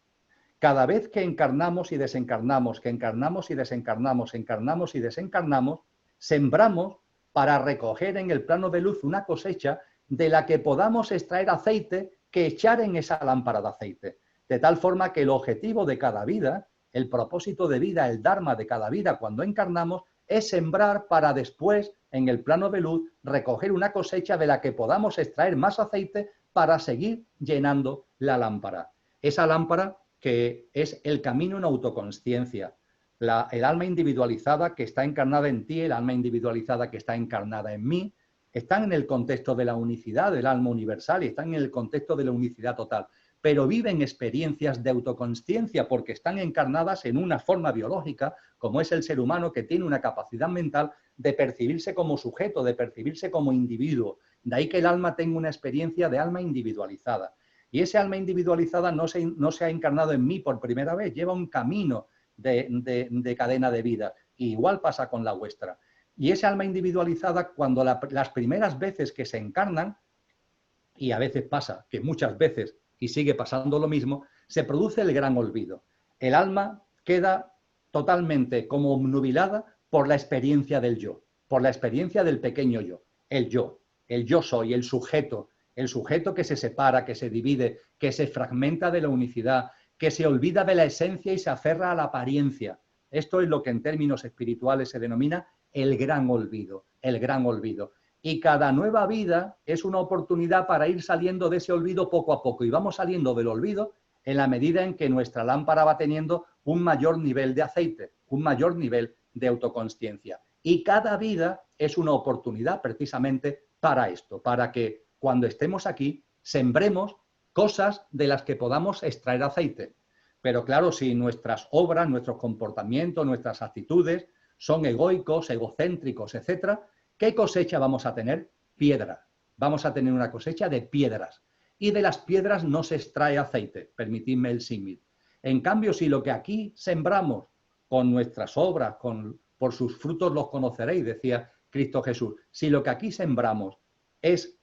Cada vez que encarnamos y desencarnamos, que encarnamos y desencarnamos, encarnamos y desencarnamos, sembramos para recoger en el plano de luz una cosecha de la que podamos extraer aceite que echar en esa lámpara de aceite. De tal forma que el objetivo de cada vida, el propósito de vida, el dharma de cada vida cuando encarnamos, es sembrar para después, en el plano de luz, recoger una cosecha de la que podamos extraer más aceite para seguir llenando la lámpara. Esa lámpara que es el camino en autoconsciencia, el alma individualizada que está encarnada en ti, el alma individualizada que está encarnada en mí, están en el contexto de la unicidad del alma universal y están en el contexto de la unicidad total, pero viven experiencias de autoconsciencia porque están encarnadas en una forma biológica, como es el ser humano, que tiene una capacidad mental de percibirse como sujeto, de percibirse como individuo. De ahí que el alma tenga una experiencia de alma individualizada. Y ese alma individualizada no se ha encarnado en mí por primera vez, lleva un camino de cadena de vida. Y igual pasa con la vuestra. Y ese alma individualizada, cuando las primeras veces que se encarnan, y a veces pasa que muchas veces, y sigue pasando lo mismo, se produce el gran olvido. El alma queda totalmente como obnubilada por la experiencia del yo, por la experiencia del pequeño yo, el yo soy, el sujeto, El sujeto que se separa, que se divide, que se fragmenta de la unicidad, que se olvida de la esencia y se aferra a la apariencia. Esto es lo que en términos espirituales se denomina el gran olvido, el gran olvido. Y cada nueva vida es una oportunidad para ir saliendo de ese olvido poco a poco. Y vamos saliendo del olvido en la medida en que nuestra lámpara va teniendo un mayor nivel de aceite, un mayor nivel de autoconsciencia. Y cada vida es una oportunidad precisamente para esto, para que cuando estemos aquí sembremos cosas de las que podamos extraer aceite. Pero claro, si nuestras obras, nuestros comportamientos, nuestras actitudes son egoicos, egocéntricos, etcétera, ¿qué cosecha vamos a tener? Piedra. Vamos a tener una cosecha de piedras. Y de las piedras no se extrae aceite, permitidme el símil. En cambio, si lo que aquí sembramos con nuestras obras, por sus frutos los conoceréis, decía Cristo Jesús, si lo que aquí sembramos es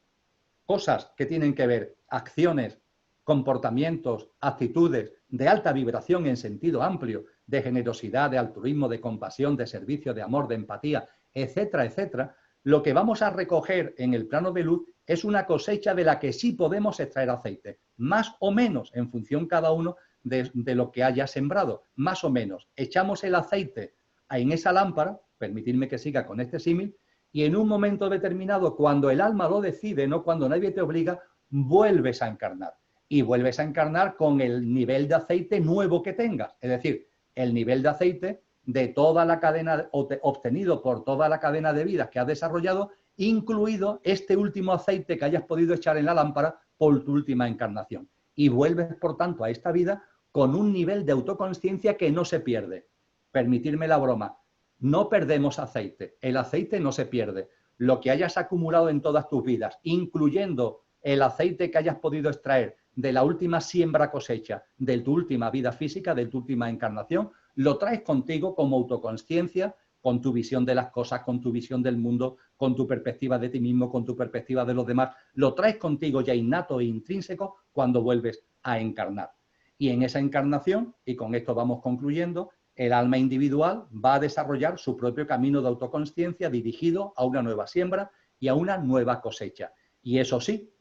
cosas que tienen que ver, acciones, comportamientos, actitudes de alta vibración en sentido amplio, de generosidad, de altruismo, de compasión, de servicio, de amor, de empatía, etcétera, etcétera, lo que vamos a recoger en el plano de luz es una cosecha de la que sí podemos extraer aceite, más o menos en función cada uno de lo que haya sembrado, más o menos. Echamos el aceite en esa lámpara, permitidme que siga con este símil, y en un momento determinado, cuando el alma lo decide, no cuando nadie te obliga, vuelves a encarnar. Y vuelves a encarnar con el nivel de aceite nuevo que tengas. Es decir, el nivel de aceite de toda la cadena, obtenido por toda la cadena de vidas que has desarrollado, incluido este último aceite que hayas podido echar en la lámpara por tu última encarnación. Y vuelves, por tanto, a esta vida con un nivel de autoconsciencia que no se pierde. Permitirme la broma. No perdemos aceite. El aceite no se pierde. Lo que hayas acumulado en todas tus vidas, incluyendo el aceite que hayas podido extraer de la última siembra cosecha, de tu última vida física, de tu última encarnación, lo traes contigo como autoconsciencia, con tu visión de las cosas, con tu visión del mundo, con tu perspectiva de ti mismo, con tu perspectiva de los demás. Lo traes contigo ya innato e intrínseco cuando vuelves a encarnar. Y en esa encarnación, y con esto vamos concluyendo, el alma individual va a desarrollar su propio camino de autoconsciencia dirigido a una nueva siembra y a una nueva cosecha. Y eso sí,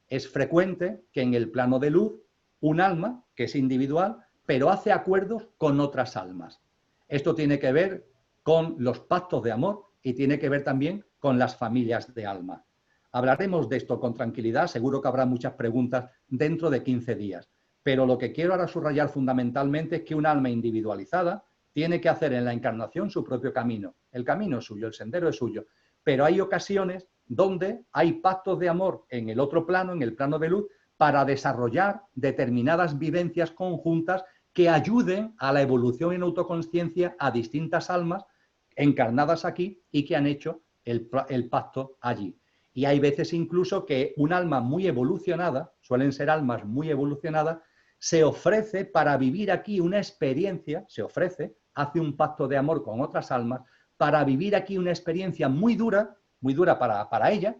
es frecuente que en el plano de luz un alma, que es individual, pero hace acuerdos con otras almas. Esto tiene que ver con los pactos de amor y tiene que ver también con las familias de alma. Hablaremos de esto con tranquilidad, seguro que habrá muchas preguntas dentro de 15 días. Pero lo que quiero ahora subrayar fundamentalmente es que un alma individualizada tiene que hacer en la encarnación su propio camino. El camino es suyo, el sendero es suyo. Pero hay ocasiones donde hay pactos de amor en el otro plano, en el plano de luz, para desarrollar determinadas vivencias conjuntas que ayuden a la evolución en autoconsciencia a distintas almas encarnadas aquí y que han hecho el pacto allí. Y hay veces incluso que un alma muy evolucionada, suelen ser almas muy evolucionadas, se ofrece para vivir aquí una experiencia, hace un pacto de amor con otras almas, para vivir aquí una experiencia muy dura para ella,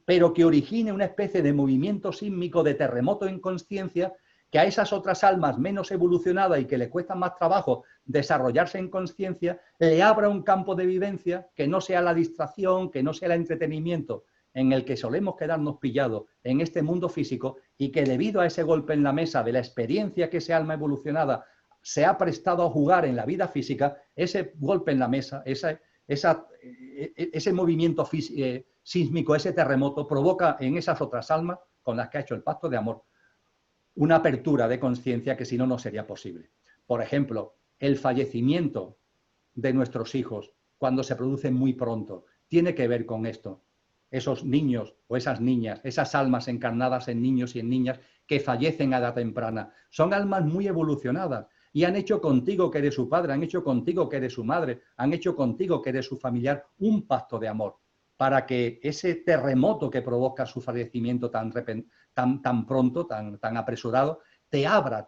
pero que origine una especie de movimiento sísmico, de terremoto en consciencia, que a esas otras almas menos evolucionadas y que le cuesta más trabajo desarrollarse en consciencia, le abra un campo de vivencia que no sea la distracción, que no sea el entretenimiento en el que solemos quedarnos pillados en este mundo físico y que debido a ese golpe en la mesa de la experiencia que esa alma evolucionada se ha prestado a jugar en la vida física, ese golpe en la mesa, ese movimiento sísmico, ese terremoto, provoca en esas otras almas con las que ha hecho el pacto de amor una apertura de conciencia que si no, no sería posible. Por ejemplo, el fallecimiento de nuestros hijos cuando se produce muy pronto tiene que ver con esto. Esos niños o esas niñas, esas almas encarnadas en niños y en niñas que fallecen a edad temprana, son almas muy evolucionadas y han hecho contigo que eres su padre, han hecho contigo que eres su madre, han hecho contigo que eres su familiar un pacto de amor para que ese terremoto que provoca su fallecimiento tan pronto, tan apresurado, te abra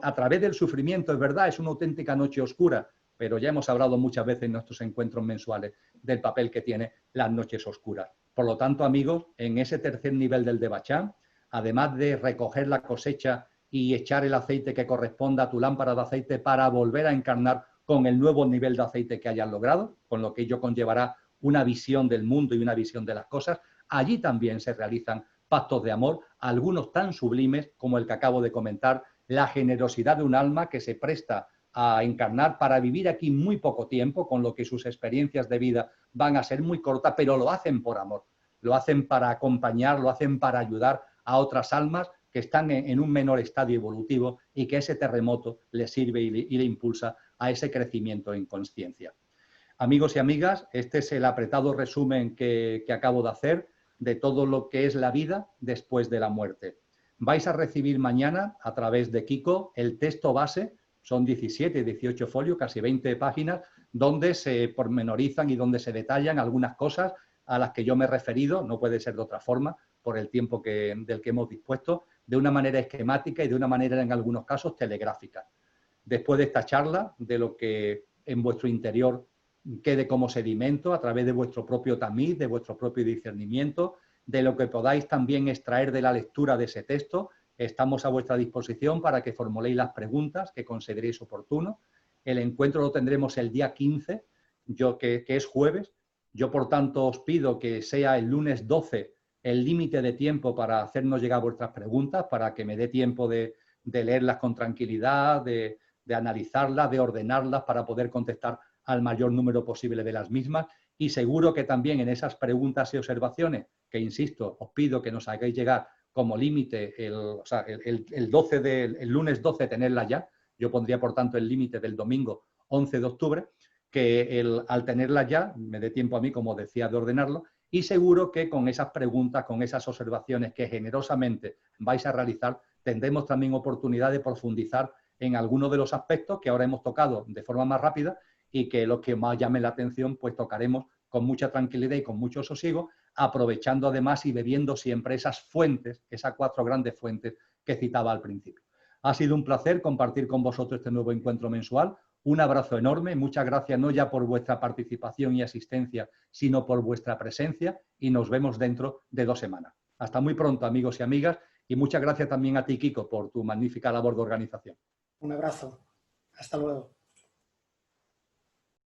a través del sufrimiento. Es verdad, es una auténtica noche oscura, pero ya hemos hablado muchas veces en nuestros encuentros mensuales del papel que tiene las noches oscuras. Por lo tanto, amigos, en ese tercer nivel del Devachan, además de recoger la cosecha y echar el aceite que corresponda a tu lámpara de aceite para volver a encarnar con el nuevo nivel de aceite que hayas logrado, con lo que ello conllevará una visión del mundo y una visión de las cosas, allí también se realizan pactos de amor, algunos tan sublimes como el que acabo de comentar, la generosidad de un alma que se presta a encarnar para vivir aquí muy poco tiempo, con lo que sus experiencias de vida van a ser muy cortas, pero lo hacen por amor, lo hacen para acompañar, lo hacen para ayudar a otras almas que están en un menor estadio evolutivo y que ese terremoto le sirve y le impulsa a ese crecimiento en conciencia. Amigos y amigas, este es el apretado resumen que acabo de hacer de todo lo que es la vida después de la muerte. Vais a recibir mañana, a través de Kiko, el texto base, son 17, 18 folios, casi 20 páginas, donde se pormenorizan y donde se detallan algunas cosas a las que yo me he referido, no puede ser de otra forma, por el tiempo del que hemos dispuesto, de una manera esquemática y de una manera, en algunos casos, telegráfica. Después de esta charla, de lo que en vuestro interior quede como sedimento a través de vuestro propio tamiz, de vuestro propio discernimiento, de lo que podáis también extraer de la lectura de ese texto. Estamos a vuestra disposición para que formuléis las preguntas que consideréis oportuno. El encuentro lo tendremos el día 15, que es jueves. Yo, por tanto, os pido que sea el lunes 12 el límite de tiempo para hacernos llegar vuestras preguntas, para que me dé tiempo de leerlas con tranquilidad, de analizarlas, de ordenarlas para poder contestar al mayor número posible de las mismas, y seguro que también en esas preguntas y observaciones, que insisto, os pido que nos hagáis llegar como límite el lunes 12 tenerlas ya, yo pondría por tanto el límite del domingo 11 de octubre, que al tenerlas ya me dé tiempo a mí, como decía, de ordenarlo, y seguro que con esas preguntas, con esas observaciones que generosamente vais a realizar, tendremos también oportunidad de profundizar en algunos de los aspectos que ahora hemos tocado de forma más rápida y que los que más llamen la atención pues tocaremos con mucha tranquilidad y con mucho sosiego, aprovechando además y bebiendo siempre esas fuentes, esas 4 grandes fuentes que citaba al principio. Ha sido un placer compartir con vosotros este nuevo encuentro mensual. Un abrazo enorme, muchas gracias no ya por vuestra participación y asistencia, sino por vuestra presencia, y nos vemos dentro de 2 semanas. Hasta muy pronto, amigos y amigas, y muchas gracias también a ti, Kiko, por tu magnífica labor de organización. Un abrazo. Hasta luego.